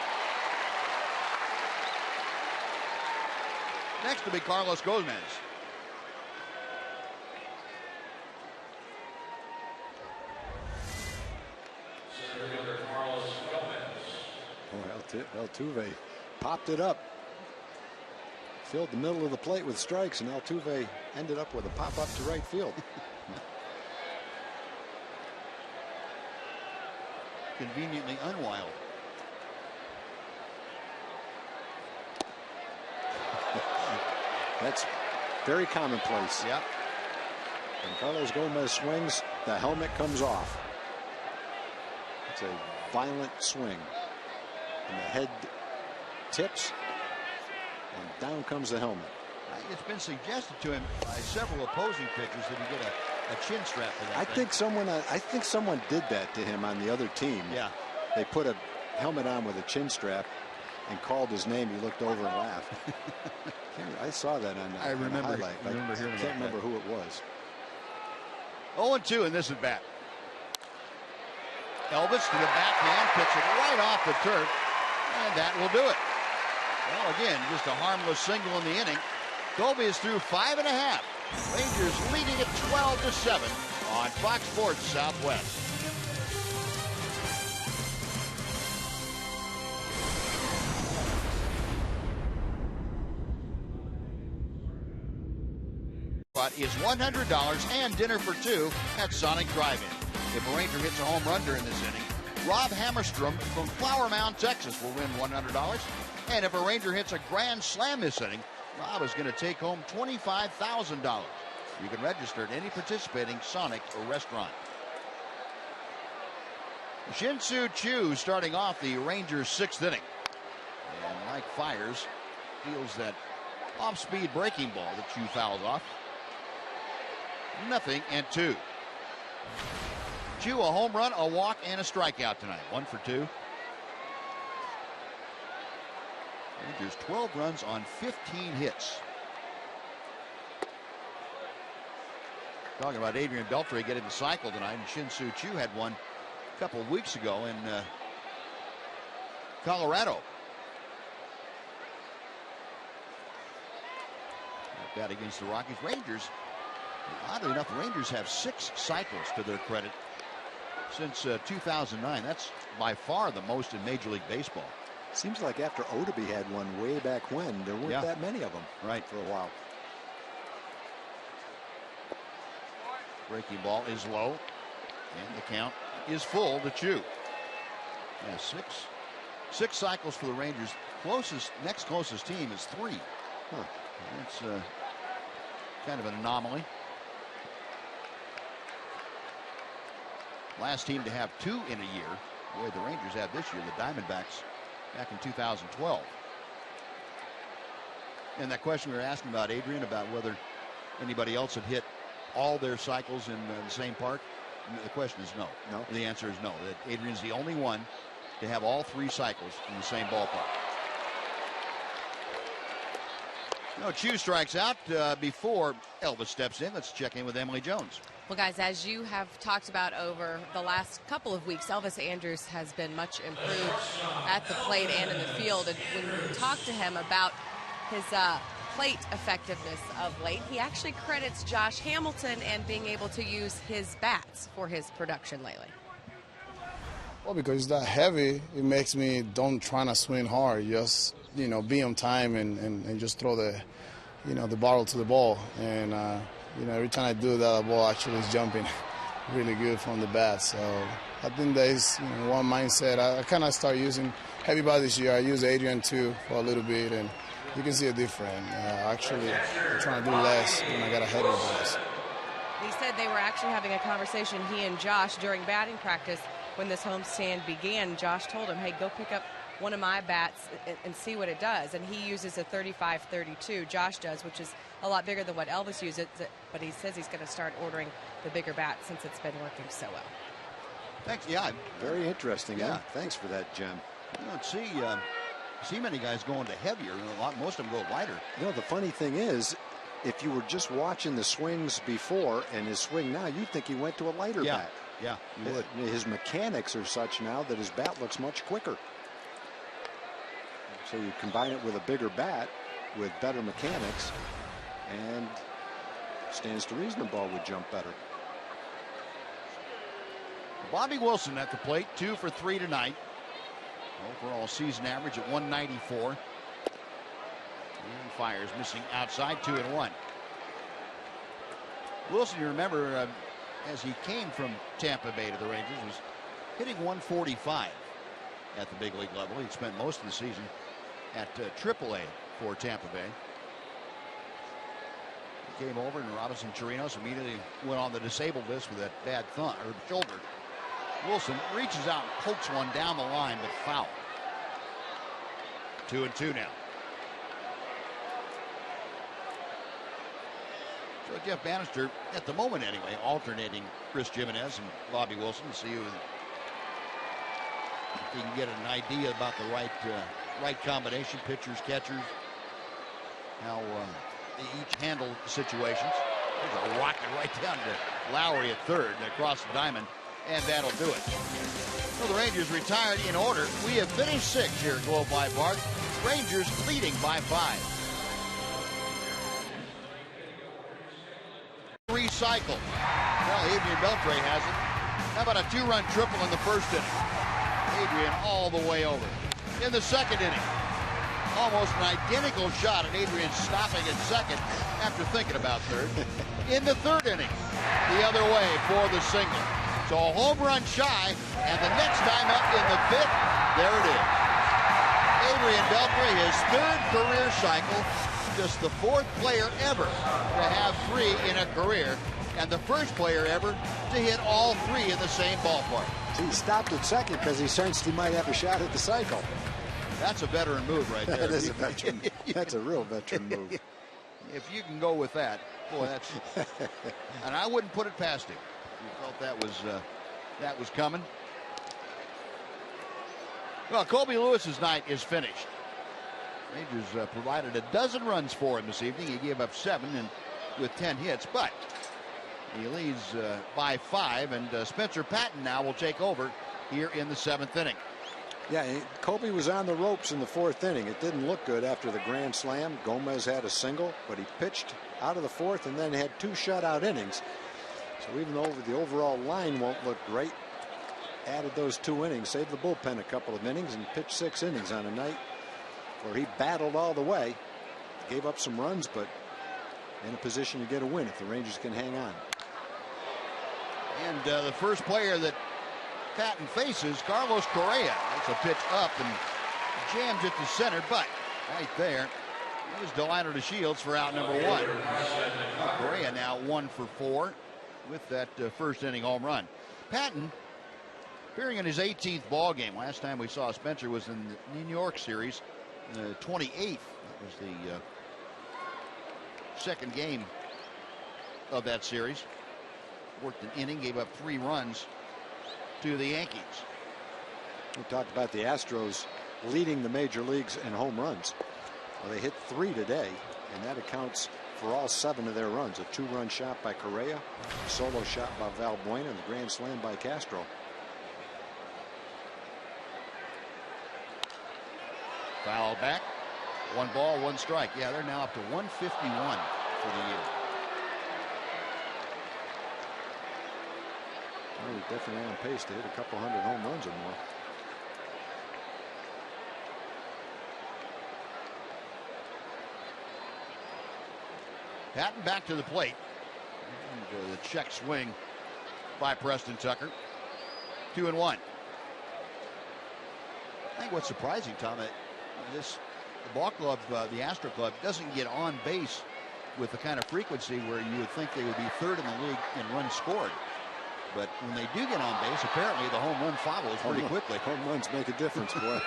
Next will be Carlos Gomez.
Altuve popped it up. Filled the middle of the plate with strikes, and Altuve ended up with a pop-up to right field.
Conveniently unwild.
That's very commonplace.
Yep.
When Carlos Gomez swings, the helmet comes off. It's a violent swing. And the head tips, and down comes the helmet.
It's been suggested to him by several opposing pitchers that he get a chin strap for that.
I think someone did that to him on the other team.
Yeah.
They put a helmet on with a chin strap and called his name. He looked over and laughed. I saw that on the highlight. I can't remember who it was.
0-2 in this at bat. Elvis to the backhand, puts it right off the turf, and that will do it. Well, again, just a harmless single in the inning. Colby is through 5 1/2. Rangers leading at 12-7 on Fox Sports Southwest. But is $100 and dinner for 2 at Sonic Drive-In. If a Ranger hits a home run during this inning, Rob Hammerstrom from Flower Mound, Texas will win $100. And if a Ranger hits a grand slam this inning, Rob is going to take home $25,000. You can register at any participating Sonic or restaurant. Shin-Soo Choo starting off the Rangers' 6th inning. And Mike Fiers feels that off-speed breaking ball that Choo fouls off. 0-2. Choo, a home run, a walk, and a strikeout tonight. 1 for 2. Rangers 12 runs on 15 hits. Talking about Adrian Beltre getting the cycle tonight, and Shin-Soo Choo had one a couple of weeks ago in Colorado. Like that against the Rockies. Rangers, oddly enough, the Rangers have 6 cycles to their credit since 2009. That's by far the most in Major League Baseball.
Seems like after Odobe had one way back when, there weren't that many of them.
Right.
For a while.
Breaking ball is low, and the count is full to Choo. Yeah, six cycles for the Rangers. Next closest team is 3.
Huh.
That's kind of an anomaly. Last team to have 2 in a year, the way the Rangers have this year, the Diamondbacks back in 2012. And that question we were asking about, Adrian, about whether anybody else had hit all their cycles in the same park, the question is no.
No.
The answer is no. That Adrian's the only one to have all 3 cycles in the same ballpark. No, Choo strikes out before Elvis steps in. Let's check in with Emily Jones.
Well, guys, as you have talked about over the last couple of weeks, Elvis Andrus has been much improved at the plate and in the field. And when we talked to him about his plate effectiveness of late, he actually credits Josh Hamilton and being able to use his bats for his production lately.
Well, because it's that heavy, it makes me don't try to swing hard. Just, be on time and just throw the barrel to the ball. And, every time I do that, the ball actually is jumping really good from the bat. So I think that is one mindset. I kind of start using heavy bat this year. I use Adrian too for a little bit, and you can see a difference. Actually, I'm trying to do less when I got a heavier balls.
He said they were actually having a conversation, he and Josh, during batting practice when this homestand began. Josh told him, hey, go pick up one of my bats and see what it does. And he uses a 35-32, Josh does, which is a lot bigger than what Elvis uses, but he says he's going to start ordering the bigger bat since it's been working so well.
Thanks. Yeah.
Very interesting. Yeah. Thanks for that, Jen.
You don't see see many guys going to heavier. Most of them go lighter.
You know, the funny thing is, if you were just watching the swings before and his swing now, you'd think he went to a lighter bat.
Yeah, you would.
His mechanics are such now that his bat looks much quicker. So you combine it with a bigger bat with better mechanics, and stands to reason the ball would jump better.
Bobby Wilson at the plate, 2 for 3 tonight. Overall season average at 194. And fires missing outside, 2-1. Wilson, you remember, as he came from Tampa Bay to the Rangers, was hitting 145 at the big league level. He'd spent most of the season at AAA for Tampa Bay. He came over, and Robinson Chirinos immediately went on the disabled list with that bad thumb or shoulder. Wilson reaches out and pokes one down the line, but foul. 2-2 now. So Jeff Bannister, at the moment anyway, alternating Chris Jimenez and Bobby Wilson to see if he can get an idea about the right combination, pitchers, catchers, how they each handle situations. There's a rocket right down to Lowry at third and across the diamond, and that'll do it. So the Rangers retired in order. We have finished 6 here at Globe Life Park. Rangers leading by 5. Recycle. Well, Adrian Beltre has it. How about a 2-run triple in the first inning? Adrian all the way over. In the second inning, almost an identical shot at Adrian stopping at second after thinking about third. In the third inning, the other way for the single. So a home run shy, and the next time up in the fifth, there it is. Adrian Beltre, his third career cycle, just the 4th player ever to have 3 in a career, and the first player ever to hit all 3 in the same ballpark.
So he stopped at second because he sensed he might have a shot at the cycle.
That's a veteran move right there.
That is a veteran. That's a real veteran move.
If you can go with that, boy, that's. And I wouldn't put it past him. You felt that was coming. Well, Colby Lewis's night is finished. Rangers provided a dozen runs for him this evening. He gave up 7 and with 10 hits, but he leads by 5, and Spencer Patton now will take over here in the 7th inning.
Yeah, Colby was on the ropes in the 4th inning. It didn't look good after the grand slam. Gomez had a single, but he pitched out of the 4th and then had 2 shutout innings. So even though the overall line won't look great, added those 2 innings, saved the bullpen a couple of innings, and pitched 6 innings on a night where he battled all the way, gave up some runs, but in a position to get a win if the Rangers can hang on.
And the first player that Patton faces, Carlos Correa. That's a pitch up and jams it to center, but right there is Delino to Shields for out number 1. Correa now 1 for 4 with that first inning home run. Patton appearing in his 18th ball game. Last time we saw Spencer was in the New York series, the 28th. That was the second game of that series. Worked an inning, gave up 3 runs to the Yankees.
We talked about the Astros leading the major leagues in home runs. Well, they hit 3 today, and that accounts for all 7 of their runs. A 2-run shot by Correa, a solo shot by Valbuena, and the grand slam by Castro.
Foul back. 1 ball, 1 strike. Yeah, they're now up to 151 for the year.
Well, he's definitely on pace to hit a couple hundred home runs or more.
Patton back to the plate. And, the check swing by Preston Tucker. 2-1. I think what's surprising, Tom, the ball club, the Astro Club, doesn't get on base with the kind of frequency where you would think they would be 3rd in the league in runs scored. But when they do get on base, apparently the home run follows pretty quickly.
Home runs make a difference, boy.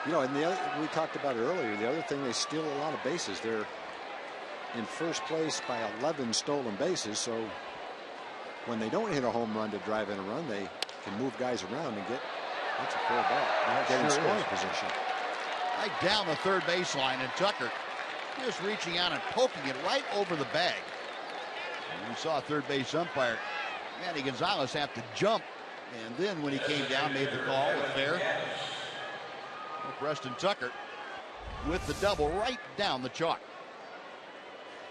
You know, and we talked about it earlier. The other thing, they steal a lot of bases. They're in first place by 11 stolen bases. So when they don't hit a home run to drive in a run, they can move guys around and get. That's a fair ball. Get in scoring position.
right down the third baseline, and Tucker just reaching out and poking it right over the bag. And we saw a third base umpire, Manny Gonzalez, have to jump, and then when he came down, made the call fair. Well, Preston Tucker with the double right down the chalk.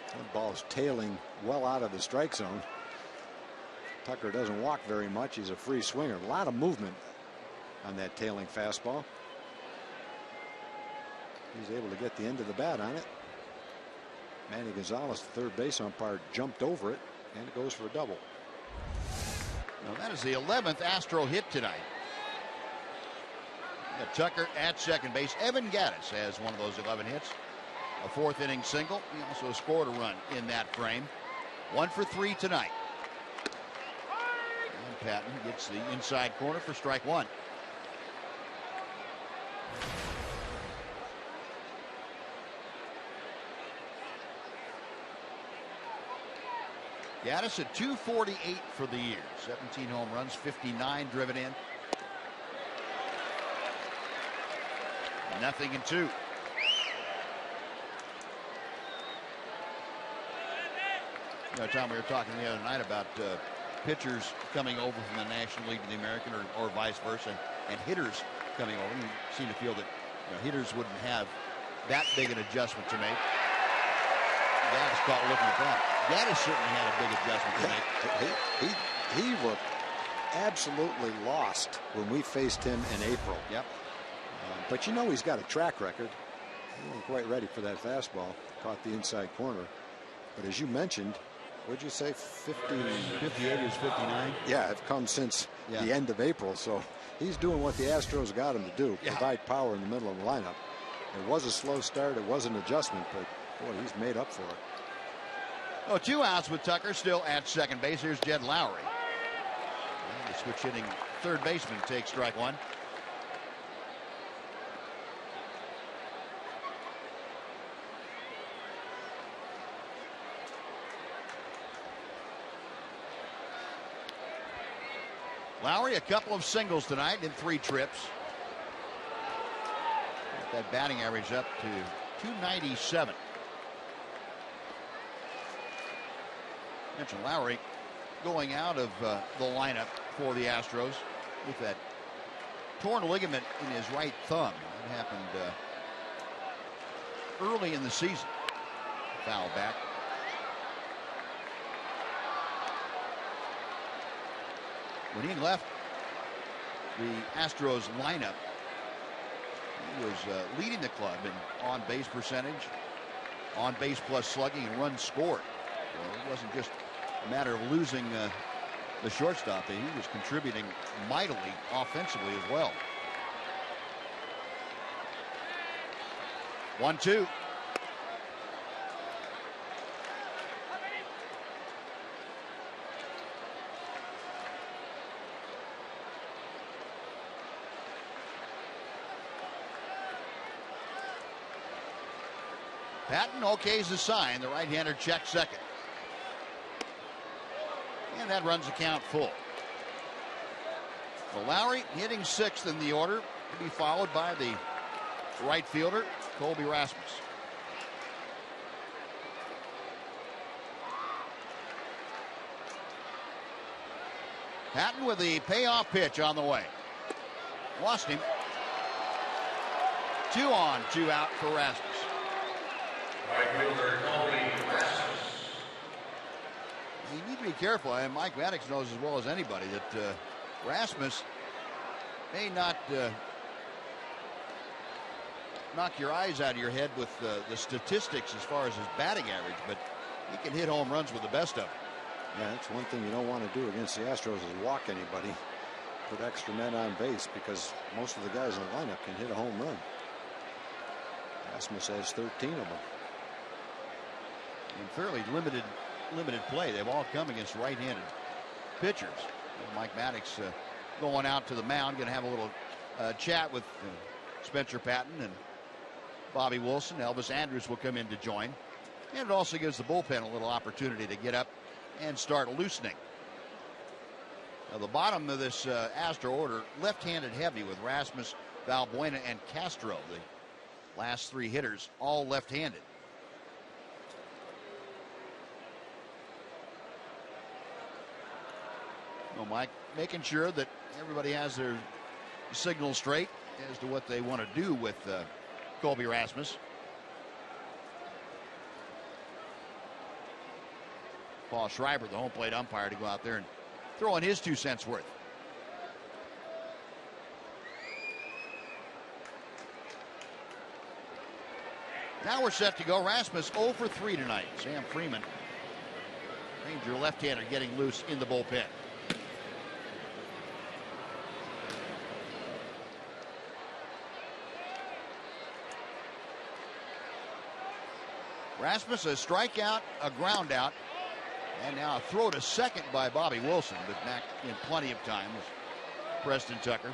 That ball's tailing well out of the strike zone. Tucker doesn't walk very much. He's a free swinger. A lot of movement on that tailing fastball. He's able to get the end of the bat on it. Manny Gonzalez, the third base umpire, jumped over it, and it goes for a double.
Now that is the 11th Astro hit tonight. Tucker at second base. Evan Gaddis has one of those 11 hits. A fourth inning single. He also scored a run in that frame. 1 for 3 tonight. And Patton gets the inside corner for strike one. Gaddis at 248 for the year. 17 home runs, 59 driven in. 0-2. Tom, we were talking the other night about pitchers coming over from the National League to the American, or vice versa, and hitters coming over. You seem to feel that hitters wouldn't have that big an adjustment to make. Gaddis caught looking at that. Gaddis certainly had a big adjustment to make.
He looked absolutely lost when we faced him in April.
Yep.
But he's got a track record. He wasn't quite ready for that fastball. Caught the inside corner. But as you mentioned, what'd you say,
58 is 59?
Yeah, have come since the end of April. So he's doing what the Astros got him to do, provide power in the middle of the lineup. It was a slow start. It was an adjustment, but boy, he's made up for it.
Oh, 2 outs with Tucker still at second base. Here's Jed Lowry. And the switch hitting third baseman takes strike one. Lowry, a couple of singles tonight in 3 trips. Got that batting average up to 297. Mentioned Lowry going out of the lineup for the Astros with that torn ligament in his right thumb. That happened early in the season. Foul back. When he left the Astros lineup, he was leading the club in on-base percentage, on-base plus slugging, and runs scored. So it wasn't just a matter of losing the shortstop. He was contributing mightily offensively as well. 1-2. Patton okays the sign. The right-hander checks second. And that runs the count full. So Lowry hitting 6th in the order, to be followed by the right fielder, Colby Rasmus. Patton with the payoff pitch on the way. Lost him. 2 on, 2 out for Rasmus.
Right fielder Colby Rasmus.
You need to be careful, and Mike Maddox knows as well as anybody that Rasmus may not knock your eyes out of your head with the statistics as far as his batting average, but he can hit home runs with the best of them.
Yeah, that's one thing you don't want to do against the Astros is walk anybody, put extra men on base, because most of the guys in the lineup can hit a home run. Rasmus has 13 of them.
And fairly limited play. They've all come against right-handed pitchers. Mike Maddox going out to the mound, going to have a little chat with Spencer Patton and Bobby Wilson. Elvis Andrus will come in to join. And it also gives the bullpen a little opportunity to get up and start loosening. Now the bottom of this Astro order, left-handed heavy with Rasmus, Valbuena, and Castro. The Last 3 hitters, all left-handed. Well, Mike, making sure that everybody has their signal straight as to what they want to do with Colby Rasmus. Paul Schreiber, the home plate umpire, to go out there and throw in his 2 cents worth. Now we're set to go. Rasmus 0 for 3 tonight. Sam Freeman, Ranger left-hander, getting loose in the bullpen. Rasmus, a strikeout, a ground out, and now a throw to second by Bobby Wilson, but back in plenty of time was Preston Tucker.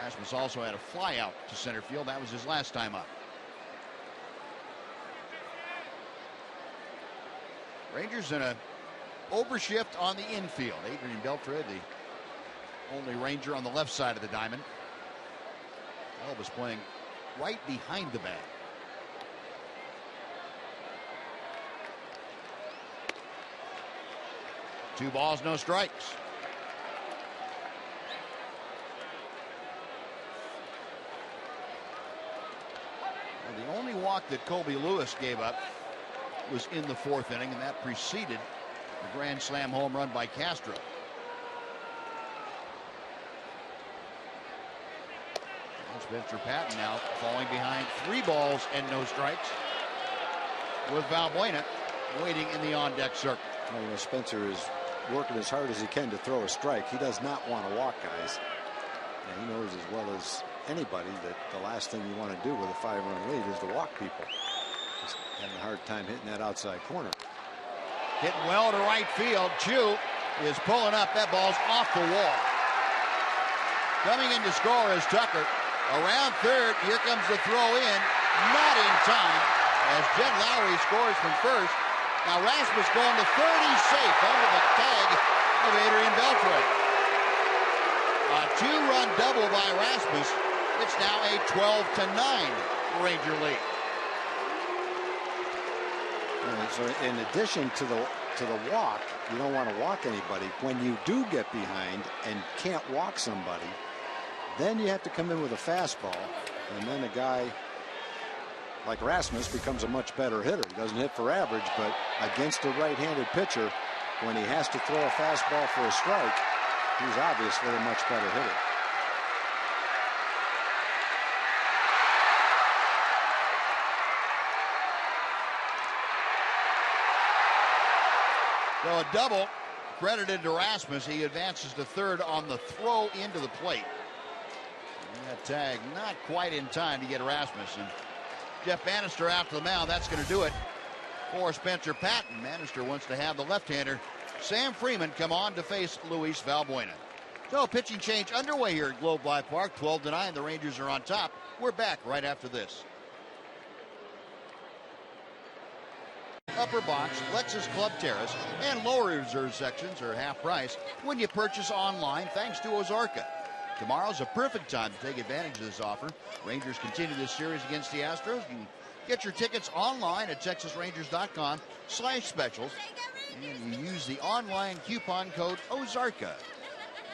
Rasmus also had a fly out to center field. That was his last time up. Rangers in a overshift on the infield. Adrian Beltre, the only Ranger on the left side of the diamond. Elvis playing right behind the bag. Two balls, no strikes. Well, the only walk that Colby Lewis gave up was in the 4th inning, and that preceded the grand slam home run by Castro. Spencer Patton now falling behind 3 balls and no strikes, with Valbuena waiting in the on-deck circle.
Well, you know, Spencer is working as hard as he can to throw a strike. He does not want to walk guys. And he knows as well as anybody that the last thing you want to do with a 5-run lead is to walk people. Just having a hard time hitting that outside corner.
Hitting well to right field. Chu is pulling up. That ball's off the wall. Coming in to score is Tucker. Around third, here comes the throw in, not in time, as Jed Lowry scores from first. Now Rasmus going to third, he's safe under the tag of Adrian Beltre. A 2-run double by Rasmus. It's now a 12-9 Ranger lead.
And so in addition to the walk, you don't want to walk anybody. When you do get behind and can't walk somebody, then you have to come in with a fastball, and then a guy like Rasmus becomes a much better hitter. He doesn't hit for average, but against a right-handed pitcher, when he has to throw a fastball for a strike, he's obviously a much better hitter.
So a double credited to Rasmus. He advances to third on the throw into the plate. And that tag not quite in time to get Rasmus. And Jeff Bannister out to the mound. That's going to do it for Spencer Patton. Bannister wants to have the left-hander Sam Freeman come on to face Luis Valbuena. So pitching change underway here at Globe Life Park. 12-9. The Rangers are on top. We're back right after this. Upper box, Lexus Club Terrace, and lower reserve sections are half price when you purchase online thanks to Ozarka. Tomorrow's a perfect time to take advantage of this offer. Rangers continue this series against the Astros. You can get your tickets online at texasrangers.com/specials, and you use the online coupon code Ozarka.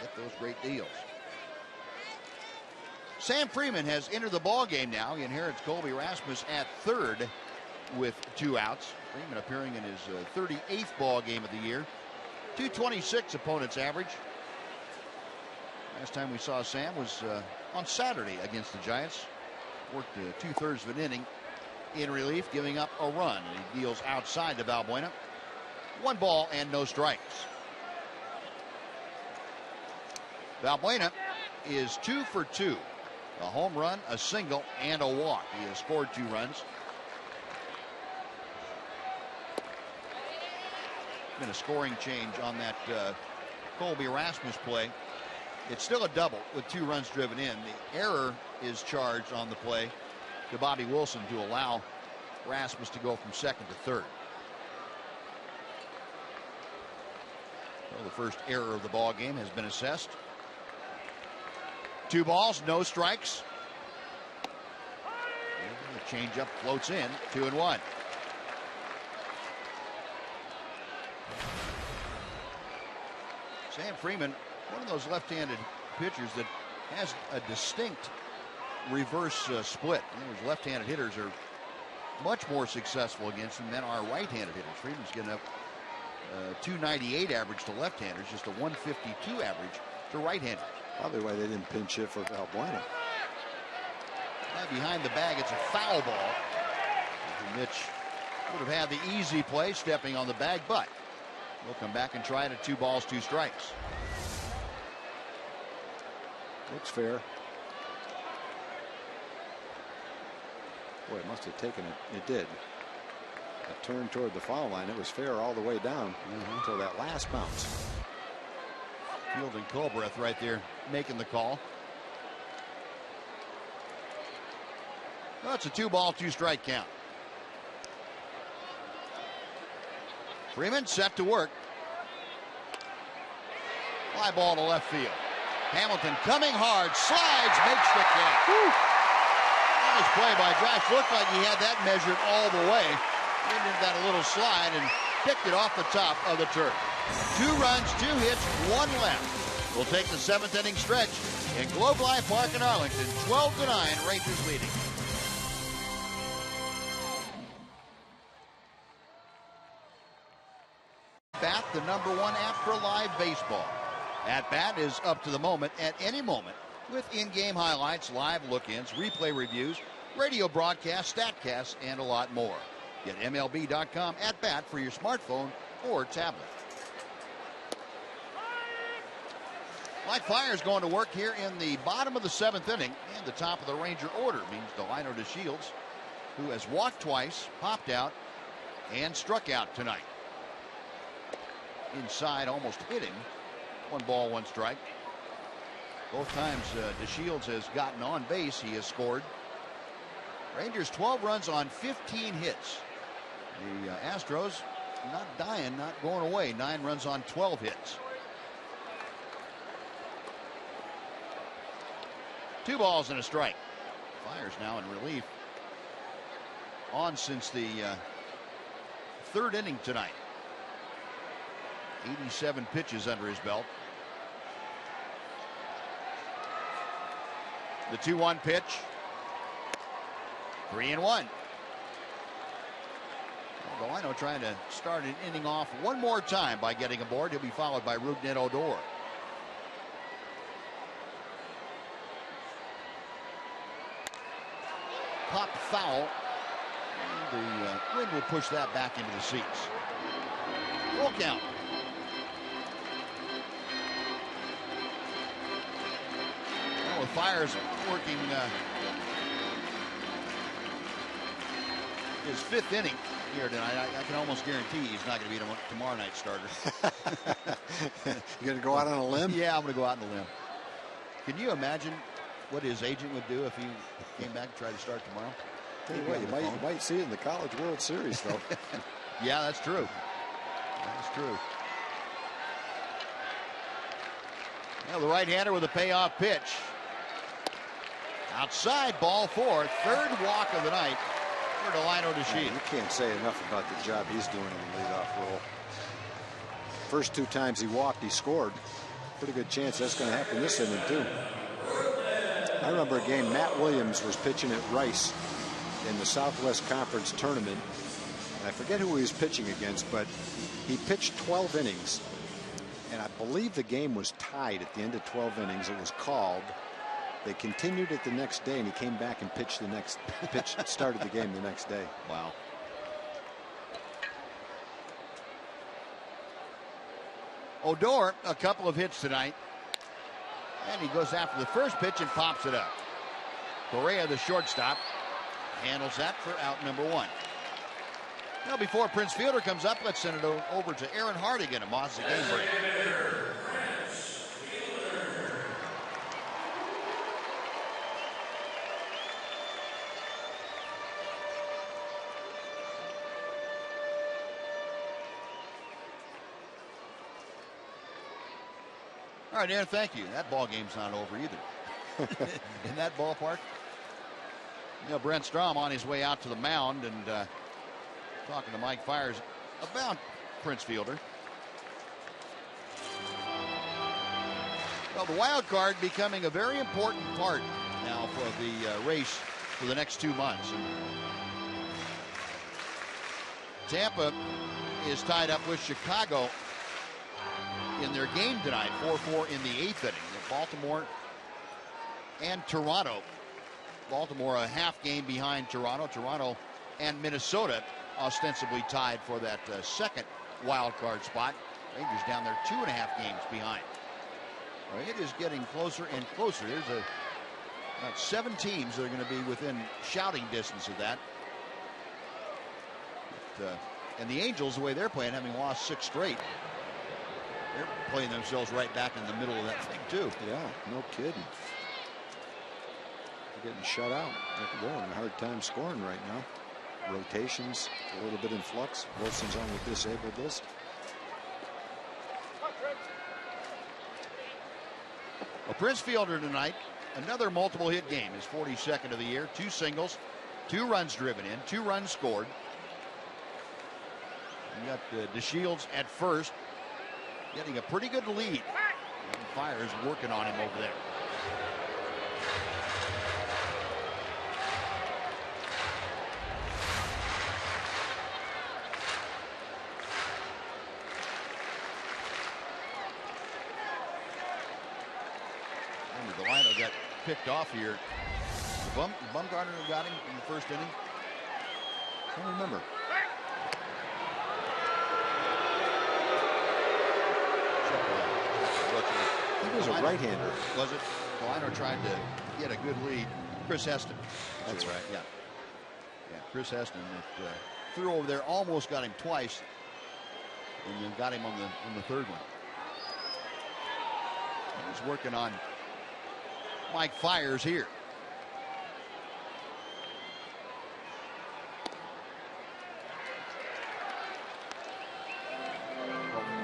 Get those great deals. Sam Freeman has entered the ball game now. He inherits Colby Rasmus at third with 2 outs. Freeman appearing in his 38th ball game of the year. 226 opponents average. Last time we saw Sam was on Saturday against the Giants. Worked 2/3 of an inning in relief, giving up a run. And he deals outside to Valbuena. 1 ball and no strikes. Valbuena is 2 for 2. A home run, a single, and a walk. He has scored 2 runs. Been a scoring change on that Colby Rasmus play. It's still a double with 2 runs driven in. The error is charged on the play to Bobby Wilson to allow Rasmus to go from second to third. Well, the first error of the ball game has been assessed. 2 balls, no strikes. changeup floats in, 2-1. Sam Freeman, one of those left-handed pitchers that has a distinct reverse split. Those left-handed hitters are much more successful against him than our right-handed hitters. Freeman's getting up 298 average to left-handers, just a 152 average to right-handers.
Probably why they didn't pinch hit for Valbuena.
Behind the bag, it's a foul ball. Mitch would have had the easy play stepping on the bag, but we'll come back and try it at 2 balls, 2 strikes.
Looks fair. Boy, it must have taken it. It did. A turn toward the foul line. It was fair all the way down until that last bounce.
Field and Colbreth right there making the call. Well, it's a 2 ball, 2 strike count. Freeman set to work. Fly ball to left field. Hamilton coming hard, slides, makes the catch. Nice play by Josh. Looked like he had that measured all the way. He did that a little slide and kicked it off the top of the turf. 2 runs, 2 hits, 1 left. We'll take the 7th inning stretch in Globe Life Park in Arlington. 12-9, Rangers leading. Bat, the #1 app for live baseball. At Bat is up to the moment at any moment with in-game highlights, live look-ins, replay reviews, radio broadcasts, statcasts, and a lot more. Get MLB.com at Bat for your smartphone or tablet. Mike Fiers going to work here in the bottom of the 7th inning, and the top of the Ranger order means Delino DeShields, who has walked twice, popped out, and struck out tonight. Inside, almost hit him. 1 ball, 1 strike. Both times DeShields has gotten on base, he has scored. Rangers 12 runs on 15 hits. The Astros not dying, not going away. 9 runs on 12 hits. 2 balls and a strike. Fiers now in relief. On since the 3rd inning tonight. 87 pitches under his belt. The 2-1 pitch. 3-1. Delino trying to start an inning off one more time by getting aboard. He'll be followed by Rougned Odor. Popped foul. And the wind will push that back into the seats. Full count. Well, with Fiers working his 5th inning here tonight, I can almost guarantee he's not going to be tomorrow night's starter.
You going to go out on a limb?
Yeah, I'm going to go out on a limb. Can you imagine what his agent would do if he came back and tried to start tomorrow?
Tell you what, you might see it in the College World Series, though.
Yeah, that's true. That's true. Well, the right-hander with a payoff pitch. Outside, ball 4. 3rd walk of the night for Delino DeShields.
You can't say enough about the job he's doing in the leadoff role. First 2 times he walked, he scored. Pretty good chance that's going to happen this inning, too. I remember a game Matt Williams was pitching at Rice in the Southwest Conference tournament. And I forget who he was pitching against, but he pitched 12 innings. And I believe the game was tied at the end of 12 innings. It was called. They continued it the next day, and he came back and pitched started the game the next day.
Wow. Odor, a couple of hits tonight. And he goes after the first pitch and pops it up. Correa, the shortstop, handles that for out #1. Now, before Prince Fielder comes up, let's send it over to Aaron Hardigan and Moss the game break. All right, Aaron, thank you. That ball game's not over either. In that ballpark. You know, Brent Strom on his way out to the mound and talking to Mike Fiers about Prince Fielder. Well, the wild card becoming a very important part now for the race for the next 2 months. And Tampa is tied up with Chicago in their game tonight, 4-4 in the 8th inning. Baltimore and Toronto. Baltimore a half game behind Toronto. Toronto and Minnesota ostensibly tied for that second wild card spot. Rangers down there 2.5 games behind. Well, it is getting closer and closer. There's about 7 teams that are going to be within shouting distance of that. And the Angels, the way they're playing, having lost 6 straight, they're playing themselves right back in the middle of that thing too.
Yeah, no kidding. They're getting shut out. They're having a hard time scoring right now. Rotations a little bit in flux. Wilson's on the disabled list.
Well, Prince Fielder tonight, another multiple hit game. His 42nd of the year. 2 singles, 2 runs driven in, 2 runs scored. You got DeShields at first, getting a pretty good lead. And Fiers working on him over there. And Delino got picked off here. Bumgarner got him in the first inning.
I don't remember. He was a right-hander.
Was it? Delino tried to get a good lead. Chris Heston.
That's right.
Yeah. Yeah, Chris Heston threw over there, almost got him twice, and then got him on the third one. He's working on Mike Fiers here.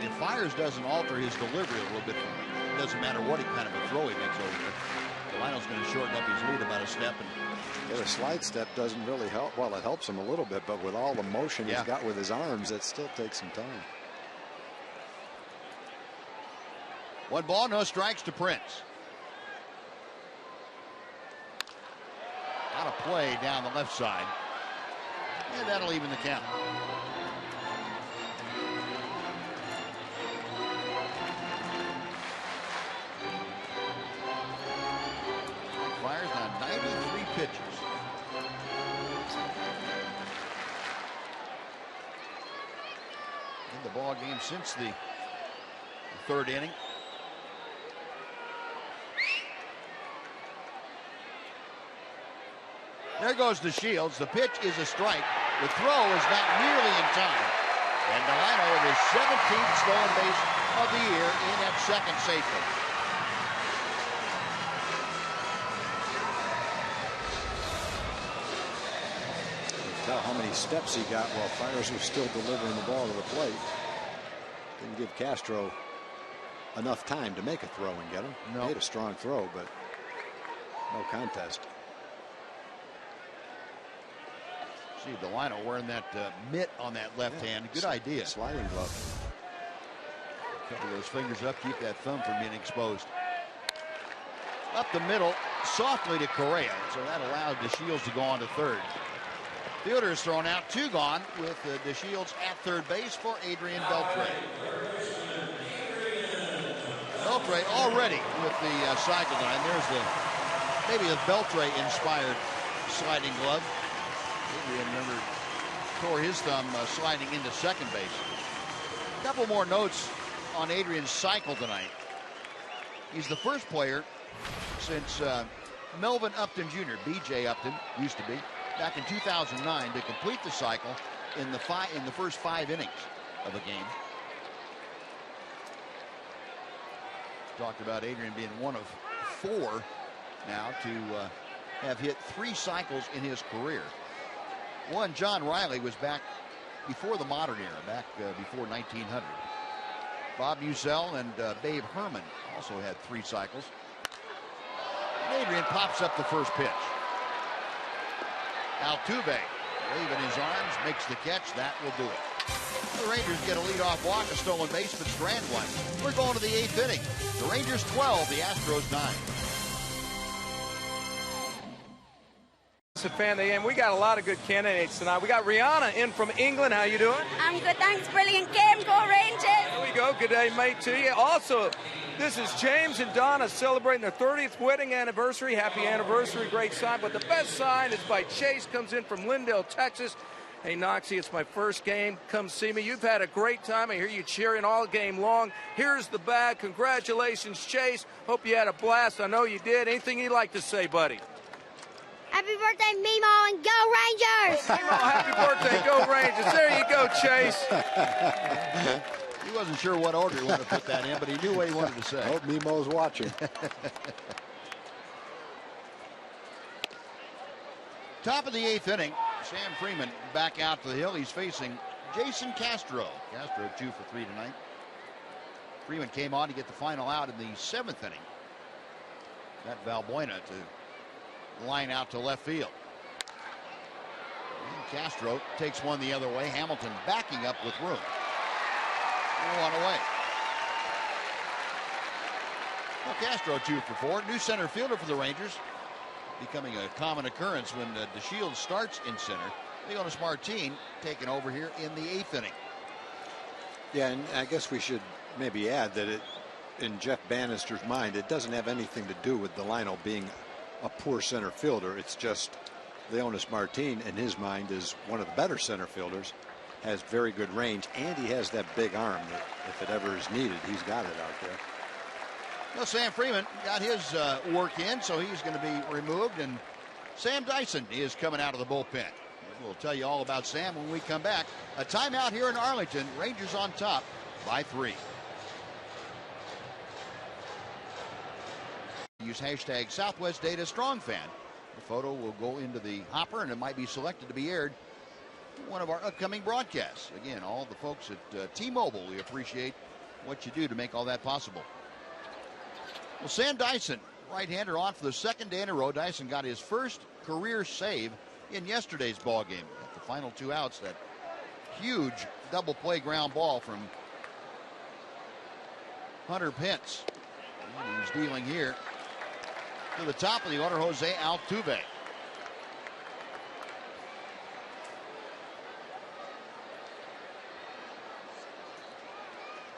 If Fiers doesn't alter his delivery a little bit, it doesn't matter what kind of a throw he makes over there. Delino's going to shorten up his lead about a step.
And the slide step doesn't really help. Well, it helps him a little bit, but with all the motion he's got with his arms, it still takes some time.
1 ball, no strikes to Prince. Out of play down the left side. And that'll even the count. Fiers on 93 pitches. In the ball game since the 3rd inning. There goes DeShields. The pitch is a strike. The throw is not nearly in time. And Delino with his 17th stolen base of the year in at second safely.
Tell how many steps he got while Fiers was still delivering the ball to the plate. Didn't give Castro enough time to make a throw and get him.
No.
Made a strong throw, but no contest.
See Delino wearing that mitt on that left hand. Good idea.
Sliding glove.
Cover those fingers up, keep that thumb from being exposed. Up the middle, softly to Correa, so that allowed DeShields to go on to third. Fielder is thrown out, 2 gone, with DeShields at third base for Adrian Beltre. Beltre already with the cycle line. There's maybe the Beltre-inspired sliding glove. Adrian, remember, tore his thumb sliding into second base. A couple more notes on Adrian's cycle tonight. He's the first player since Melvin Upton Jr., B.J. Upton, used to be, back in 2009 to complete the cycle in the first 5 innings of a game. Talked about Adrian being one of 4 now to have hit 3 cycles in his career. One, John Riley, was back before the modern era, back before 1900. Bob Musell and Babe Herman also had 3 cycles. And Adrian pops up the first pitch. Altuve, waving his arms, makes the catch. That will do it. The Rangers get a leadoff walk, a stolen base, but strand one. We're going to the 8th inning. The Rangers 12, the Astros 9.
A fan of the game. We got a lot of good candidates tonight. We got Rihanna in from England. How you doing?
I'm good, thanks. Brilliant game. Go Rangers.
There we go. Good day, mate, to you. Also, this is James and Donna celebrating their 30th wedding anniversary. Happy anniversary. Great sign. But the best sign is by Chase. Comes in from Lindale, Texas. Hey, Noxie, it's my first game. Come see me. You've had a great time. I hear you cheering all game long. Here's the bag. Congratulations, Chase. Hope you had a blast. I know you did. Anything you'd like to say, buddy?
Happy birthday, Mimo, and go Rangers!
Mimo, happy birthday, go Rangers. There you go, Chase.
He wasn't sure what order he wanted to put that in, but he knew what he wanted to say.
I hope Mimo's watching.
Top of the 8th inning, Sam Freeman back out to the hill. He's facing Jason Castro. Castro 2 for 3 tonight. Freeman came on to get the final out in the 7th inning. That Valbuena to line out to left field. And Castro takes one the other way. Hamilton backing up with room. One away. Well, Castro 2 for 4. New center fielder for the Rangers. Becoming a common occurrence when DeShields starts in center. Leonis Martin taking over here in the 8th inning.
Yeah, and I guess we should maybe add that in Jeff Bannister's mind, it doesn't have anything to do with Delino being a poor center fielder. It's just Leonis Martin, in his mind, is one of the better center fielders, has very good range, and he has that big arm that if it ever is needed, he's got it out there.
Well, Sam Freeman got his work in, so he's going to be removed, and Sam Dyson is coming out of the bullpen. We'll tell you all about Sam when we come back. A timeout here in Arlington. Rangers on top by 3. Use hashtag Southwest Data StrongFan. The photo will go into the hopper, and it might be selected to be aired in one of our upcoming broadcasts. Again, all the folks at T-Mobile, we appreciate what you do to make all that possible. Well, Sam Dyson, right-hander, on for the 2nd day in a row. Dyson got his first career save in yesterday's ball game. At the final 2 outs, that huge double play ground ball from Hunter Pence. And he's dealing here to the top of the order, Jose Altuve.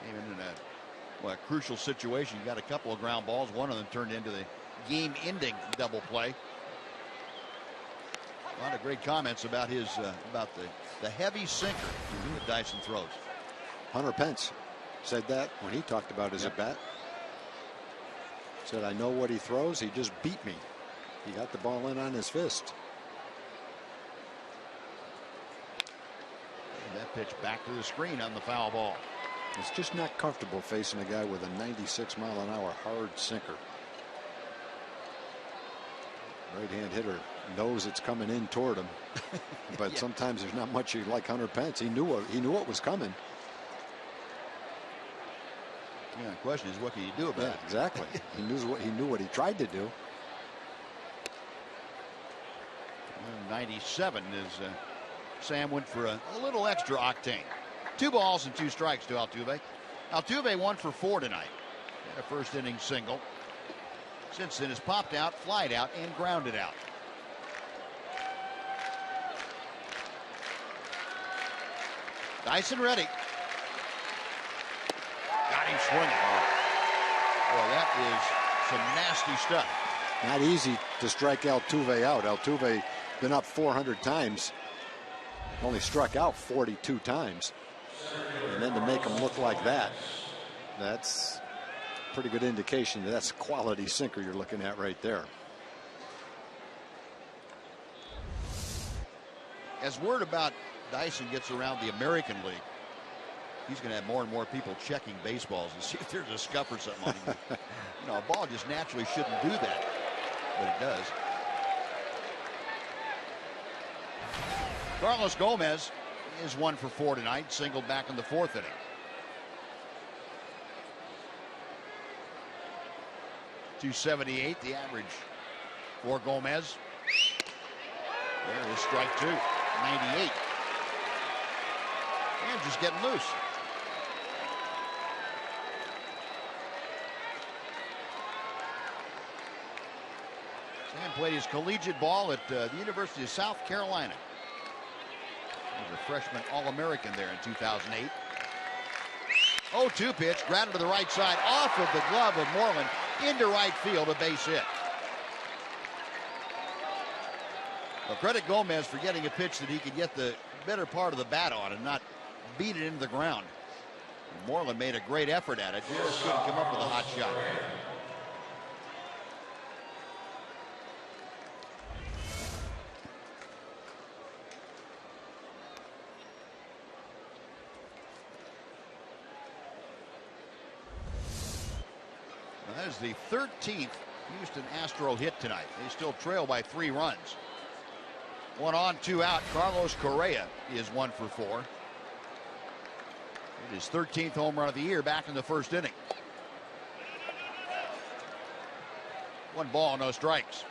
Came in a crucial situation. You got a couple of ground balls. One of them turned into the game-ending double play. A lot of great comments about his about the heavy sinker that Dyson throws.
Hunter Pence said that when he talked about his at-bat. Said, I know what he throws. He just beat me. He got the ball in on his fist.
And that pitch back to the screen on the foul ball.
It's just not comfortable facing a guy with a 96-mile-an-hour hard sinker. Right-hand hitter knows it's coming in toward him, but sometimes there's not much like Hunter Pence. He knew what was coming.
Yeah, the question is, what can you do about it?
Exactly. He knew what he tried to do.
97 is Sam went for a little extra octane. 2 balls and 2 strikes to Altuve. Altuve 1 for 4 tonight. Had a first inning single. Since then has popped out, flied out, and grounded out. Dyson ready. Got him swinging. Boy, that is some nasty stuff.
Not easy to strike Altuve out. Altuve been up 400 times. Only struck out 42 times. And then to make him look like that, that's a pretty good indication that that's a quality sinker you're looking at right there.
As word about Dyson gets around the American League, he's going to have more and more people checking baseballs and see if there's a scuff or something on him. You know, a ball just naturally shouldn't do that, but it does. Carlos Gomez is 1 for 4 tonight, singled back in the 4th inning. .278 the average for Gomez. There is strike two, 98. And just getting loose. Sam played his collegiate ball at the University of South Carolina. He was a freshman All-American there in 2008. 0-2 pitch, grounded to the right side, off of the glove of Moreland, into right field, a base hit. Well, credit Gomez for getting a pitch that he could get the better part of the bat on and not beat it into the ground. Moreland made a great effort at it, just couldn't come up with a hot shot. That is the 13th Houston Astro hit tonight. They still trail by 3 runs. 1 on, 2 out. Carlos Correa is 1 for 4. It is 13th home run of the year back in the first inning. 1 ball, no strikes.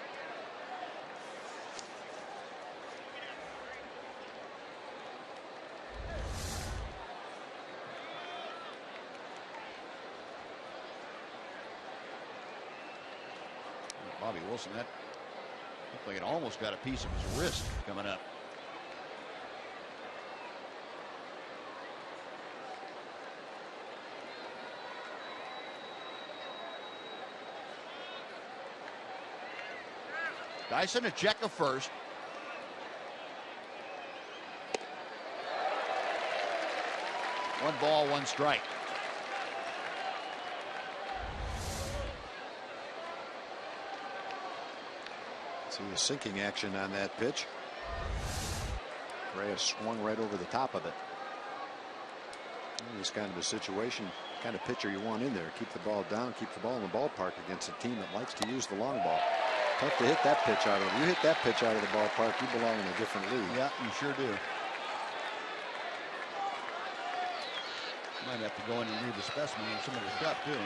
Bobby Wilson, that looked like it almost got a piece of his wrist coming up. Dyson a check of first. One ball, 1 strike.
See the sinking action on that pitch. Correa swung right over the top of it. This kind of a situation, kind of pitcher you want in there. Keep the ball down, keep the ball in the ballpark against a team that likes to use the long ball. Tough to hit that pitch out of. You hit that pitch out of the ballpark, you belong in a different league.
Yeah, you sure do. Might have to go in and read the specimen on some of the stuff too.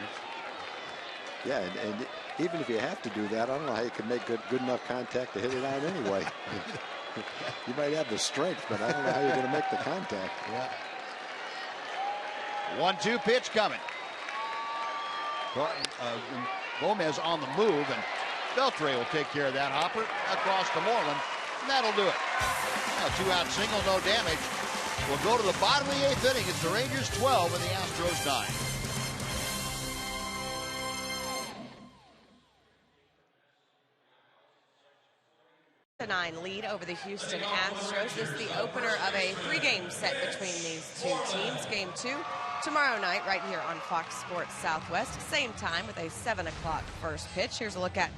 Yeah, and even if you have to do that, I don't know how you can make good enough contact to hit it out anyway. You might have the strength, but I don't know how you're going to make the contact.
Yeah. 1-2 pitch coming. Gomez on the move, and Beltre will take care of that hopper across to Moreland, and that'll do it. Now 2-out single, no damage. We'll go to the bottom of the 8th inning. It's the Rangers 12 and the Astros 9.
The 9 lead over the Houston Astros. This is the opener of a 3-game set between these two teams. Game 2 tomorrow night right here on Fox Sports Southwest. Same time with a 7 o'clock first pitch. Here's a look at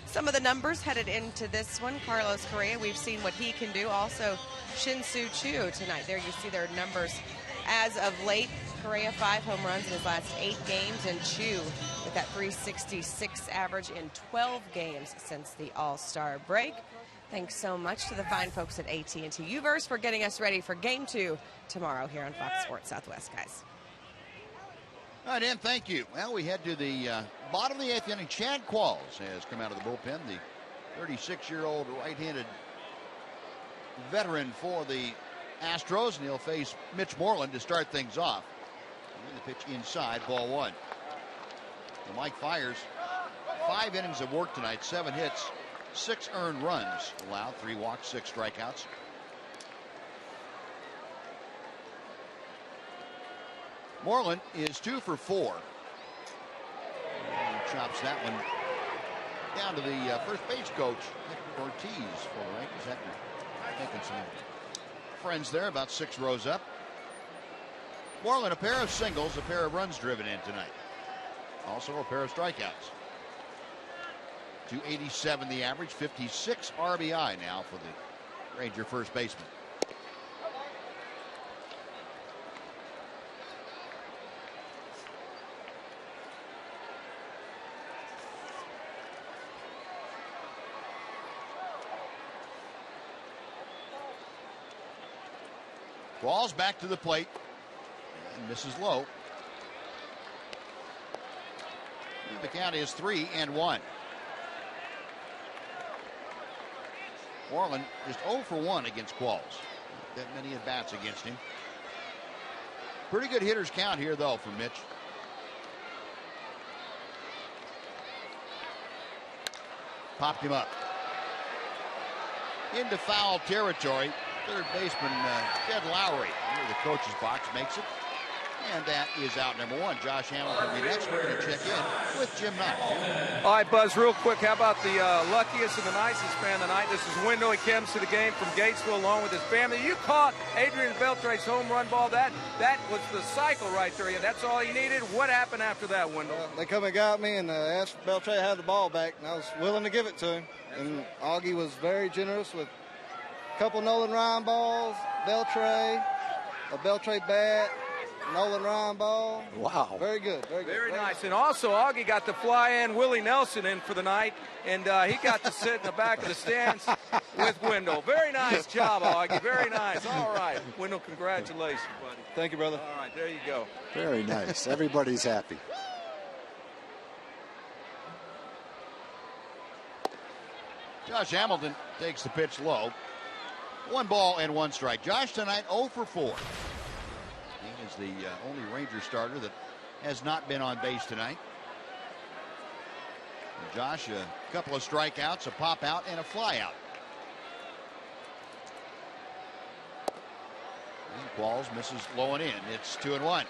some of the numbers headed into this one. Carlos Correa, we've seen what he can do. Also, Shin-Soo Choo tonight. There you see their numbers as of late. Correa 5 home runs in his last 8 games, and Choo with that .366 average in 12 games since the All-Star break. Thanks so much to the fine folks at AT&T U-verse for getting us ready for Game 2 tomorrow here on Fox Sports Southwest, guys.
All right, Dan, thank you. Well, we head to the bottom of the 8th inning. Chad Qualls has come out of the bullpen, the 36-year-old right-handed veteran for the Astros, and he'll face Mitch Moreland to start things off. And the pitch inside, ball 1. And Mike fires. 5 innings of work tonight, 7 hits, 6 earned runs allowed, 3 walks, 6 strikeouts. Moreland is 2 for 4. And he chops that one down to the first base coach, Hector Ortiz, for the Rangers. Hector making some friends there, about 6 rows up. Moreland, a pair of singles, a pair of runs driven in tonight. Also a pair of strikeouts. 287 the average, 56 RBI now for the Ranger first baseman. Ball's back to the plate and misses low. The count is 3-1. Moreland just 0 for 1 against Qualls. Not that many at-bats against him. Pretty good hitters count here, though, for Mitch. Popped him up. Into foul territory. Third baseman Jed Lowry near the coach's box makes it. And that is out number 1. Josh Hamilton will be next. We're going to check in with Jim Knight.
All right, Buzz, real quick, how about the luckiest and the nicest fan tonight? This is Wendell. He comes to the game from Gatesville along with his family. You caught Adrian Beltre's home run ball. That was the cycle right there. Yeah, that's all he needed. What happened after that, Wendell?
They come and got me and asked Beltre to have the ball back, and I was willing to give it to him. And Augie was very generous with a couple Nolan Ryan balls, Beltre, a Beltre bat, Nolan Ryan ball.
Wow.
Very good. Very good.
Very nice. And also, Augie got to fly in Willie Nelson in for the night, and he got to sit in the back of the stands with Wendell. Very nice job, Augie. Very nice. All right. Wendell, congratulations, buddy.
Thank you, brother.
All right, there you go.
Very nice. Everybody's happy.
Josh Hamilton takes the pitch low. 1 ball and 1 strike. Josh tonight 0 for 4. He is the only Ranger starter that has not been on base tonight. And Josh, a couple of strikeouts, a pop out, and a fly out. And Qualls misses low and in. It's 2-1.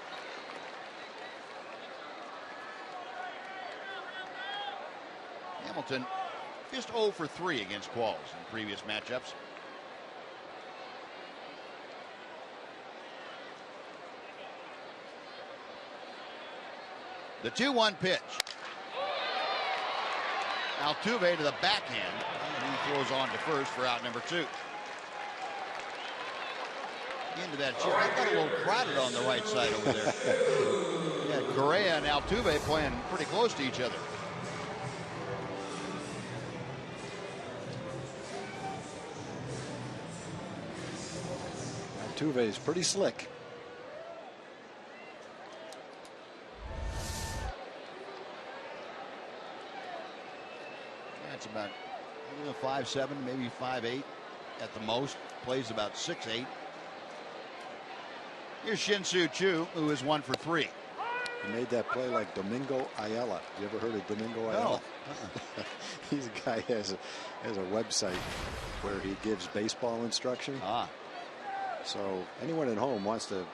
Hamilton just 0 for 3 against Qualls in previous matchups. The 2-1 pitch. Altuve to the backhand. And he throws on to first for out number 2. Into that chip. That got a little crowded on the right side over there. Yeah, Correa and Altuve playing pretty close to each other.
Altuve is pretty slick.
That's about 5'7", maybe 5'8" at the most. Plays about 6'8". Here's Shin-Soo Choo, who is 1 for 3.
He made that play like Domingo Ayala. You ever heard of Domingo Ayala?
No.
He's a guy who has a website where he gives baseball instruction. So anyone at home wants to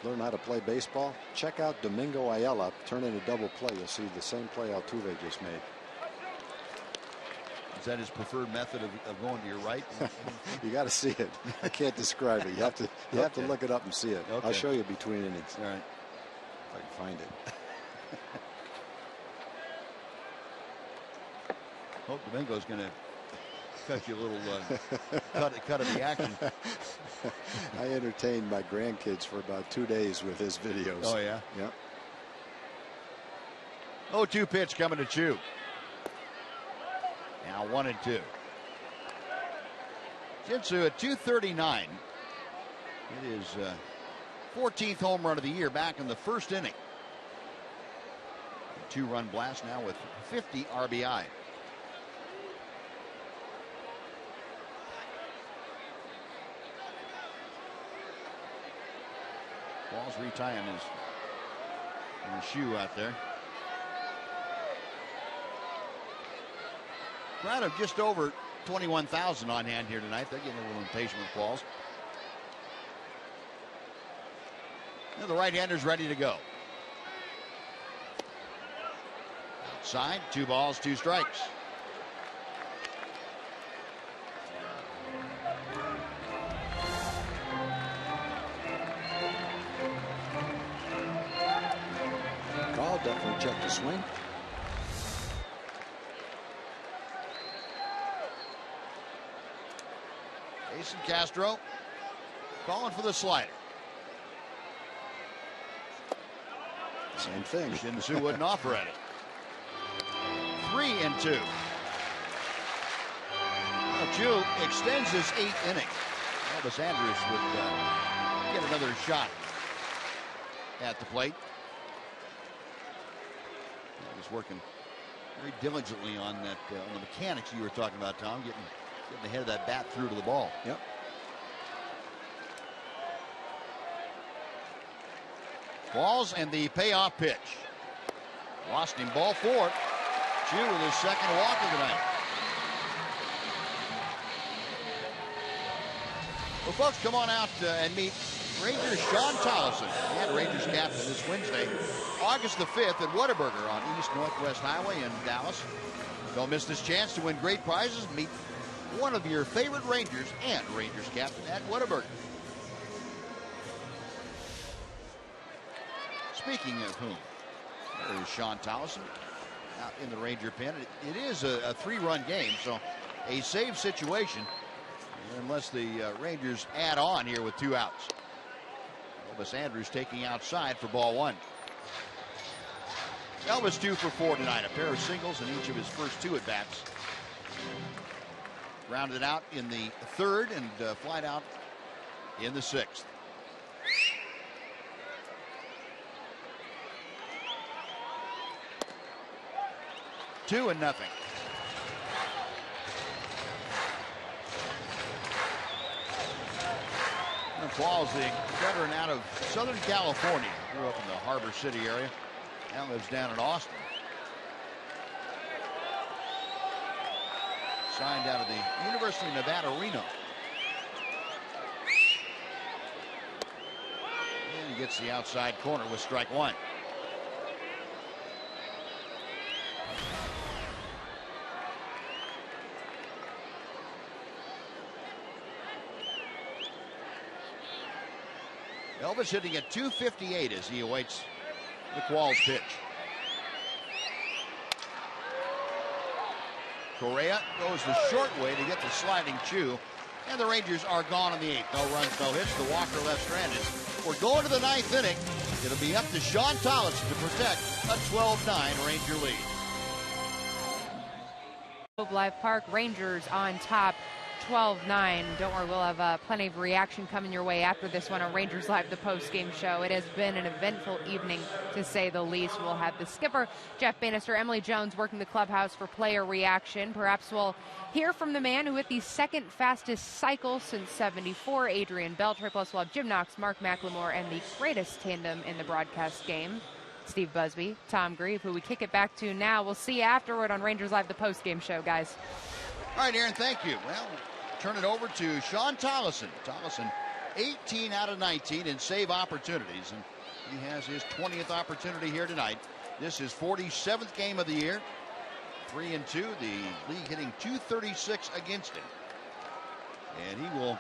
learn how to play baseball, check out Domingo Ayala. Turn in a double play. You'll see the same play Altuve just made.
Is that his preferred method of going to your right?
You got to see it. I can't describe it. You have to look it up and see it.
Okay.
I'll show you between innings.
All right.
If I can find it.
Hope Domingo's going to cut you a little cut of the action.
I entertained my grandkids for about 2 days with his videos.
Oh, yeah?
Yep.
0-2 pitch coming to Choo. Now 1-2. Shin-Soo at 239. It is 14th home run of the year back in the first inning. A 2-run blast now with 50 RBI. Ball's retying his shoe out there. Crowd of just over 21,000 on hand here tonight. They're getting a little impatient with balls. Now the right-hander's ready to go. Outside, 2 balls, 2 strikes.
Call definitely checked the swing.
Jason Castro calling for the slider.
Same thing.
Shin-Soo wouldn't offer at it. 3-2. Now Choo extends his 8th inning. Elvis Andrus would get another shot at the plate. He was working very diligently on that on the mechanics you were talking about, Tom, getting Getting the head of that bat through to the ball.
Yep.
Balls and the payoff pitch. Lost him, ball 4. Chu with his second walk of the night. Well, folks, come on out and meet Rangers Sean Tollison and Rangers captain this Wednesday, August the 5th at Whataburger on East Northwest Highway in Dallas. Don't miss this chance to win great prizes. Meet one of your favorite Rangers and Rangers captain at Whataburger. Speaking of whom, there is Sean Tollison out in the Ranger pen. It is a 3-run game, so a save situation unless the Rangers add on here with 2 outs. Elvis Andrus taking outside for ball 1. Elvis 2 for 4 tonight. A pair of singles in each of his first 2 at-bats. Grounded out in the 3rd and flied out in the 6th. Two and nothing. Paul's the veteran out of Southern California. Grew up in the Harbor City area. Now lives down in Austin. Signed out of the University of Nevada, Reno. And he gets the outside corner with strike 1. Elvis hitting at 258 as he awaits McQuall's pitch. Correa goes the short way to get the sliding Chu. And the Rangers are gone in the 8th. No runs, no hits. The Walker left stranded. We're going to the 9th inning. It'll be up to Sean Tollison to protect a 12-9 Ranger lead.
Globe Life Park, Rangers on top, 12-9. Don't worry, we'll have plenty of reaction coming your way after this one on Rangers Live, the post-game show. It has been an eventful evening, to say the least. We'll have the skipper, Jeff Bannister, Emily Jones working the clubhouse for player reaction. Perhaps we'll hear from the man who hit the second fastest cycle since '74, Adrian Beltre. Plus we'll have Jim Knox, Mark McLemore, and the greatest tandem in the broadcast game, Steve Busby, Tom Grieve, who we kick it back to now. We'll see you afterward on Rangers Live, the post-game show, guys.
All right, Aaron, thank you. Well, turn it over to Sean Tollison. Tollison, 18 out of 19 in save opportunities, and he has his 20th opportunity here tonight. This is 47th game of the year. 3-2, the league hitting .236 against him. And he will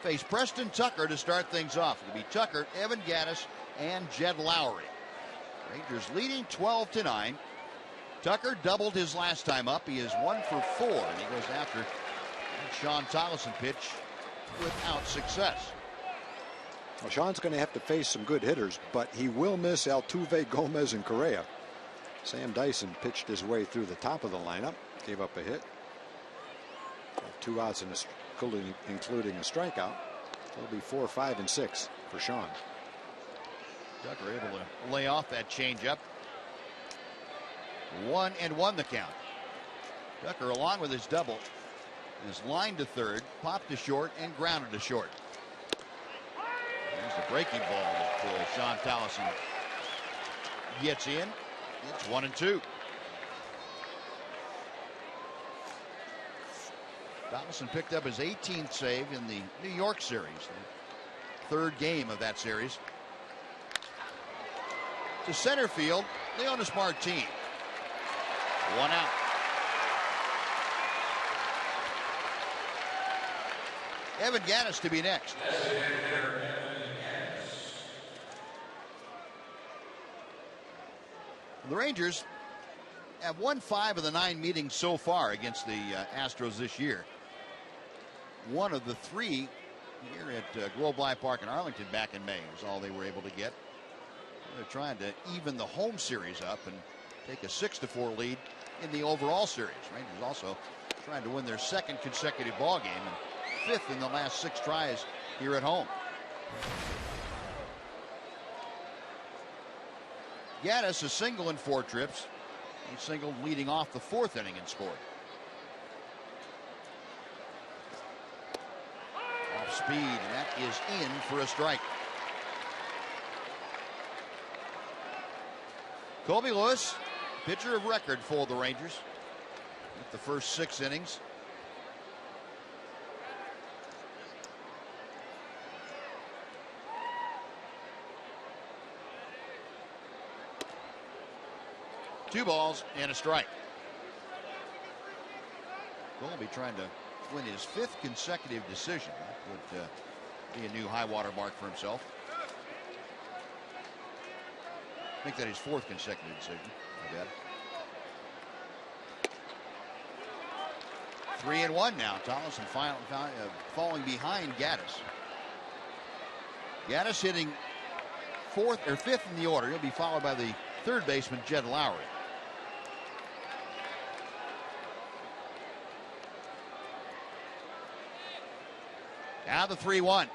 face Preston Tucker to start things off. It'll be Tucker, Evan Gattis, and Jed Lowry. Rangers leading 12-9. Tucker doubled his last time up. He is 1 for 4, and he goes after Sean Tollison pitch without success.
Well, Sean's going to have to face some good hitters, but he will miss Altuve, Gomez, and Correa. Sam Dyson pitched his way through the top of the lineup, gave up a hit. 2 outs, including a strikeout. It'll be 4, 5, and 6 for Sean.
Tucker able to lay off that changeup. 1-1 the count. Tucker, along with his double, is lined to third, popped to short, and grounded to short. There's the breaking ball that Sean Tollison gets in. It's 1-2. Tollison picked up his 18th save in the New York series, the 3rd game of that series. To center field, Leonis Martin. 1 out. Evan Gattis to be next. The Rangers have won 5 of the 9 meetings so far against the Astros this year. One of the 3 here at Globe Life Park in Arlington back in May was all they were able to get. They're trying to even the home series up and take a 6-4 lead in the overall series. Rangers also trying to win their 2nd consecutive ball game and 5th in the last 6 tries here at home. Gattis a single in 4 trips. He singled leading off the 4th inning and scored. speed, and that is in for a strike. Colby Lewis, pitcher of record for the Rangers with the first 6 innings. Two balls and a strike. Colby trying to win his 5th consecutive decision. That would be a new high water mark for himself. I think that is 4th consecutive decision. My bad. 3-1 now. Tollison falling behind Gaddis. Gaddis hitting 4th or 5th in the order. He'll be followed by the 3rd baseman Jed Lowry. Now the 3-1.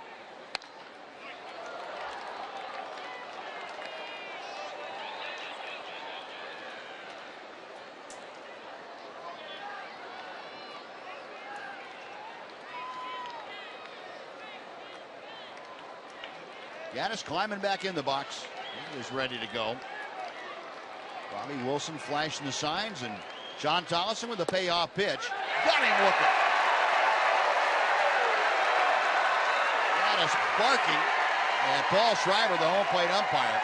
Gaddis climbing back in the box. He is ready to go. Bobby Wilson flashing the signs, and Sean Tollison with a payoff pitch. Got him looking. Gaddis barking at Paul Schreiber, the home plate umpire,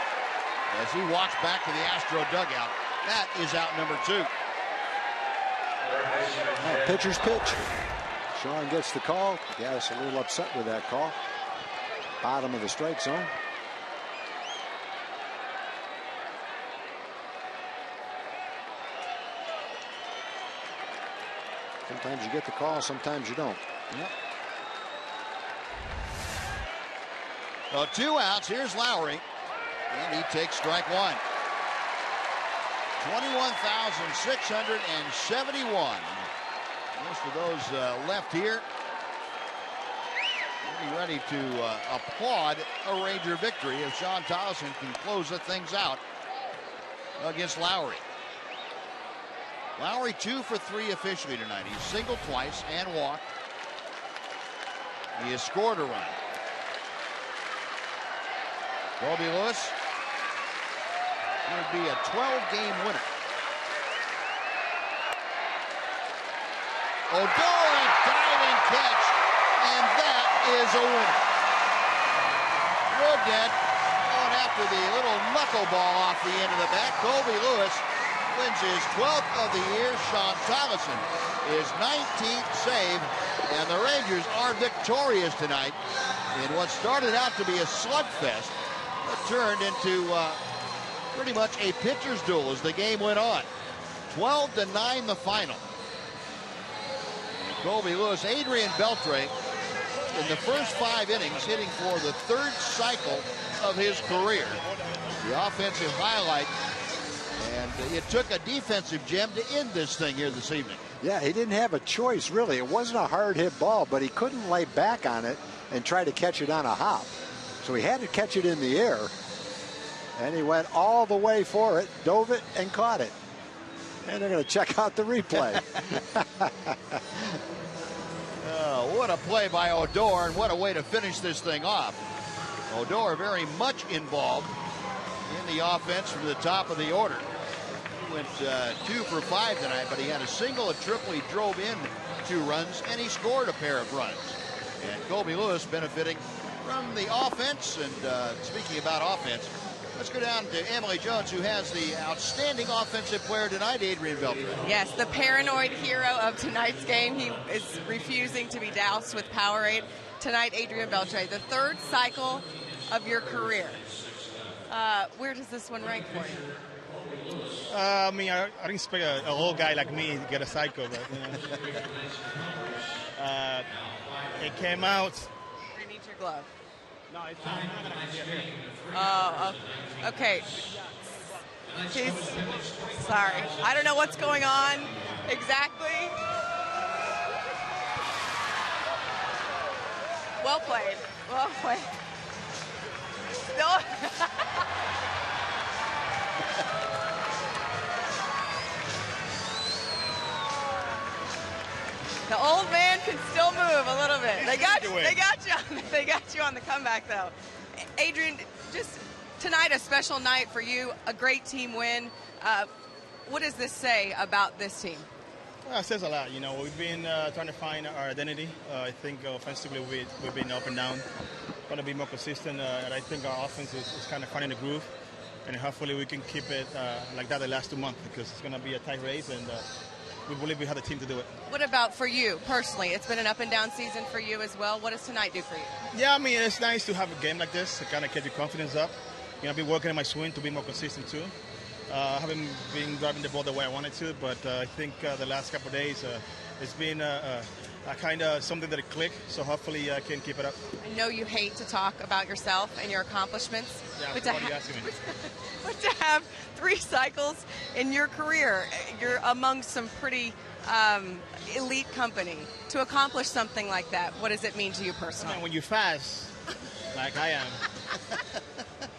as he walks back to the Astro dugout. That is out number 2.
Pitcher's pitch. Sean gets the call. Gaddis a little upset with that call. Bottom of the strike zone. Sometimes you get the call, sometimes you don't.
Yep. So 2 outs. Here's Lowry, and he takes strike 1. 21,671. Most of those left here. Ready to applaud a Ranger victory if Sean Tollison can close the things out against Lowry. Lowry 2 for 3 officially tonight. He's singled twice and walked. He has scored a run. Colby Lewis would be a 12-game winner. Odor, a diving catch, and that is a winner. Woodhead going after the little knuckleball off the end of the bat. Colby Lewis wins his 12th of the year. Sean Tollison is 19th save, and the Rangers are victorious tonight in what started out to be a slugfest that turned into pretty much a pitcher's duel as the game went on. 12-9 the final. Colby Lewis, Adrian Beltre, in the first 5 innings, hitting for the 3rd cycle of his career. The offensive highlight, and it took a defensive gem to end this thing here this evening.
Yeah, he didn't have a choice, really. It wasn't a hard hit ball, but he couldn't lay back on it and try to catch it on a hop. So he had to catch it in the air, and he went all the way for it, dove it, and caught it. And they're going to check out the replay.
What a play by Odor, and what a way to finish this thing off. Odor very much involved in the offense from the top of the order. He went 2 for 5 tonight, but he had a single, a triple. He drove in 2 runs, and he scored a pair of runs. And Colby Lewis benefiting from the offense. And speaking about offense, let's go down to Emily Jones, who has the outstanding offensive player tonight, Adrian Beltre.
Yes, the paranoid hero of tonight's game. He is refusing to be doused with Powerade. Tonight, Adrian Beltre, the 3rd cycle of your career. Where does this one rank for you?
I mean, I didn't expect a old guy like me to get a cycle, but you know. It came out.
I need your glove.
No, it's not going to be here.
Oh, okay. He's sorry. I don't know what's going on exactly. Well played. Well played. No. The old man can still move a little bit. They got you on the comeback, though. Adrian, just tonight a special night for you, a great team win. What does this say about this team?
Well, it says a lot. You know, we've been trying to find our identity. I think offensively we've been up and down, trying to be more consistent. And I think our offense is kind of finding the groove. And hopefully we can keep it like that the last 2 months, because it's going to be a tight race, and we believe we have the team to do it.
What about for you personally? It's been an up and down season for you as well. What does tonight do for you?
Yeah, I mean, it's nice to have a game like this to kind of get your confidence up. You know, I've been working on my swing to be more consistent too. I haven't been driving the ball the way I wanted to, but I think the last couple of days it's been a kind of something that clicked, so hopefully I can keep it up.
I know you hate to talk about yourself and your accomplishments,
yeah,
but,
but
to have 3 cycles in your career, you're among some pretty elite company. To accomplish something like that, what does it mean to you personally?
When you're fast, like I am,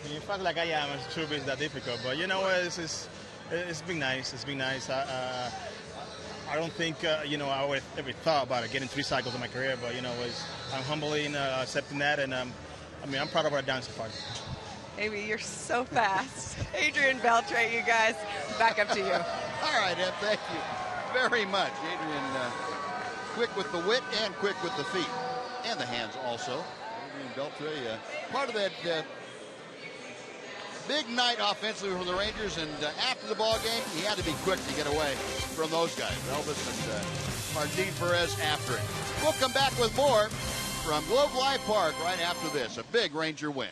when you're fast like I am, it's true it's that difficult. But you know, it's been nice. It's been nice. I don't think, you know, I would ever thought about it, getting 3 cycles in my career, but, you know, I'm humbly accepting that, and I mean, I'm proud of what I've done so far.
Amy, you're so fast. Adrian Beltre, you guys, back up to you.
All right, Ed, thank you very much. Adrian, quick with the wit and quick with the feet, and the hands also. Adrian Beltre, part of that big night offensively for the Rangers, and after the ball game, he had to be quick to get away from those guys, Elvis and Martin Perez after it. We'll come back with more from Globe Life Park right after this, a big Ranger win.